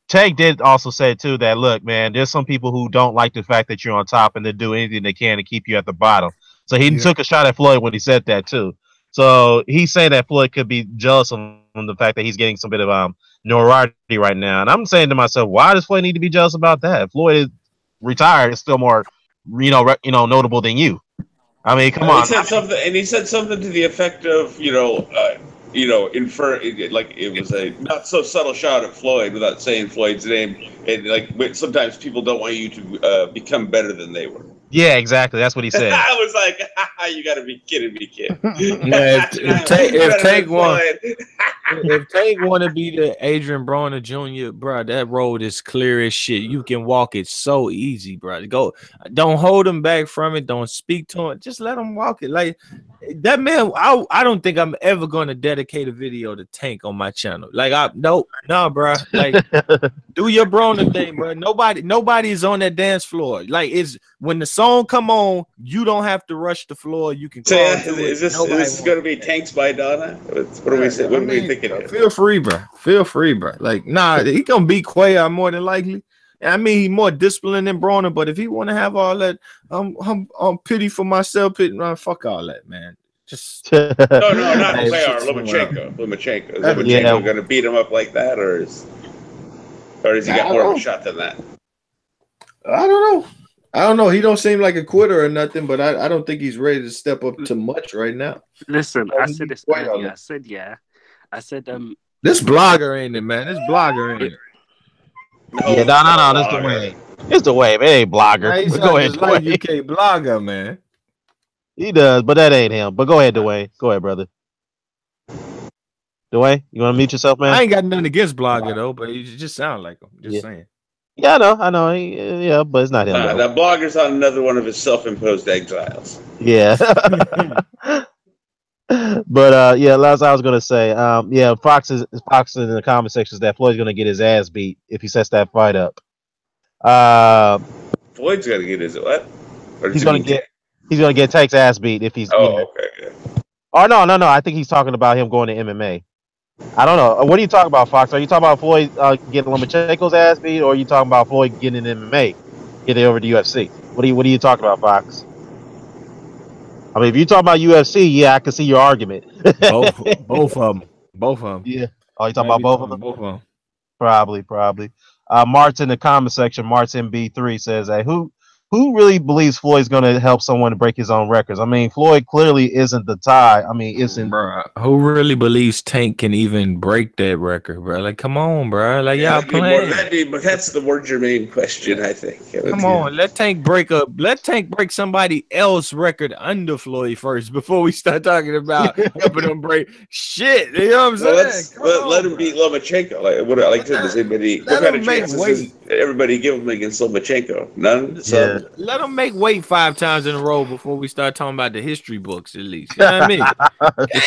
Tank did also say, too, that, look, man, there's some people who don't like the fact that you're on top and they do anything they can to keep you at the bottom. So he took a shot at Floyd when he said that, too. So he's saying that Floyd could be jealous of the fact that he's getting some bit of notoriety right now. And I'm saying to myself, why does Floyd need to be jealous about that? Floyd is retired. It's still more, notable than you. I mean, come on.
He said something to the effect of, infer like it was a not so subtle shot at Floyd without saying Floyd's name, and like sometimes people don't want you to become better than they were.
Yeah, exactly. That's what he said.
I was like, you got to be kidding me, kid.
Yeah, if Tank want to be the Adrian Broner Jr., bro, that road is clear as shit. You can walk it so easy, bro. Go, don't hold him back from it. Don't speak to him. Just let him walk it. Like that man. I don't think I'm ever going to dedicate a video to Tank on my channel. Like, no, bro. Like, do your Broner thing, bro. Nobody is on that dance floor. Like, it's when the song come on, you don't have to rush the floor. You can.
So is this going to be Tanks by Donna? What are we saying? What are we thinking?
Feel free, bro. Like, nah, he gonna beat Quay more than likely. I mean, he's more disciplined than Broner, but if he want to have all that, pity for myself, fuck all that, man. Just
no, not Lomachenko. Lomachenko. Is Lomachenko going to beat him up like that, or does he got more of a shot than that?
I don't know. He don't seem like a quitter or nothing, but I don't think he's ready to step up to much right now.
Listen, I said this earlier. I said
this blogger ain't it, man? This blogger ain't it.
No, that's the way. It's the way. It ain't blogger. Go ahead,
like UK blogger, man.
He does, but that ain't him. But go ahead, Dwayne. Go ahead, brother. Dwayne, you want to mute yourself, man?
I ain't got nothing against blogger though, but he just sound like him. Just saying.
Yeah, I know. But it's not him.
That blogger's on another one of his self-imposed exiles.
Yeah. But last I was gonna say, Fox is in the comment section that Floyd's gonna get his ass beat if he sets that fight up.
Floyd's gonna get his what?
He's gonna get Tank's ass beat if he's.
Okay. Yeah.
Oh no! I think he's talking about him going to MMA. I don't know. What are you talking about, Fox? Are you talking about Floyd getting Lomachenko's ass beat, or are you talking about Floyd getting an MMA, getting over to UFC? What are you talking about, Fox? I mean, if you talk about UFC, I can see your argument.
both of them.
Yeah. Oh, you talking about both of them?
Both of them.
Probably. Mart's in the comment section. Mart's MB3 says, "Hey, who really believes Floyd's going to help someone to break his own records? I mean, Floyd clearly isn't the tie. I mean, isn't.
Bro, who really believes Tank can even break that record, bro? Like, come on, bro. Like, y'all playing.
But that's the more germane question, I think.
Come on, let Tank break somebody else's record under Floyd first before we start talking about helping him break shit. You know what I'm saying?
Let him beat Lomachenko. Does anybody? What kind of chances does everybody give him against Lomachenko? None. So.
Let them make weight 5 times in a row before we start talking about the history books, at least. You know what I mean?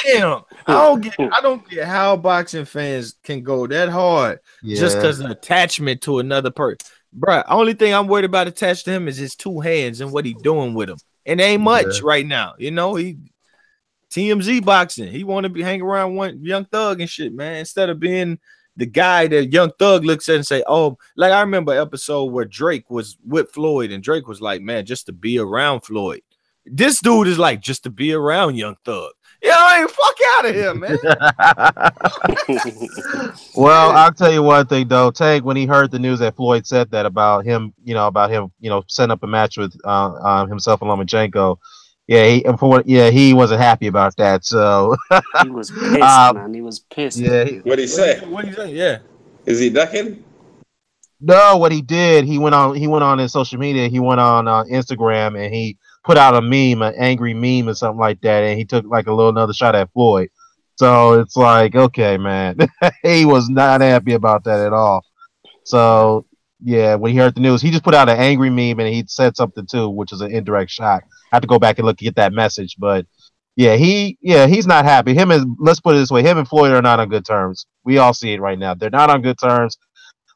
Damn, I don't get how boxing fans can go that hard just because of attachment to another person. Bro, only thing I'm worried about attached to him is his 2 hands and what he doing with them. And ain't much right now. You know, he TMZ boxing. He want to be hanging around one Young Thug and shit, man, instead of being the guy that Young Thug looks at and say, oh, like I remember an episode where Drake was with Floyd and Drake was like, man, just to be around Floyd. This dude is like, just to be around Young Thug. Fuck out of here, man.
Well, I'll tell you one thing though. Tank, when he heard the news that Floyd said that about him, setting up a match with himself and Lomachenko, he wasn't happy about that. So
he was pissed, man. He was pissed.
Yeah.
What'd he say?
Yeah.
Is he ducking?
No, what he did, he went on his social media. He went on Instagram and he put out a meme, an angry meme or something like that, and he took like another shot at Floyd. So it's like, okay, man, he was not happy about that at all. So yeah, when he heard the news, he just put out an angry meme and he said something too, which is an indirect shot. I have to go back and look to get that message, but he's not happy. Let's put it this way, him and Floyd are not on good terms. We all see it right now. They're not on good terms.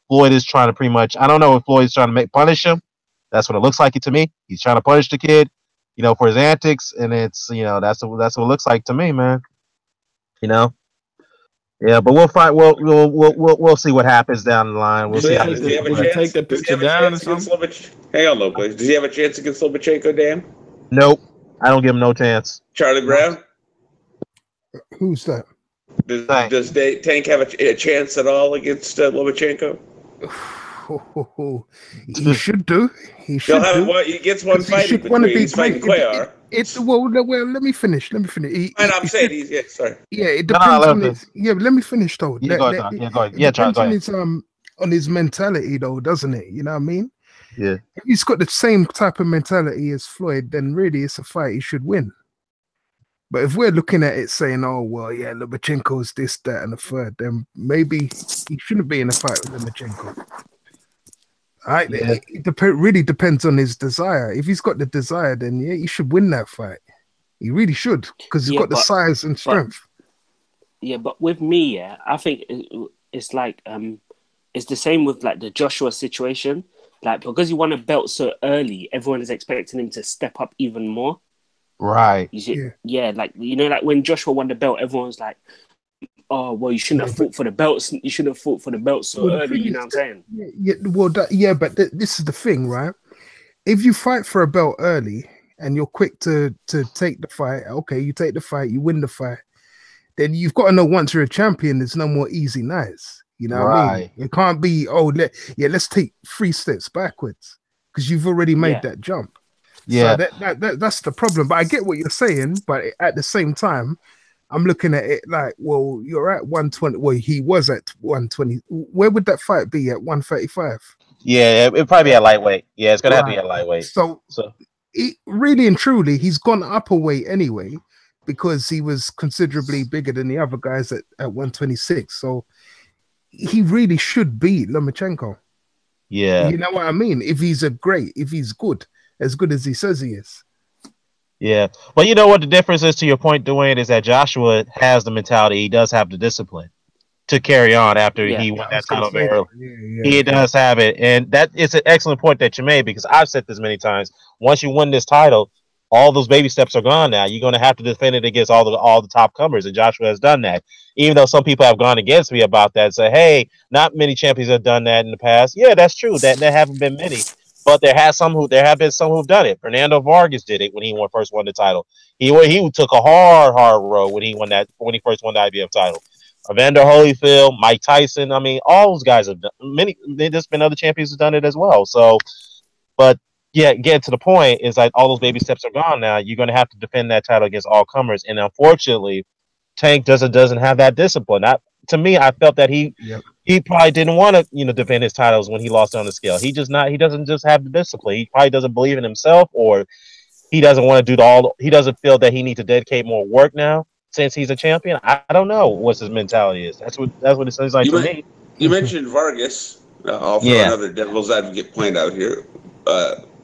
Floyd is trying to pretty much, I don't know if Floyd's trying to punish him. That's what it looks like to me. He's trying to punish the kid, for his antics, and it's, that's what it looks like to me, man. You know. Yeah, but we'll find. We'll see what happens down the line. We'll see how
did he take the picture down or something?
Hang on, though, please. Does he have a chance against Lomachenko, Dan?
Nope, I don't give him no chance.
Charlie Brown?
Who's that?
Does Tank have a chance at all against Lomachenko?
He should do. He should do.
He gets one fight in between. He's fighting Cuellar.
Well, let me finish. I'm
saying he's sorry.
Yeah, it depends on his. Yeah, but let me finish though.
Yeah, go ahead.
Yeah, depends on his mentality though, doesn't it? You know what I mean?
Yeah.
If he's got the same type of mentality as Floyd, then really it's a fight he should win. But if we're looking at it saying, oh well, yeah, Lomachenko's this, that, and the third, then maybe he shouldn't be in a fight with Lomachenko. It really depends on his desire. If he's got the desire, then yeah, he should win that fight. He really should, because he's got the size and strength.
But with me, I think it's like it's the same with like the Joshua situation. Like, because he won a belt so early, everyone is expecting him to step up even more.
Right.
Like, you know, like when Joshua won the belt, everyone's like, oh, well, you shouldn't have fought for the belts. You shouldn't have fought for the belts so early. You know what I'm saying?
But this is the thing, right? If you fight for a belt early and you're quick to take the fight, okay, you take the fight, you win the fight, then you've got to know once you're a champion, there's no more easy nights. You know what I mean? It can't be, let's take 3 steps backwards because you've already made that jump.
Yeah,
so that's the problem. But I get what you're saying. But at the same time, I'm looking at it like, well, you're at 120. Well, he was at 120. Where would that fight be at 135?
Yeah, it'd probably be a lightweight. Yeah, it's gonna have to be a lightweight.
So really and truly, he's gone up a weight anyway because he was considerably bigger than the other guys at 126. So he really should beat Lomachenko.
Yeah,
you know what I mean. If he's good, as good as he says he is.
Yeah, well, you know what the difference is, to your point, Dwayne, is that Joshua has the mentality. He does have the discipline to carry on after he won that title very early. He does have it, and that is an excellent point that you made, because I've said this many times. Once you win this title, all those baby steps are gone now. You're going to have to defend it against all the top comers, and Joshua has done that. Even though some people have gone against me about that, say, hey, not many champions have done that in the past. Yeah, that's true. That there haven't been many. But there have been some who've done it. Fernando Vargas did it when he first won the title. He took a hard road when he first won the IBF title. Evander Holyfield, Mike Tyson. I mean, all those guys have done many. There's been other champions who've done it as well. So, but yeah, get to the point is like all those baby steps are gone now. You're going to have to defend that title against all comers, and unfortunately, Tank doesn't have that discipline. To me, I felt that he probably didn't want to, defend his titles when he lost on the scale. He doesn't just have the discipline. He probably doesn't believe in himself, or he doesn't want to do he doesn't feel that he needs to dedicate more work now since he's a champion. I don't know what his mentality is. That's what it sounds like to me.
You mentioned Vargas. I'll throw another devil's advocate point out here.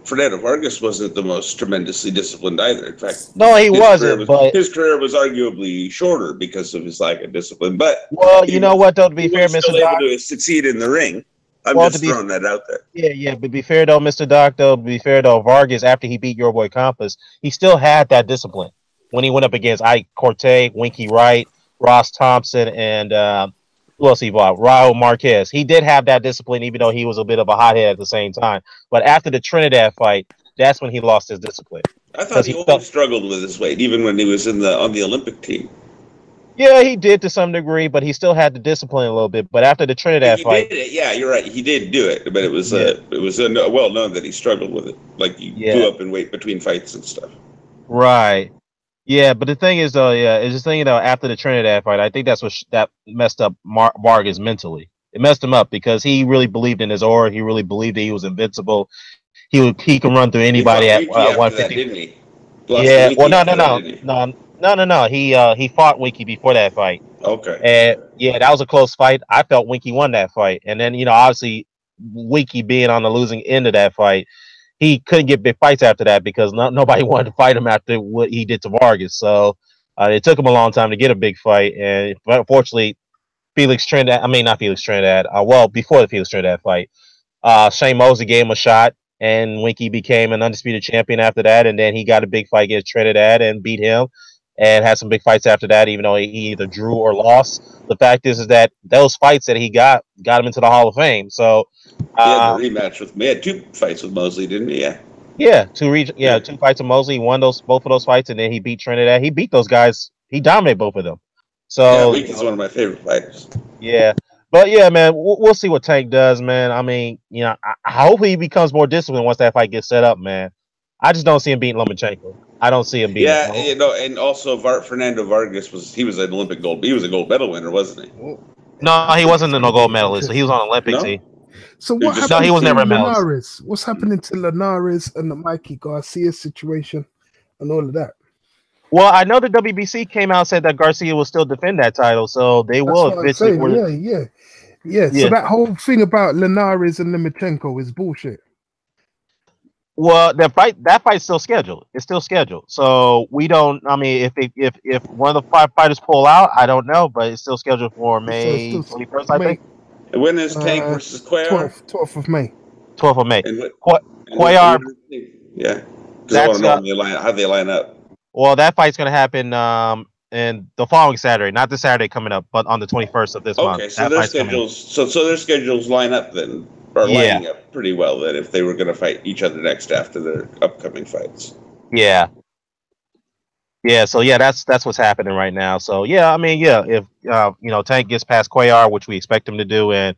Fernando Vargas wasn't the most tremendously disciplined either. In fact,
no, he wasn't. But
his career was arguably shorter because of his lack of discipline. But
you know what, though, to be fair, Mr. Doc,
able to succeed in the ring. I'm just throwing that out there.
Yeah. But be fair though, Mr. Doc, Vargas, after he beat your boy Compass, he still had that discipline when he went up against Ike Corte, Winky Wright, Ross Thompson, and Raul Marquez. He did have that discipline, even though he was a bit of a hothead at the same time. But after the Trinidad fight, that's when he lost his discipline.
I thought he always struggled with his weight, even when he was on the Olympic team.
Yeah, he did to some degree, but he still had the discipline a little bit. But after the Trinidad fight,
yeah, you're right. He did do it, but it was well known that he struggled with it. Like he grew up in weight between fights and stuff.
Right. Yeah, but the thing is, after the Trinidad fight, I think that's that messed up Vargas mentally. It messed him up because he really believed in his aura. He really believed that he was invincible. He can run through anybody at 150.
Didn't he?
Yeah. Well, no. He fought Winky before that fight.
Okay.
And yeah, that was a close fight. I felt Winky won that fight, and then obviously Winky being on the losing end of that fight, he couldn't get big fights after that because nobody wanted to fight him after what he did to Vargas. So it took him a long time to get a big fight. And unfortunately, before the Felix Trinidad fight, Shane Mosley gave him a shot, and Winky became an undisputed champion after that. And then he got a big fight against Trinidad and beat him. and had some big fights after that, even though he either drew or lost. The fact is that those fights that he got him into the Hall of Fame. So
he had the rematch with me. He had 2 fights with Mosley, didn't he?
Yeah, 2 fights with Mosley. He won both of those fights, and then he beat Trinidad. He beat those guys. He dominated both of them. So
Week is one of my favorite fighters.
Yeah, but yeah, man, we'll see what Tank does, man. I mean, I hope he becomes more disciplined once that fight gets set up, man. I just don't see him beating Lomachenko. I don't see him beating.
Yeah, and also Fernando Vargas was an Olympic gold. He was a gold medal winner, wasn't he?
No, he wasn't a gold medalist. So he was on Olympic team.
So what happened?
No, he was never a
medalist.
medalist.
What's happening to Linares and the Mikey Garcia situation and all of that?
Well, I know the WBC came out and said that Garcia will still defend that title, so they will eventually.
Yeah. So that whole thing about Linares and Lomachenko is bullshit.
Well, that fight's still scheduled. It's still scheduled. So we don't. I mean, if one of the 5 fighters pull out, I don't know, but it's still scheduled for May 21st, I think.
When is Tank versus Cuellar?
12th of May.
12th of May.
Cuellar. Yeah. Because I want to know how they line up.
Well, that fight's going to happen in the following Saturday, not the Saturday coming up, but on the 21st of this month.
Okay, so their schedules line up then, or lining up pretty well then, if they were going to fight each other next after their upcoming fights.
Yeah. So that's what's happening right now. So I mean, if Tank gets past Cuellar, which we expect him to do, and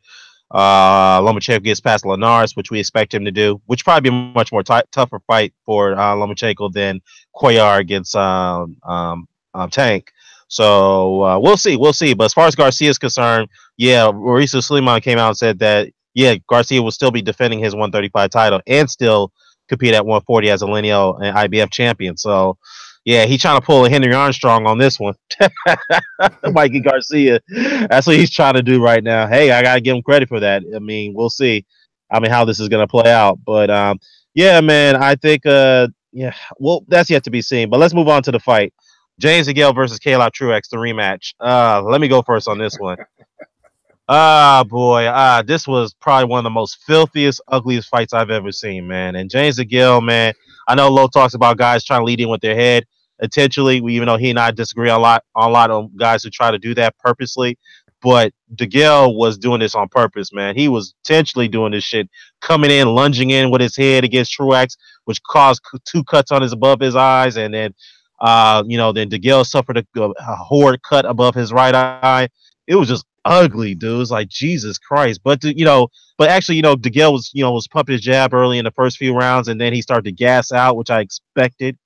Lomachenko gets past Linares, which we expect him to do, which probably be a much more tougher fight for Lomachenko than Cuellar against Tank. So we'll see. But as far as Garcia is concerned, Mauricio Suleiman came out and said that Garcia will still be defending his 135 title and still compete at 140 as a lineal and IBF champion. So he's trying to pull a Henry Armstrong on this one. Mikey Garcia. That's what he's trying to do right now. Hey, I gotta give him credit for that. I mean, we'll see. How this is gonna play out. But man, I think well, that's yet to be seen. But let's move on to the fight. James Degale versus Degale-Truax, the rematch. Let me go first on this one. This was probably one of the most filthiest, ugliest fights I've ever seen, man. And James Degale, man, I know Lo talks about guys trying to lead in with their head intentionally. Even though he and I disagree on a lot of guys who try to do that purposely. But Degale was doing this on purpose, man. He was intentionally doing this shit, coming in, lunging in with his head against Truax, which caused 2 cuts on above his eyes, and then then Degale suffered a horrid cut above his right eye. It was just ugly, dude. It was like Jesus Christ. But actually, Degale was pumping his jab early in the first few rounds, and then he started to gas out, which I expected.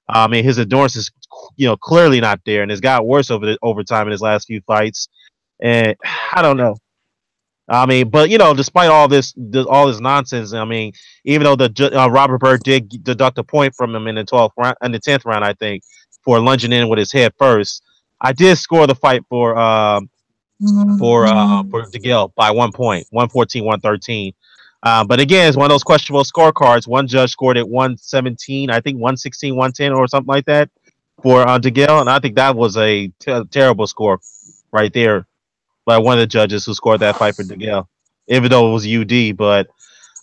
I mean, his endurance is clearly not there, and it's got worse over time in his last few fights. And I don't know. I mean, but despite all this nonsense, I mean, even though the Robert Byrd did deduct a point from him in the 12th round, in the 10th round, I think, for lunging in with his head first, I did score the fight for Degale by 1 point, 114-113. But again, it's one of those questionable scorecards. One judge scored it 117, I think 116-110 or something like that for Degale, and I think that was a terrible score right there by one of the judges who scored that fight for Degale, even though it was UD. But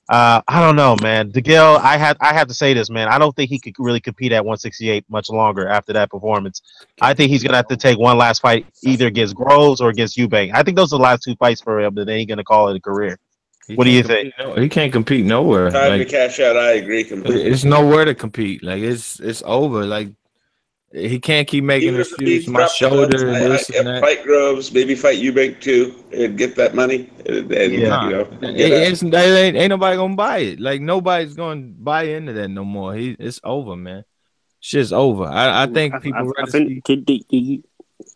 I don't know, man. Degale, I have to say this, man. I don't think he could really compete at 168 much longer after that performance. I think he's gonna have to take one last fight, either against Groves or against Eubank. I think those are the last 2 fights for him, but then he's gonna call it a career. What do you think?
He can't compete nowhere.
Time to cash out. I agree completely.
It's nowhere to compete. Like it's over. Like he can't keep making excuses. My shoulder and this and that.
Fight Groves, maybe fight Eubank too, and get that money. And
ain't nobody gonna buy it. Like nobody's gonna buy into that no more. It's over, man. Shit's over. I think people.
I think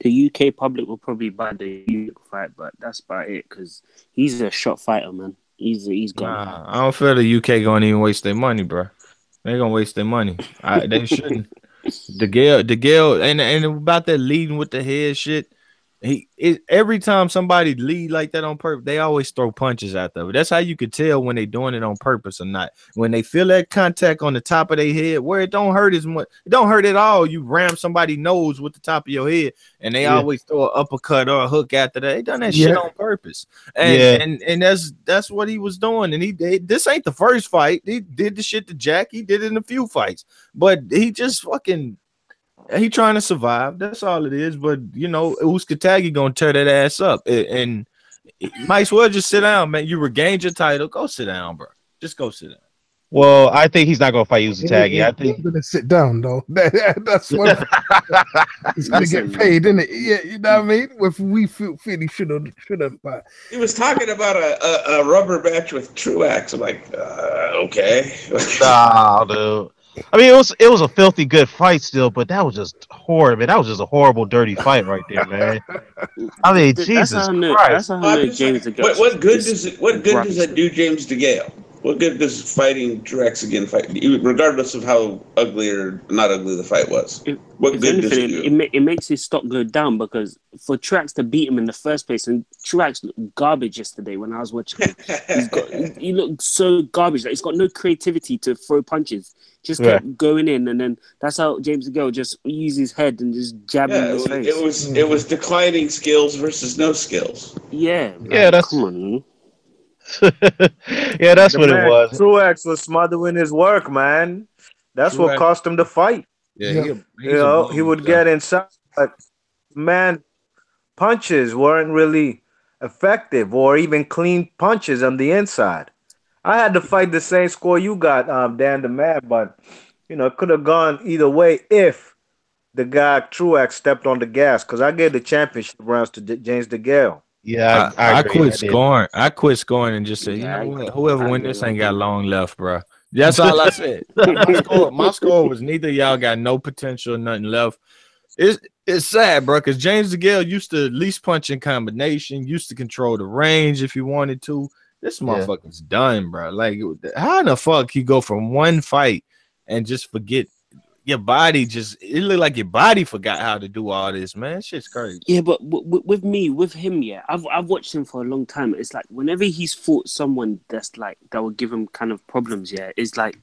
the UK public will probably buy the Eubank fight, but that's about it because he's a shot fighter, man. He's gone.
Nah, I don't feel the UK gonna even waste their money, bro. They gonna waste their money. They shouldn't. Degale, and about that leading with the head shit. Every time somebody lead like that on purpose, they always throw punches out there. That's how you could tell when they doing it on purpose or not. When they feel that contact on the top of their head, where it don't hurt as much, it don't hurt at all. You ram somebody's nose with the top of your head, and they always throw an uppercut or a hook after that. They done that shit on purpose, and that's what he was doing. And this ain't the first fight. He did the shit to Jack. He did it in a few fights, but he just fucking. He trying to survive. That's all it is. But you know, Uskatagi gonna tear that ass up, and you might as well just sit down, man. You regained your title. Go sit down, bro. Just go sit down.
Well, I think he's not gonna fight Uskatagi. I think
he's gonna sit down though. That's what he's gonna get paid, isn't it? Yeah, you know what I mean. If we feel he shouldn't, but
he was talking about a rubber match with Truax. I'm like, okay.
Nah, dude. I mean, it was a filthy good fight still, but that was just horrible. Man, that was just a horrible, dirty fight right there, man. I mean, Jesus Christ.
That's how I know James Degale.
What good does that do, James Degale? What good does fighting Truax again fight, regardless of how ugly or not ugly the fight was? What good does it do?
It makes his stock go down because for Truax to beat him in the first place, and Truax looked garbage yesterday when I was watching him. He looked so garbage. Like he's got no creativity to throw punches. Just kept going in, and then that's how James Degale just used his head and just jabbed him in his face.
It was declining skills versus no skills.
Yeah,
that's
come on.
Yeah, that's what it was.
Truax was smothering his work, man. That's what cost him the fight.
Yeah,
he would get inside, but man, punches weren't really effective or even clean punches on the inside. I had to fight the same score you got, Dan the Man, but you know, it could have gone either way if the guy Truax stepped on the gas, because I gave the championship rounds to James Degale.
Yeah,
I quit scoring. I quit scoring and just said, you know what? Whoever win this ain't got long left, bro. That's all I said. My score was neither y'all got no potential, nothing left. It's sad, bro, because James Degale used to at least punch in combination, used to control the range if he wanted to. This motherfucker's done, bro. Like, how in the fuck you go from one fight and just forget? Your body it looked like your body forgot how to do all this, man. Shit's crazy.
Yeah, but with him, I've watched him for a long time. It's like whenever he's fought someone that's like that will give him kind of problems, it's like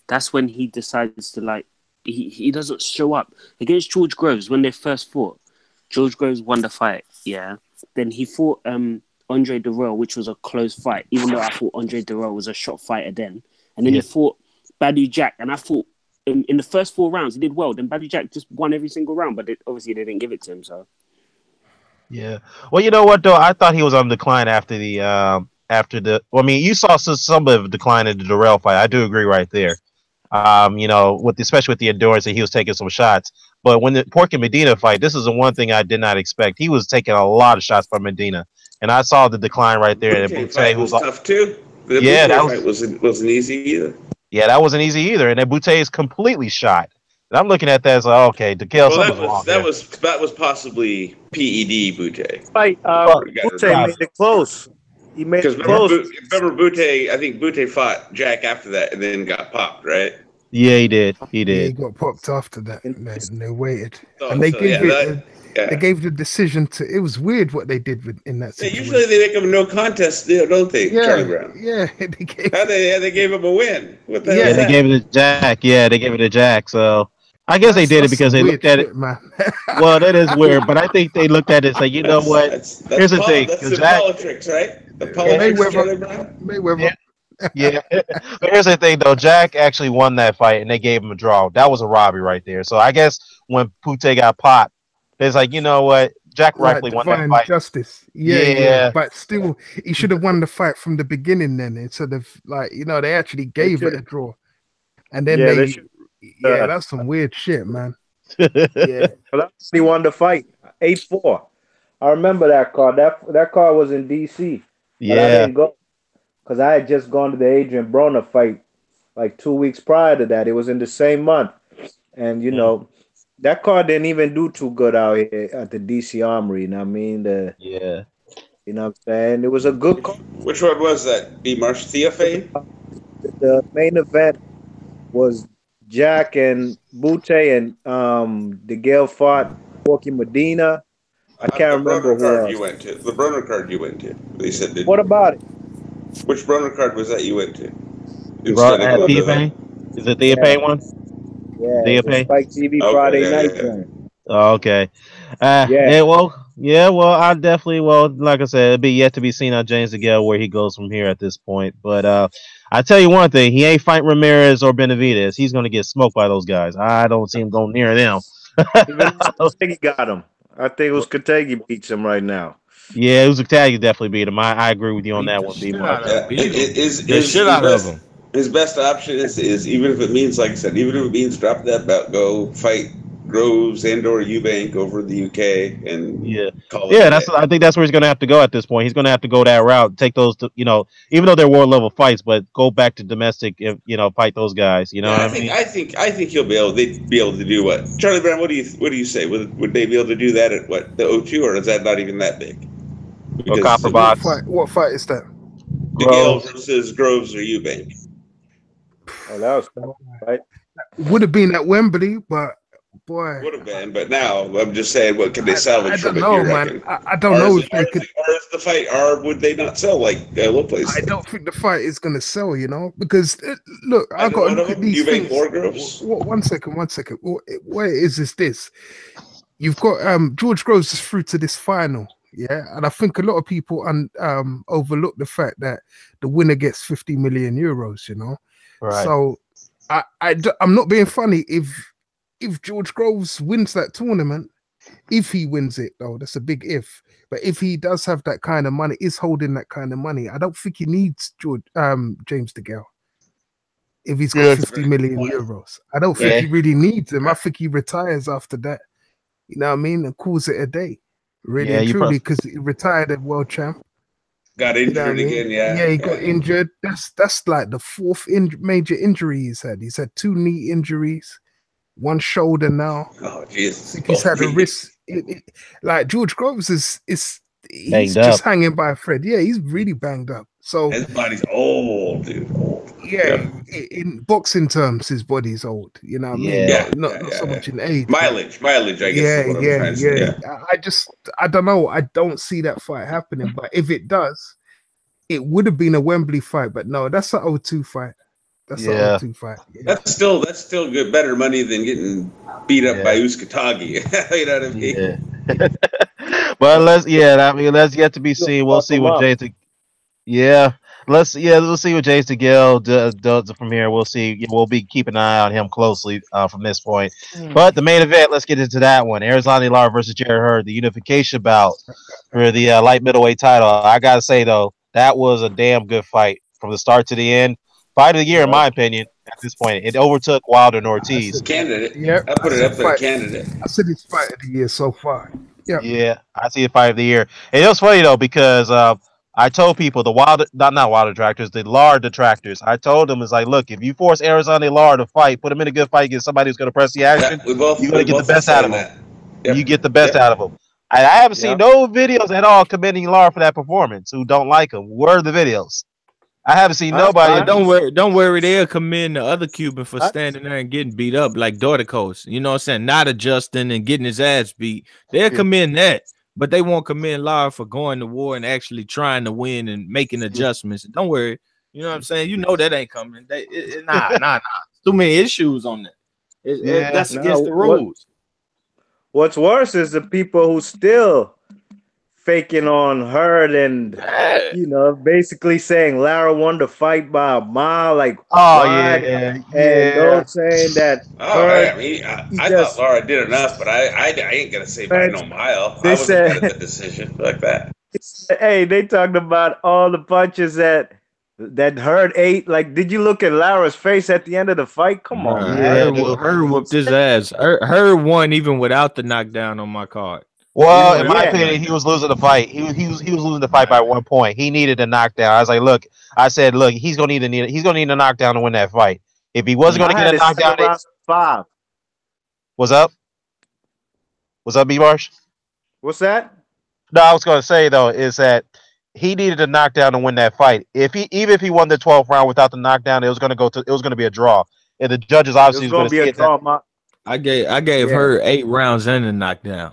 that's when he decides to like he doesn't show up. Against George Groves when they first fought. George Groves won the fight, Then he fought Andre Dirrell, which was a close fight, even though I thought Andre Dirrell was a shot fighter then. And then he fought Badu Jack, and I thought in the first 4 rounds, he did well. Then Badu Jack just won every single round, but obviously they didn't give it to him. So,
yeah. Well, you know what though? I thought he was on decline after the. Well, I mean, you saw some of the decline in the Dirrell fight. I do agree right there. You know, especially with the endurance that he was taking some shots. But when the Pork and Medina fight, this is the one thing I did not expect. He was taking a lot of shots from Medina, and I saw the decline right there.
The fight was tough too. The fight wasn't easy either.
Yeah, that wasn't easy either, and then Boutte is completely shot. And I'm looking at that as like, okay, Degale,
that was possibly PED Boutte.
Right, Boutte made it close. He made it close.
Remember Boutte? I think Boutte fought Jack after that, and then got popped, right?
Yeah, he did. He
Yeah, he got popped after that, man, and they waited, and they gave the decision to. It was weird what they did in that situation.
Usually they make them no contest, don't they? Charlie Brown.
Yeah,
they gave him a win. What the
hell? They gave it to Jack. Yeah, they gave it to Jack. So I guess they did it because they looked at it.
Man.
Well, that is weird, but I think they looked at it and said, you know what? Here's the thing.
That's the politics, right? The politics, Charlie Brown.
Mayweather.
Yeah, but here's the thing though. Jack actually won that fight, and they gave him a draw. That was a robbery right there. So I guess when Boutte got popped, it's like, you know what? Jack rightfully won that fight.
Justice. Yeah. But still, he should have won the fight from the beginning then, instead of like, you know, they actually gave it a draw, and then that's some weird shit, man.
Yeah, but he won the fight 8-4. I remember that card. That card was in DC.
Yeah,
I didn't go because I had just gone to the Adrian Broner fight like 2 weeks prior to that. It was in the same month, and you know. That card didn't even do too good out here at the DC Armory. You know what I mean?
You
know what I'm saying? It was a good card.
Which one was that? B. Marsh Theophane?
The main event was Jack and Boutte, and Degale fought Porky Medina. I can't remember who else.
You went to. The Broner card you went to. They said.
What about it?
Which Broner card was that you went to?
Theophane? Is it the Theophane one?
Yeah, Spike TV Friday night.
Oh, okay. Well, I definitely, like I said, it'd be yet to be seen on James Degale where he goes from here at this point. But I tell you one thing, he ain't fighting Ramirez or Benavidez. He's going to get smoked by those guys. I don't see him going near them.
Even Kategi got him. I think it was Kategi beats him right now.
Yeah, it was Kategi definitely beat him. I agree with you on that one, B-Mark.
His best option is even if it means, like I said, even if it means drop that belt, go fight Groves and/or Eubank over the UK, and
I think that's where he's going to have to go at this point. He's going to have to go that route, take those, even though they're world level fights, but go back to domestic, fight those guys.
I think he'll be able to do what Charlie Brown. What do you say? Would they be able to do that at what, the O2, or is that not even that big?
Or Copper Box.
What fight is that?
Degale versus Groves or Eubank.
Oh, that was right.
Would have been at Wembley, but boy,
would have been. But now I'm just saying, what can they salvage from it?
I don't know, man. I don't know if they could.
Or is the fight, or would they not sell like low places?
I don't think the fight is going to sell. Because look, I got to look at these things. One second. What is this? You've got George Groves is through to this final. Yeah, and I think a lot of people overlook the fact that the winner gets 50 million euros.
Right.
So I'm not being funny. If George Groves wins that tournament, if he wins it though, that's a big if. But if he does have that kind of money, is holding that kind of money, I don't think he needs James Degale. If he's got 50 million euros, I don't think he really needs him. I think he retires after that. You know what I mean? And calls it a day. Really and truly, because he retired at world champ.
Got injured again,
Yeah, he got injured. That's like the fourth major injury he's had. He's had 2 knee injuries, 1 shoulder now.
Oh, Jesus.
He's had a wrist. Like George Groves he's just hanging by a thread. Yeah, he's really banged up. So
his body's old, dude. Old.
Yeah, in boxing terms, his body's old. You know what I mean? Not so much in age.
Mileage, I guess.
I don't know. I don't see that fight happening. But if it does, it would have been a Wembley fight. But no, that's an O2 fight. That's an O2 fight. Yeah.
That's still good, better money than getting beat up by Uzcategui. You know what I mean?
Yeah. But let's yet to be seen. We'll see what Jason. Yeah. Let's see what James Degale does from here. We'll see. We'll be keeping an eye on him closely from this point. But the main event, let's get into that one. Erislandy Lara versus Lara-Hurd, the unification bout for the light middleweight title. I gotta say though, that was a damn good fight from the start to the end. Fight of the year, in my opinion. At this point, it overtook Wilder and Ortiz.
Candidate. Yeah, I put it up there. Candidate.
I said it's fight of the year so far.
Yeah, I see it fight of the year. And it was funny though because I told people the not Wilder detractors, the Lara detractors. I told them, it's like, look, if you force Erislandy Lara to fight, put him in a good fight against somebody who's going to press the action, you're going to get the best out of him. Yep. You get the best out of him. I haven't seen no videos at all commending Lara for that performance who don't like him. Where are the videos? I haven't seen nobody.
Don't worry, they'll commend the other Cuban for standing there and getting beat up like Dorticos. You know what I'm saying? Not adjusting and getting his ass beat. They'll commend that. But they won't commend Lara for going to war and actually trying to win and making adjustments. Don't worry. You know what I'm saying? You know that ain't coming. Nah. Too many issues on that. That's against the rules.
What's worse is the people who still faking on Hurd and, basically saying Lara won the fight by a mile. Like, and those saying that.
I thought Lara did enough, but I ain't gonna say by no mile. I wasn't at the decision like that.
Hey, they talked about all the punches that Hurd ate. Like, did you look at Lara's face at the end of the fight? Come on,
Hurd whooped his ass. Hurd won even without the knockdown on my card.
Well, in my opinion, he was losing the fight. He was losing the fight by 1 point. He needed a knockdown. I was like, look, he's gonna need a knockdown to win that fight. If he wasn't gonna get a knockdown,
5.
What's up? What's up, B-Marsh?
What's that?
No, I was gonna say though is that he needed a knockdown to win that fight. Even if he won the 12th round without the knockdown, it was gonna be a draw. And the judges obviously
was gonna be a draw.
I gave her 8 rounds and a knockdown.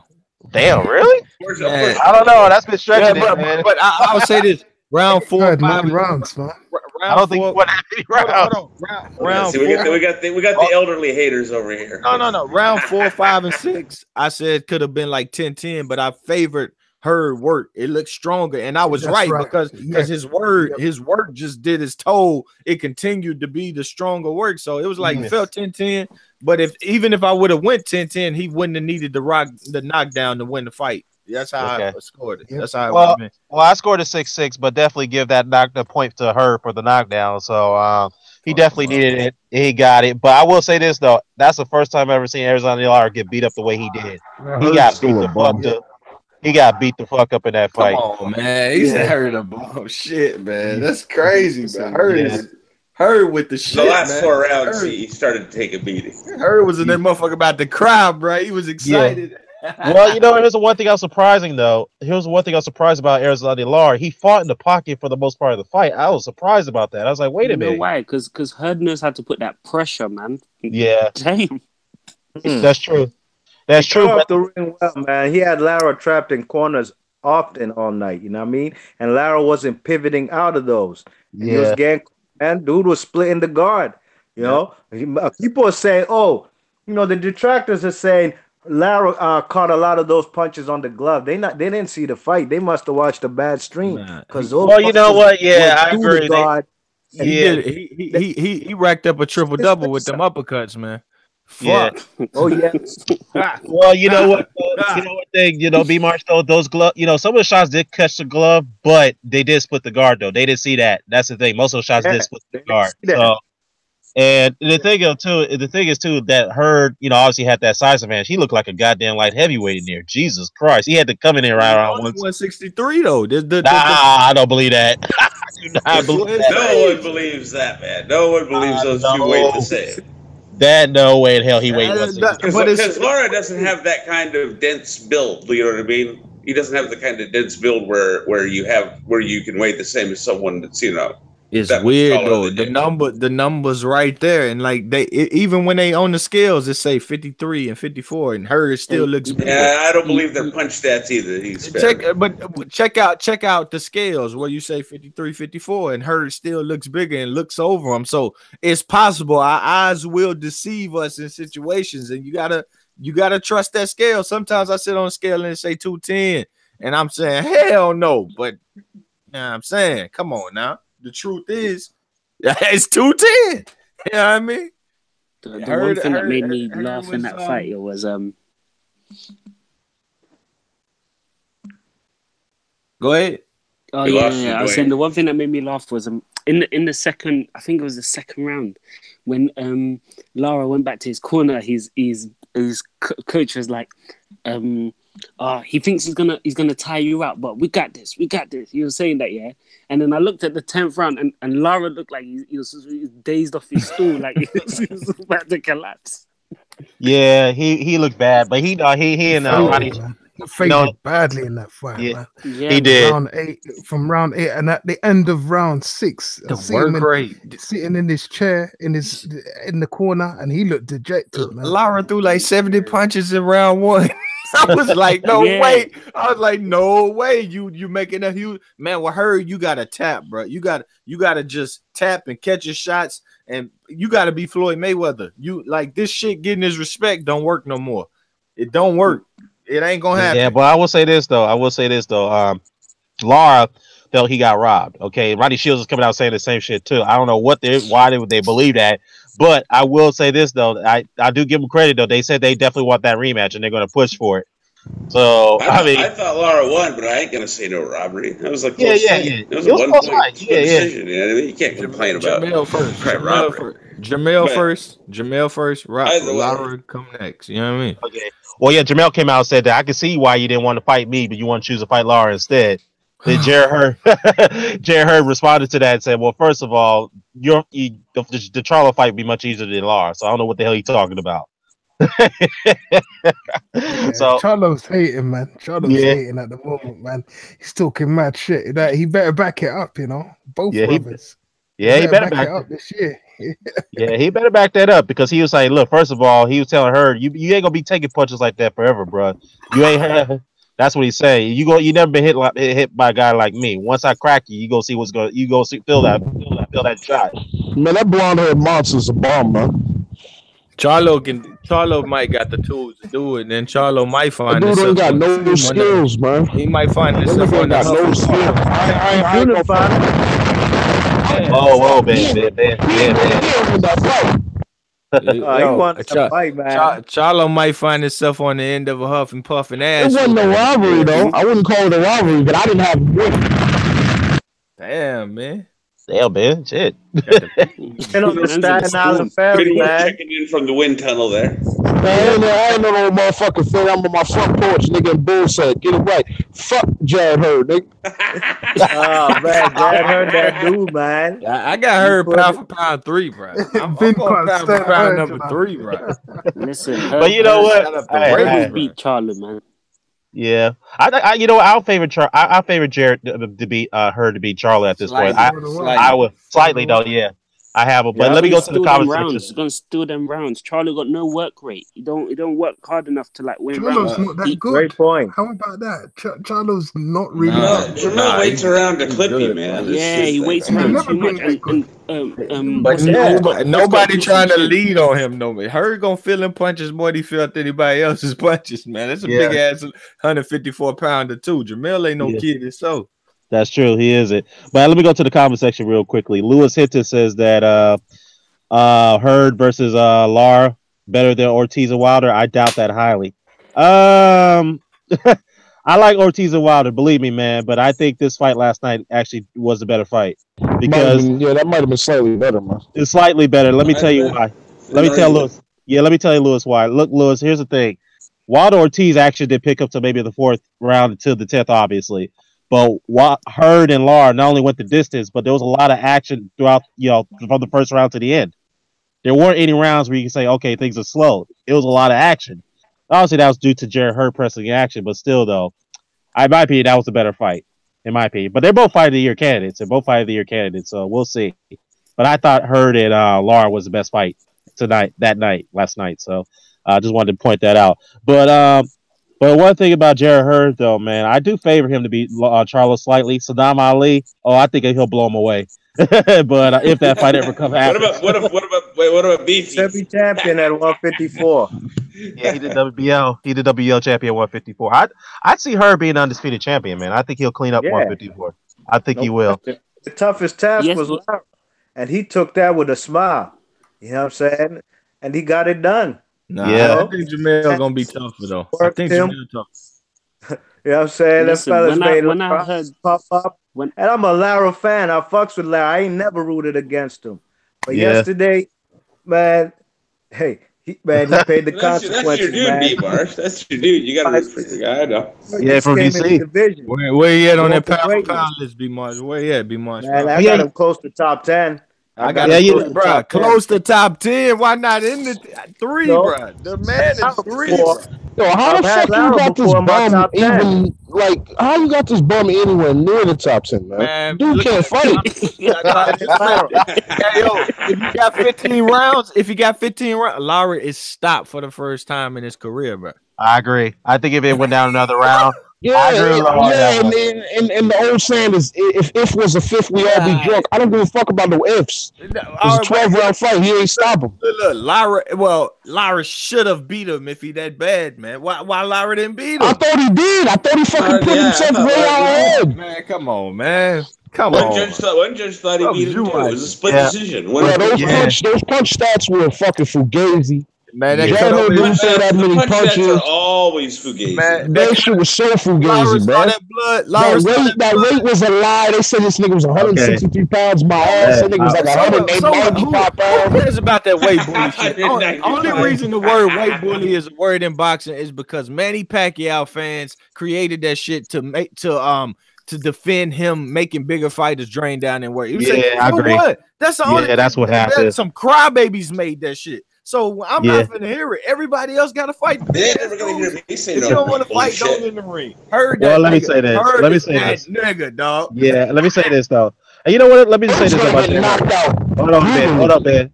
Damn, really? I don't know. That's been stretching
man. But I would say this: round 4, 5
rounds, man.
I don't think what happened.
Round 4. We got the elderly haters over here.
No. Round 4, 5, and 6. I said could have been like 10-10, but I favored Hurd work. It looked stronger, and I was right because his work just did his toll. It continued to be the stronger work, so it was like it felt 10-10. But even if I would have went 10-10, he wouldn't have needed the knockdown to win the fight. That's how I scored it. That's how it would have been.
Well, I scored a 6-6, but definitely give the point to her for the knockdown. So he definitely needed it. He got it. But I will say this though, that's the first time I've ever seen Erislandy Lara get beat up the way he did. He got beat the fuck up. He got beat the fuck up in that fight.
Come on, man. He's hurt a ball. Shit, man. That's crazy, man. Hurd with the shit.
The last 4 rounds, he started to take a beating.
Hurd was in that motherfucker about to cry, bro. He was excited.
Well, here's the one thing I was surprising though. Here's one thing I was surprised about Erislandy Lara. He fought in the pocket for the most part of the fight. I was surprised about that. I was like, wait a minute.
Why? Because Hurd knows how to put that pressure, man.
Yeah.
Damn.
That's true. That's true.
Off the ring well, man. He had Lara trapped in corners often all night. You know what I mean? And Lara wasn't pivoting out of those. He was getting, and dude was splitting the guard. You know, people are saying, the detractors are saying Lara caught a lot of those punches on the glove. They didn't see the fight. They must have watched a bad stream because
you know what? Yeah, I agree.
He racked up a triple double with them uppercuts, man. Fuck.
Yeah. Oh yeah. Well, you know what? B-March though, those glove. Some of the shots did catch the glove, but they did split the guard though. They didn't see that. That's the thing. Most of the shots did split the guard. So, and the thing is too that Hurd, obviously had that size advantage. He looked like a goddamn light heavyweight in there. Jesus Christ, he had to come in there around
163 though.
I don't believe that. I do not believe that.
No one believes that, man. No one believes those two weigh the same.
That no way in hell he weighed
163. Because Lara doesn't have that kind of dense build. You know what I mean? He doesn't have the kind of dense build where you can weigh the same as someone that's
It's weird though. The numbers right there, and like even when they on the scales, it say 53 and 54, and Hurd still looks bigger.
Yeah, I don't believe their punch stats either.
But check out the scales where you say 53, 54, and Hurd still looks bigger and looks over him. So it's possible our eyes will deceive us in situations, and you gotta trust that scale. Sometimes I sit on a scale and it say 210, and I'm saying hell no, but I'm saying come on now. The truth is, it's 210. You know what I mean?
The one thing that made me laugh in that fight was
Go ahead.
Oh yeah. I was saying the one thing that made me laugh was in the second, I think it was the second round, when Lara went back to his corner. His coach was like, he thinks he's gonna tire you out, but we got this. He was saying that, yeah. And then I looked at the 10th round, and Lara looked like he was dazed off his stool, like he was about to collapse.
Yeah, he looked bad, but he and Ronnie
failed badly in that fight.
Yeah, he did.
From round 8, and at the end of round 6,
the work rate,
sitting in his chair in the corner, and he looked dejected. Man.
Lara threw like 70 punches in round 1. I was like, no way. I was like, no way. You making a huge man with her. You gotta tap, bro. You gotta just tap and catch your shots, and you gotta be Floyd Mayweather. You like this shit getting his respect don't work no more. It don't work. It ain't gonna happen.
Yeah, but I will say this though. Lara felt he got robbed. Okay, Roddy Shields is coming out saying the same shit too. I don't know why they believe that. But I will say this though, I do give them credit though. They said they definitely want that rematch and they're going to push for it. So
I thought Lara won, but I ain't going to say no robbery. It was like
yeah.
It was a 1-point decision. You know what I mean? You can't complain about
Jamel first. Lara come next. You know what I mean?
Okay. Well, yeah, Jamel came out and said that I can see why you didn't want to fight me, but you want to choose to fight Lara instead. Then Jared Hurd responded to that and said, "Well, first of all, the Charlo fight would be much easier than Lara, so I don't know what the hell you're talking about."
So Charlo's hating, man. Hating at the moment, man. He's talking mad shit. He better back it up, both brothers.
He better back it up
this year.
Yeah, he better back that up because he was like, "Look, first of all, he was telling her, you ain't gonna be taking punches like that forever, bro. You ain't have." That's what he's saying. You never been hit by a guy like me. Once I crack you, you go see what's going. You go see feel that shot.
Man, that blonde haired monster's a bomb, man.
Charlo might got the tools to do it, and then Charlo might find
dude ain't got
himself
no skills, man.
He might find himself on
got no skills. I ain't gonna find it.
Whoa, man.
He wants to fight, man.
Charlo might find himself on the end of a huff and puff and ass.
It wasn't a rivalry, though. I wouldn't call it a rivalry, but I didn't have him win.
Damn, man.
Damn, man. Shit.
And on the Staten Island Ferry, man.
Checking in from the wind tunnel there.
I ain't no motherfucking thing. I'm on my front porch, nigga, and bullshit. Get it right. Fuck JEDRZEJCZYK, nigga.
Oh, man. JEDRZEJCZYK, that dude, man.
I got Hurd pound for pound 3, bro. I'm going pound for pound number 3, bro.
Listen,
but you know what?
I beat Charlo, man.
Yeah, I you know, I'll favor Jared to beat Hurd to beat Charlo at this point. I would slightly though, yeah. I have a, but let me go to the conversation.
He's gonna steal them rounds. Charlo got no work rate. You don't work hard enough to like win
Charlo's
rounds.
not that good.
Great point.
How about that? Charlo's not really.
Jamel waits around to clip you, man.
Yeah, he waits around too much.
But nobody trying to lead on him, no man. Hurd gonna feel him punches more than he felt anybody else's punches, man. That's a big ass 154 pounder too. Jamel ain't no kid himself.
That's true. He isn't. But let me go to the comment section real quickly. Lewis Hinton says that Hurd versus Lara better than Ortiz and Wilder. I doubt that highly. I like Ortiz and Wilder, believe me, man. But I think this fight last night actually was a better fight because
that might have been slightly better, man.
It's slightly better. Let me tell you why. Let me tell Lewis. Yeah, let me tell you, Lewis, why. Look, Lewis. Here's the thing. Wilder Ortiz actually did pick up to maybe the 4th round until the 10th, obviously. But Hurd and Lara not only went the distance, but there was a lot of action throughout, from the first round to the end. There weren't any rounds where you can say, okay, things are slow. It was a lot of action. Obviously, that was due to Jared Hurd pressing the action, but still, though, in my opinion, that was a better fight, in my opinion. But they're both Fight of the Year candidates. So we'll see. But I thought Hurd and Lara was the best fight last night. So I just wanted to point that out. But one thing about Jared Hurd, though, man, I do favor him to beat Charlo slightly. Saddam Ali, I think he'll blow him away. But if that fight ever comes out,
what about Beefy?
Heavy champion at 154.
Yeah, he did WBO. He did WBO champion 154. I'd see Hurd being undisputed champion, man. I think he'll clean up 154. I think he will.
The toughest task was Lara, and he took that with a smile. You know what I'm saying? And he got it done.
Nah, I think Jamel gonna be tougher though. I think Jamel tough.
You know what I'm saying?
Listen,
that fella's made
when I heard
pop up. And I'm a Lara fan. I fucks with Lara. I ain't never rooted against him. But yesterday, man, he paid the consequences.
That's your dude, B-Marsh. That's your dude. You gotta respect the guy, I know.
Yeah, from DC.
Where he at on that pound list, B-Marsh? Where he at, B-Marsh?
Man, I got him close to top 10.
I got bro. Close to top 10. Why not in the 3, bro? The man is 3.
Yo, how the fuck you got this bum even how you got this bum anywhere near the top 10, man? Dude can't fight.
If you got 15 rounds, Lara is stopped for the first time in his career, bro.
I agree. I think if it went down another round.
And the old saying is, if was a fifth, we all be drunk. I don't give a fuck about no ifs. It's a 12-round fight. He ain't stop him.
Look, Lara should have beat him if he that bad, man. Why Lara didn't beat him?
I thought he did. I thought he fucking put himself way out ahead.
Man, come on, man. One
judge thought he beat him too. It was a split decision.
Those punch stats were fucking fugazi.
Man,
didn't say that many punches.
Are always fugazi.
Man, that shit was so fugazi, bro. That weight was a lie. They said this nigga was 163 pounds. My ass. That nigga was like 195 pounds.
Who cares about that weight bully shit? Only reason the word weight bully is a word in boxing is because Manny Pacquiao fans created that shit to defend him making bigger fighters drain down and weight.
I agree.
That's the only.
That's what happened.
Some crybabies made that shit. So I'm not gonna hear it. Everybody else got to fight.
They're never gonna hear me say
if you don't want to fight, don't in the ring.
Let me say this.
Nigga, dog.
Yeah, let me say this though. And you know what? Let me just say this about that. Hold up, man.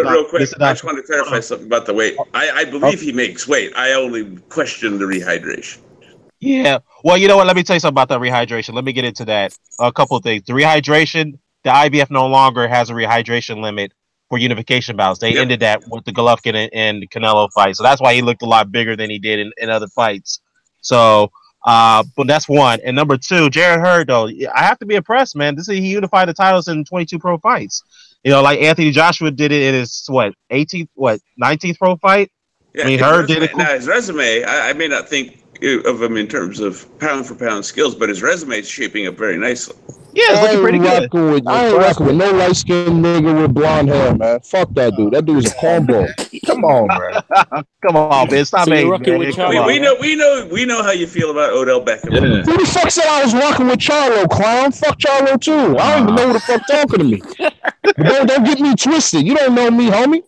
Real quick, I just want to clarify something about the weight. I believe he makes weight. I only question the rehydration.
Yeah. Well, you know what? Let me tell you something about the rehydration. Let me get into that. A couple of things. The rehydration. The IBF no longer has a rehydration limit for unification bouts. They ended that with the Golovkin and Canelo fight, so that's why he looked a lot bigger than he did in other fights. So, but that's one. And number two, Lara-Hurd, though, I have to be impressed, man. He unified the titles in 22 pro fights. You know, like Anthony Joshua did it in his 19th pro fight.
Yeah,
I mean, Hurd did it.
Now his resume, I may not think of him in terms of pound for pound skills, but his resume is shaping up very nicely.
Yeah, it's looking pretty good.
I ain't rocking with no light skinned nigga with blonde hair, man. Fuck that dude. That dude's a cornball. Come on, bro.
Come on, man. Stop me.
We know how you feel about Odell Beckham.
Yeah. Who the fuck said I was rocking with Charlo, clown? Fuck Charlo too. I don't even know who the fuck talking to me. Don't get me twisted. You don't know me, homie.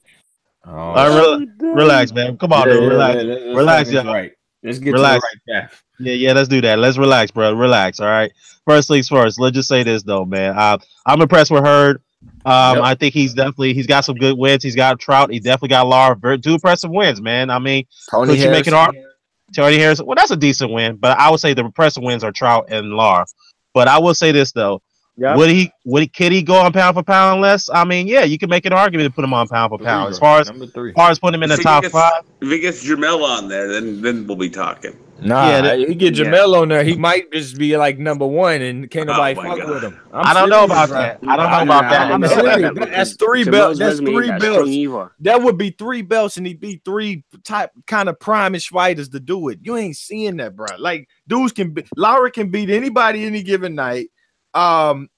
Relax, man. Come on, dude. Relax, y'all.
Right. Let's get
relax.
to the right path.
Yeah, let's do that. Let's relax, bro. Relax, all right? First things first. Let's just say this, though, man. I'm impressed with Hurd. I think he's got some good wins. He's got Trout. He definitely got Lara. Two impressive wins, man. I mean, Tony Harris. Well, that's a decent win, but I would say the impressive wins are Trout and Lara. But I will say this, though. Yep. Could he go on pound for pound less? I mean, yeah, you can make an argument to put him on pound for pound. As far as putting him in the top five.
If he gets Jamel on there, then we'll be talking.
Nah, he get Jamel on there, he might just be like number one, and can't nobody fuck with him.
I don't know about that. I don't know about that.
I'm serious. That's 3 belts. That's 3 belts. That would be 3 belts, and he'd be 3 type kind of primish fighters to do it. You ain't seeing that, bro. Like dudes Lara can beat anybody any given night.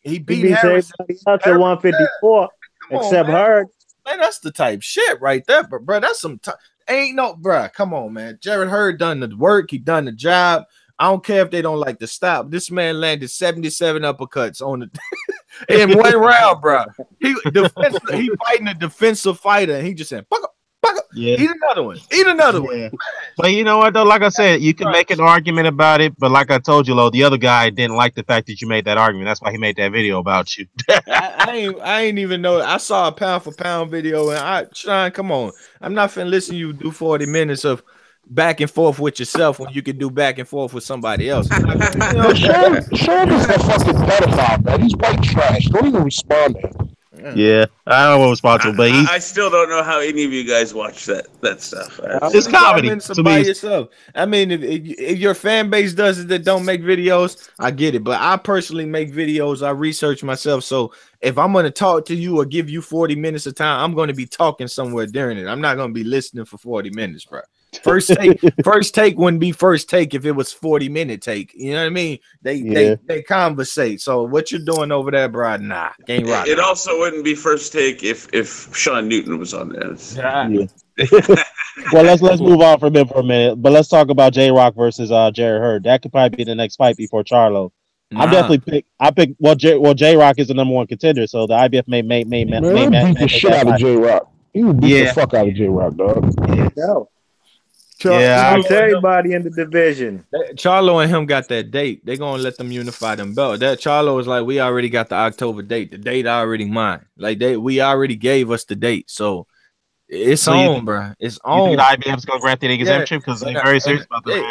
He beat Harris
at 154, except Hurd.
Man, that's the type shit right there, bro. That's some ain't no, bro. Come on, man. Lara-Hurd done the work. He done the job. I don't care if they don't like the stop. This man landed 77 uppercuts on the in one round, bro. He fighting a defensive fighter, and he just said, "Fuck up." Yeah. Eat another one.
But you know what, though? Like I said, you can make an argument about it. But like I told you, the other guy didn't like the fact that you made that argument. That's why he made that video about you.
I ain't even know. I saw a pound for pound video, and Sean, come on. I'm not finna listen to you do 40 minutes of back and forth with yourself when you can do back and forth with somebody else.
Sean is the fucking pedophile, man. He's white trash. Don't even respond to him.
Yeah, I don't know what's responsible, but
I still don't know how any of you guys watch that stuff.
It's comedy
by yourself. I mean, if your fan base does it that don't make videos, I get it. But I personally make videos. I research myself. So if I'm going to talk to you or give you 40 minutes of time, I'm going to be talking somewhere during it. I'm not going to be listening for 40 minutes, bro. First take wouldn't be first take if it was 40-minute take. You know what I mean? They conversate. So what you're doing over there, bro? Nah, can't rock.
It also wouldn't be first take if Sean Newton was on there.
Yeah. Well, let's move on from him for a minute. But let's talk about J-Rock versus Lara-Hurd. That could probably be the next fight before Charlo. I pick. Well, J-Rock is the number 1 contender, so the IBF may beat
the shit out of J-Rock. He would beat the fuck out of J-Rock, dog.
I'll tell everybody in the division.
Charlo and him got that date. They're gonna let them unify them belts. That Charlo is like, we already got the October date. The date already mine. Like we already gave us the date. So it's on, bro. It's on.
You think the IBF's gonna grant the exemption because they're very serious about the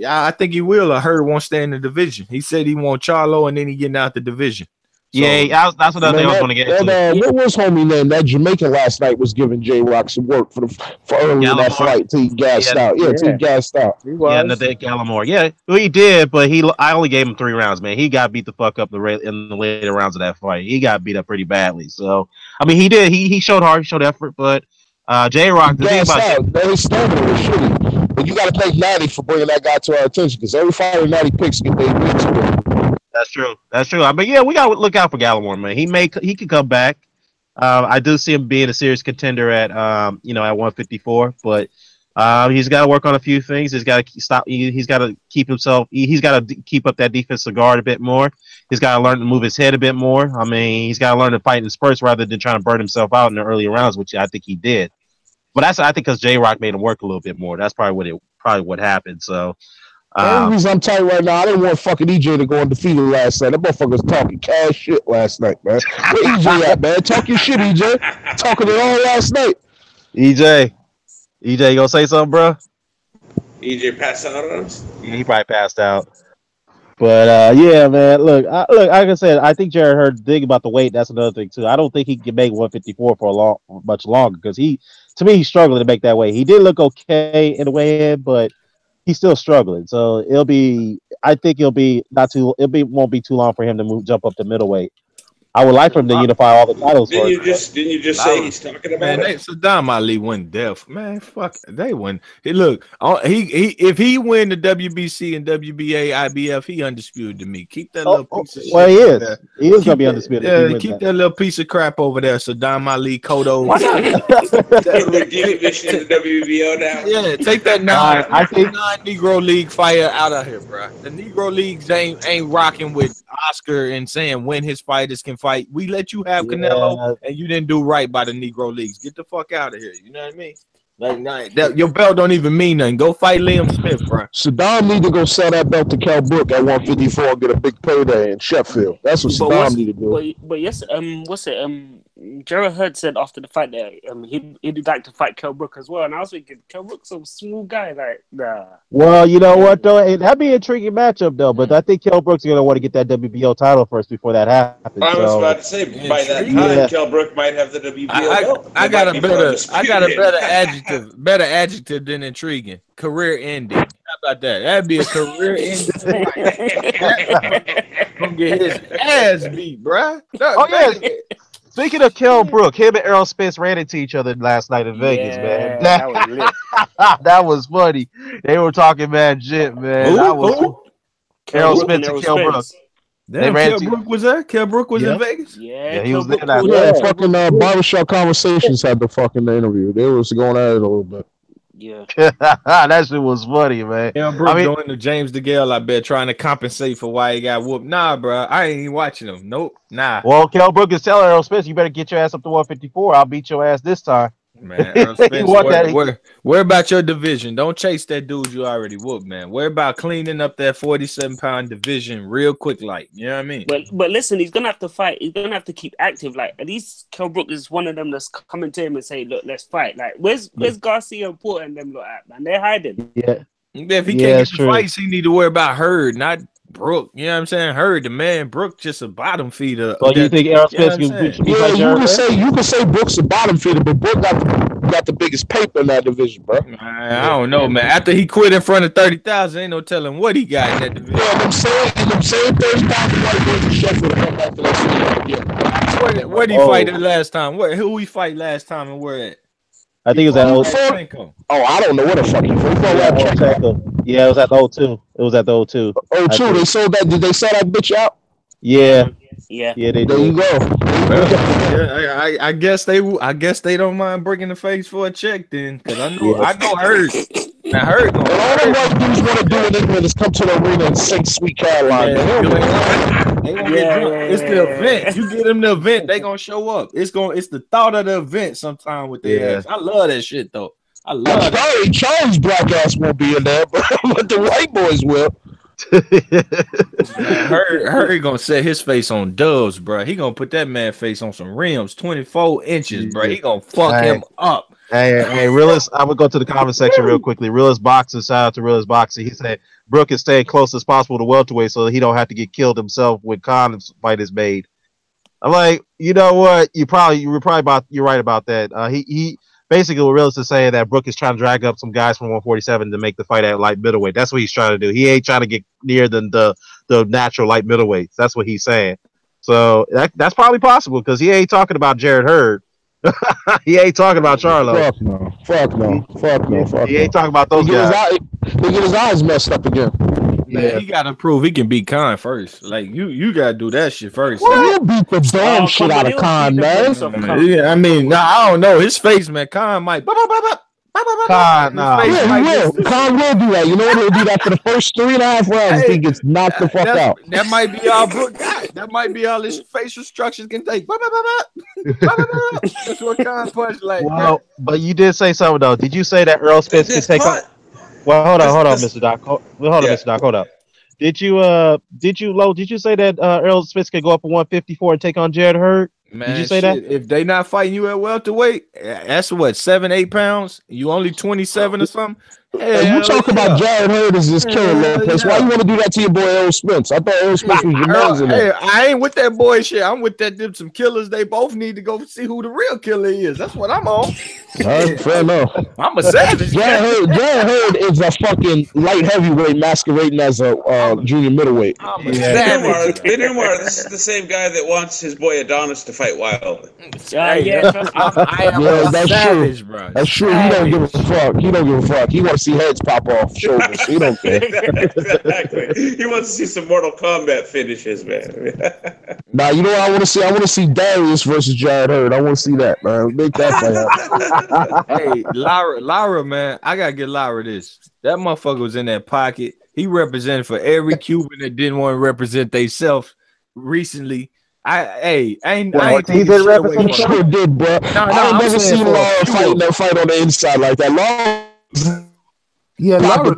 I think he will. I heard won't stay in the division. He said he want Charlo and then he getting out the division.
So, yeah, that's what I was going to get into.
What was homie name? That Jamaican last night was giving J-Rock some work for early in that fight till he gassed out. Yeah, till he gassed out.
Yeah, Degale-Truax. Yeah, well, he did, but I only gave him 3 rounds, man. He got beat the fuck up in the later rounds of that fight. He got beat up pretty badly. So, I mean, he did. He showed heart, he showed effort, but J-Rock, the thing about
his stamina was shitty. But you got to thank Natty for bringing that guy to our attention because every fighter Natty picks get their wins with him.
That's true. I mean, yeah, we gotta look out for Gallimore, man. He could come back. I do see him being a serious contender at at 154, but he's got to work on a few things. He's got to stop. He's got to keep himself. He's got to keep up that defensive guard a bit more. He's got to learn to move his head a bit more. I mean, he's got to learn to fight in spurts rather than trying to burn himself out in the early rounds, which I think he did. But I think because J-Rock made him work a little bit more. That's probably what happened. So.
The only reason I'm tight right now, I didn't want fucking EJ to go undefeated last night. That motherfucker was talking cash shit last night, man. Where EJ at, man? Talk your shit, EJ. Talking it all last night.
EJ, you gonna say something, bro?
EJ passed out on us?
Yeah, he probably passed out. But yeah, man. Look, like I said, I think Jared Hurd thing about the weight. That's another thing too. I don't think he can make 154 for much longer because to me, he's struggling to make that weight. He did look okay in the weigh-in, but he's still struggling. So I think won't be too long for him to jump up to middleweight. I would like for him to unify all the titles.
Didn't you just say he's talking about it?
Saddam Ali went deaf, man. Fuck, they win. Hey, look, if he win the WBC and WBA, IBF, he undisputed to me. Keep that little piece of shit.
Well, he is. He is gonna be undisputed.
Yeah, keep that little piece of crap over there, Saddam Ali, Cotto.
WBO now.
Yeah, take that non-Negro League fighter out of here, bro. The Negro Leagues ain't rocking with Oscar and saying when his fighters can fight. We let you have Canelo, and you didn't do right by the Negro Leagues. Get the fuck out of here. You know what I mean? Like your belt don't even mean nothing. Go fight Liam Smith, bro.
Saddam need to go sell that belt to Kell Brook at 154 and get a big payday in Sheffield. That's what Saddam need to do.
But yes, what's it? Jared Hurd said after the fight that he'd like to fight Kell Brook as well, and I was thinking Kell Brook's a small guy, like nah.
Well, you know what though, that'd be an intriguing matchup though. But I think Kell Brook's gonna want to get that WBO title first before that happens.
I was about to say by that time Kell Brook might have the WBO belt.
I got a better adjective than intriguing. Career ending. How about that? That'd be a career ending. Gonna get his ass beat, bruh.
Oh yeah. Speaking of Kell Brook, him and Errol Spence ran into each other last night in Vegas, man.
That was lit.
That was funny. They were talking mad shit, man. Errol Spence and Kell Brook.
Damn, Kell Brook was there? Kell Brook was in Vegas?
Yeah,
he was there.
Fucking Barbershop Conversations had the fucking interview. They was going at it a little bit.
Yeah,
that shit was funny, man.
Kell Brook going to James Degale, I bet, trying to compensate for why he got whooped. Nah, bro, I ain't even watching him. Nope, nah.
Well, Kell Brook is telling Errol Spence, you better get your ass up to 154. I'll beat your ass this time.
Man, Errol Spence, worry about your division. Don't chase that dude you already whooped, man. Worry about cleaning up that 47-pound division real quick, like, you know what I mean?
But listen, he's gonna have to fight. He's gonna have to keep active. Like, at least Kell Brook is one of them that's coming to him and say, "Look, let's fight." Like, where's Garcia and Porter and them look at, man? They're hiding.
Yeah.
If he can't get the fights, he need to worry about Hurd, not Brook. You know what I'm saying? Hurd, the man. Brook just a bottom feeder.
Well, you think Errol Spence can be like
you can say Brook's a bottom feeder, but Brook got the biggest paper in that division, bro.
I don't know, man. After he quit in front of 30,000, ain't no telling what he got in that division.
Yeah, I'm saying 30,000 white boys in Sheffield come back to that again.
Where did he fight the last time? Who he fight last time and where at?
I think it was at
Lomachenko.
Oh, I don't know what the fuck he fought.
Yeah, it was at the 02. It was at the 02.
02, they sold that. Did they sell that bitch out?
Yeah.
Yeah.
Yeah, they
there
did.
You go.
Yeah, I guess they don't mind breaking the face for a check then, because I know Hurd. Now Hurd.
All the white dudes want to do in England is come to the arena and sing Sweet Caroline.
It's the event. You get them the event, they gonna show up. It's the thought of the event sometime with their ass. I love that shit though. I love it.
Charlie's black ass won't be in there, but the white boys will.
Hurd gonna set his face on doves, bro. He gonna put that man face on some rims, 24 inches, bro. He gonna fuck him up.
Hey, Realist, I would go to the comment section real quickly. Realist Boxing, shout out to Realist Boxing. He said Brook is staying close as possible to welterweight so he don't have to get killed himself when Khan's fight is made. I'm like, you know what? You're right about that. He basically what Realist is saying that Brook is trying to drag up some guys from 147 to make the fight at light middleweight. That's what he's trying to do. He ain't trying to get near the natural light middleweights. That's what he's saying. So that's probably possible because he ain't talking about Jared Hurd. He ain't talking about Charlo.
Fuck no.
He ain't talking about those guys.
He get his eyes messed up again.
Man, he gotta prove he can beat Khan first. Like you gotta do that shit first.
Well, he'll beat the damn shit out of Khan, man.
Yeah, I mean, I don't know his face, man. Khan might.
Khan, nah.
Khan will do that. You know what? He'll do that for the first 3.5 rounds. He gets knocked the fuck out.
That might be all Brook got. That might be all his facial structures can take. That's what Khan punch like.
Well, but you did say something though. Did you say that Errol Spence can take on? Well, hold on, Mr. Doc. Mr. Doc. Hold up. Did you say that Errol Spence could go up to 154 and take on Jared Hurd?
Man,
did you say that?
If they not fighting you at welterweight, that's what 7-8 pounds. You only 27 or something.
Hey, you talk about Lara-Hurd as this killer Lopez. Why you want to do that to your boy Errol Spence? I thought Errol Spence was your man's in there.
I ain't with that boy shit. I'm with them some killers. They both need to go see who the real killer is. That's what I'm on.
Fair enough.
I'm a savage.
Lara-Hurd is a fucking light heavyweight masquerading as a junior middleweight.
Benoit, this is the same guy that wants his boy Adonis to fight Wilder.
I am a savage, bro.
That's true. He don't give a fuck. He wants to see heads pop off shoulders. He don't care.
Exactly. He wants to see some Mortal Kombat finishes, man.
Nah, you know what I want to see? I want to see Darius versus Lara-Hurd. I want to see that, man. Make that fight happen.
Hey, Lara, man, I gotta get Lara this. That motherfucker was in that pocket. He represented for every Cuban that didn't want to represent themselves recently. I ain't
he did represent.
Sure did, bro. I never seen Lara fight on the inside like that. Lara.
Yeah, Lara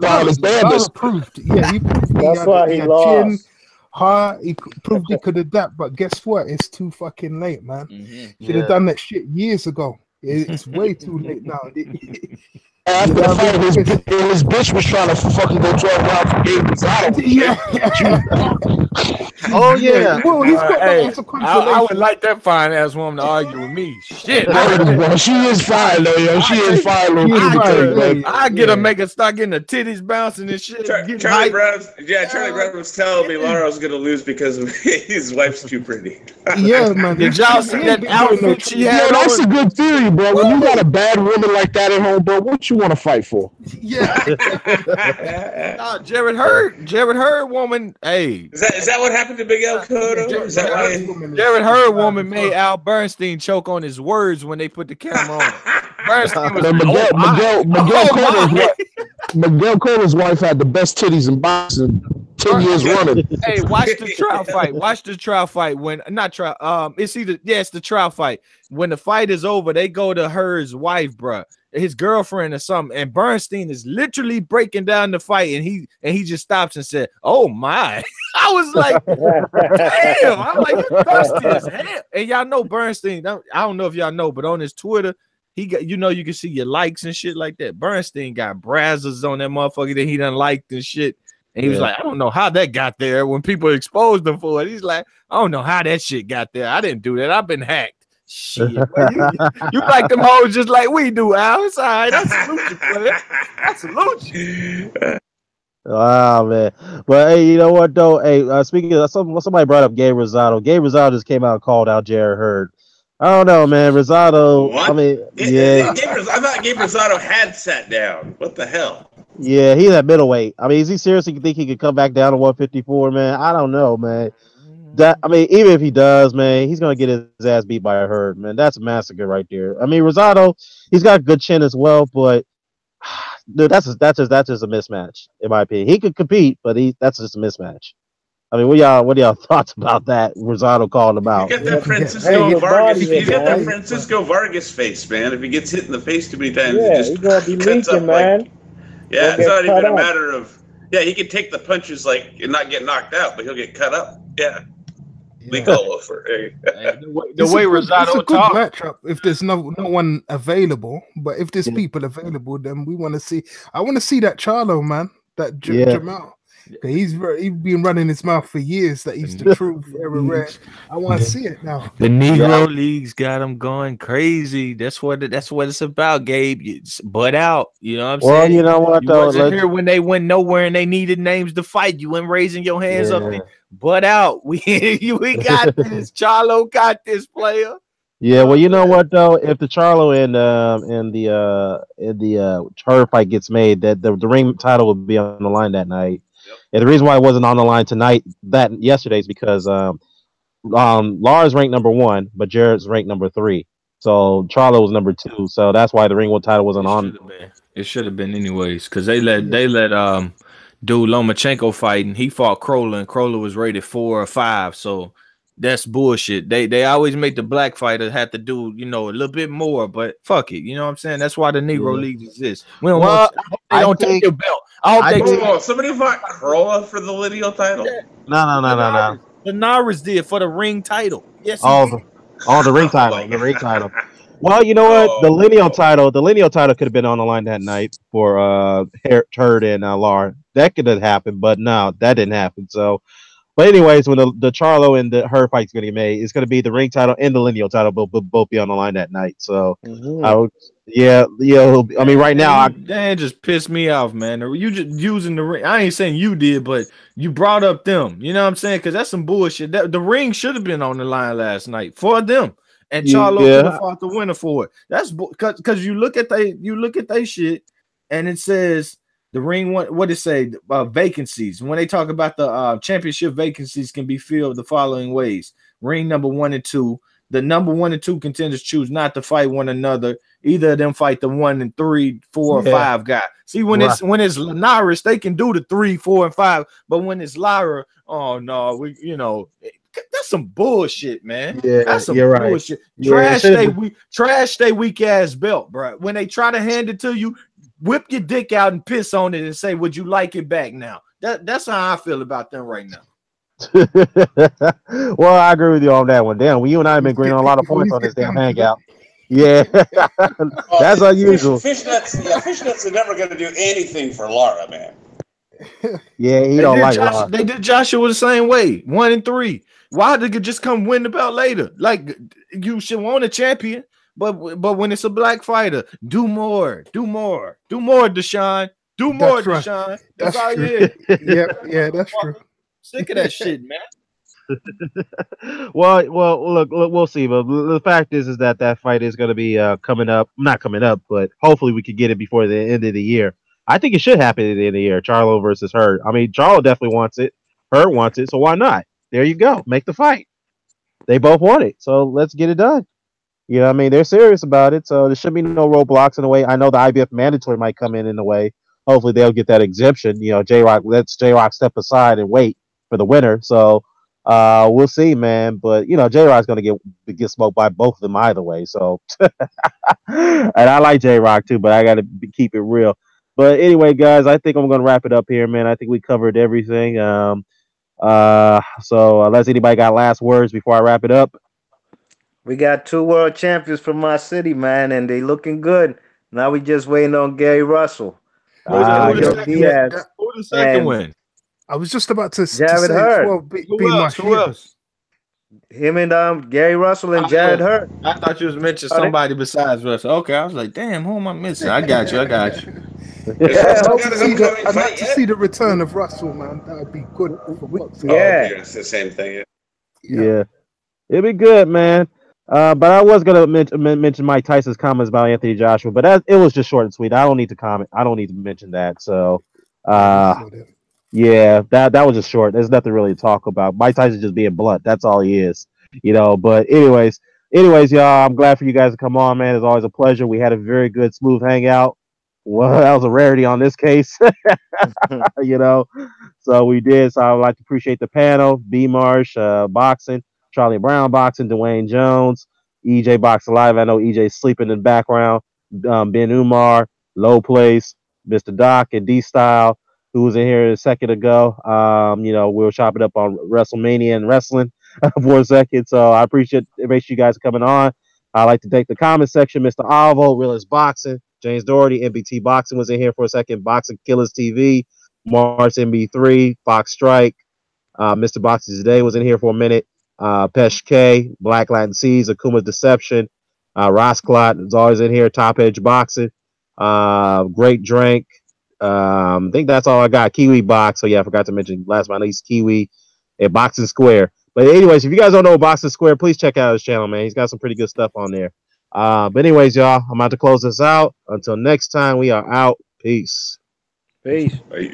proved. Yeah, he proved.
That's why he lost.
He proved he could adapt, but guess what? It's too fucking late, man. Should have done that shit years ago. It's way too late now.
After the fight, his bitch was trying to fucking go 12 rounds for Gabe Rosado.
Oh yeah.
Well, he's got
I would like that fine ass woman to argue with me. Shit,
she is fine though, yo. She is fine.
I get her, make her start getting the titties bouncing and shit.
Charlie Brown was telling me Lara was gonna lose because his wife's too pretty.
Yeah, man.
Did y'all see that outfit she had?
Yo, that's a good theory, bro. When you got a bad woman like that at home, bro, what you want to fight for?
Yeah.
Jared Hurd woman. Hey,
is that what happened to Big Al Cotto?
Jared Hurd woman made Al Bernstein choke on his words when they put the camera on. Bernstein was
Miguel Cotto's wife had the best titties in boxing 10 years running.
Hey, watch the trial fight. Watch the trial fight when it's the trial fight. When the fight is over, they go to Hurd's wife, bruh. His girlfriend or something, and Bernstein is literally breaking down the fight, and he just stops and said, "Oh my!" I was like, "Damn!" I'm like, "You're thirsty as hell." And y'all know Bernstein. I don't know if y'all know, but on his Twitter, he got you can see your likes and shit like that. Bernstein got brazzers on that motherfucker that he done liked and shit. And he was like, I don't know how that got there when people exposed him for it. He's like, I don't know how that shit got there. I didn't do that. I've been hacked. Shit, you like them hoes just like we do, Al. It's all right. I salute you, player. I salute you.
Wow, man. But hey, you know what though? Hey, speaking of somebody brought up Gabe Rosado. Gabe Rosado just came out and called out Jared Hurd. I don't know, man. Rosado.
What?
I mean,
I thought Gabe Rosado had sat down. What the hell?
Yeah, he's at middleweight. I mean, is he seriously think he could come back down to 154, man? I don't know, man. Even if he does, man, he's gonna get his ass beat by a Hurd, man. That's a massacre right there. I mean, Rosado, he's got a good chin as well, but dude, that's just a mismatch, in my opinion. He could compete, but that's just a mismatch. I mean, what y'all thoughts about that? Rosado calling him out.
You got that Francisco Vargas. He's got that Francisco Vargas face, man. If he gets hit in the face too many times,
he's gonna be leaking, man.
Yeah, it's not even a matter of. Yeah, he can take the punches and not get knocked out, but he'll get cut up. Yeah. Leak all over.
The way Rosado talks.
Matchup if there's no one available, but if there's people available, then we want to see. I want to see that Charlo, man. That Jamal. He's been running his mouth for years that he's the truth. I want to see it now.
The Negro Leagues got him going crazy. That's what it's about, Gabe. Butt out. You know what I'm saying?
Well, you know what though?
You wasn't here when they went nowhere and they needed names to fight. You went raising your hands up. Butt out. We got this. Charlo got this, player.
Yeah, well, you know what though? If the Charlo and the Hurd fight gets made, that the ring title will be on the line that night. And the reason why it wasn't on the line yesterday is because Lara's ranked number 1, but Jared's ranked number 3. So Charlo was number 2. So that's why the ring title wasn't on.
It should have been anyways, because they let dude Lomachenko fight, and he fought Kroller, and Kroller was rated 4 or 5. So that's bullshit. They always make the black fighter have to do a little bit more, but fuck it. You know what I'm saying? That's why the Negro Leagues exist. We don't they don't take your belt.
Somebody fought Kroller for the lineal title?
No.
Linares did for the ring title. Yes,
the ring title. The ring title. Well, you know what? The lineal title could have been on the line that night for Hurd and Lara. That could have happened, but no, that didn't happen. So, but anyways, when the Charlo and the Hurd fight's going to get made, it's going to be the ring title and the lineal title both be on the line that night. So, I would, yeah. I mean, right now,
that just pissed me off, man. You just using the ring. I ain't saying you did, but you brought up them. You know what I'm saying? Because that's some bullshit. The ring should have been on the line last night for them. And Charlo could have fought the winner for it. That's because you look at they shit, and it says the ring. What it say? Vacancies. When they talk about the championship vacancies can be filled the following ways: ring number 1 and 2. The number 1 and 2 contenders choose not to fight one another. Either of them fight the 1 and 3, 4, or 5 guy. See, when it's Linares, they can do the 3, 4, and 5. But when it's Lara, oh no, that's some bullshit, man. Yeah, that's some bullshit. Right. Trash they weak ass belt, bro. When they try to hand it to you, whip your dick out and piss on it and say, "Would you like it back now?" That's how I feel about them right now.
Well, I agree with you on that one. Damn, you and I have been agreeing on a lot of points on this damn hangout. Yeah, that's unusual.
Fishnuts are never going to do anything for Lara, man.
Yeah, he don't like
Lara. They did Joshua the same way, 1 and 3. Why did they just come win the belt later? Like, you should want a champion, but when it's a black fighter, do more, Deshaun. Do more, Deshaun. That's all you hear.
Yeah, that's true.
Sick of that shit, man.
Well, look, we'll see. But the fact is that fight is going to be coming up. Not coming up, but hopefully we could get it before the end of the year. I think it should happen at the end of the year. Charlo versus Hurd. I mean, Charlo definitely wants it. Hurd wants it, so why not? There you go. Make the fight. They both want it, so let's get it done. You know what I mean? They're serious about it, so there should be no roadblocks in the way. I know the IBF mandatory might come in the way. Hopefully they'll get that exemption. You know, J-Rock lets J-Rock step aside and wait for the winner. So we'll see, man. But you know, J-Rock's gonna get smoked by both of them either way. So and I like J-Rock too, but I gotta keep it real. But anyway, guys, I think I'm gonna wrap it up here, man. I think we covered everything. So unless anybody got last words before I wrap it up.
We got 2 world champions from my city, man, and they looking good. Now we just waiting on Gary Russell.
Who the second win?
I was just about to
Jared Hurd.
Well,
who else?
Him and Gary Russell and Jared Hurd.
I thought you was mentioning somebody besides Russell. Okay, I was like, damn, who am I missing? I got you.
I'd like to see the return of Russell, man. That would be good for boxing.
Yeah,
it's the same thing.
Yeah, it'd be good, man. But I was gonna mention Mike Tyson's comments about Anthony Joshua, but it was just short and sweet. I don't need to comment. I don't need to mention that. So, yeah, that was just short. There's nothing really to talk about. Mike Tyson just being blunt. That's all he is, you know. But anyways, y'all, I'm glad for you guys to come on, man. It's always a pleasure. We had a very good, smooth hangout. Well, that was a rarity on this case, you know. So we did. So I would like to appreciate the panel: B Marsh, boxing. Charlie Brown boxing, Dwayne Jones, EJ Boxing Live. I know EJ's sleeping in the background. Ben Umar, Low Place, Mr. Doc, and D Style, who was in here a second ago. You know, we were chopping up on WrestleMania and wrestling for a second. So I appreciate you guys coming on. I'd like to thank the comment section, Mr. Alvo, Realist Boxing, James Doherty, NBT Boxing was in here for a second, Boxing Killers TV, Mars MB3, Fox Strike, Mr. Boxing Today was in here for a minute. Pesh K, Black Latin Seas, Akuma's Deception, Ross Clot is always in here, Top Edge Boxing, Great Drink. I think that's all I got. Kiwi Box. So yeah, I forgot to mention last but not least Kiwi and Boxing Square. But anyways, if you guys don't know Boxing Square, please check out his channel, man. He's got some pretty good stuff on there. But anyways, y'all, I'm about to close this out. Until next time, we are out. Peace.
Peace.
Peace.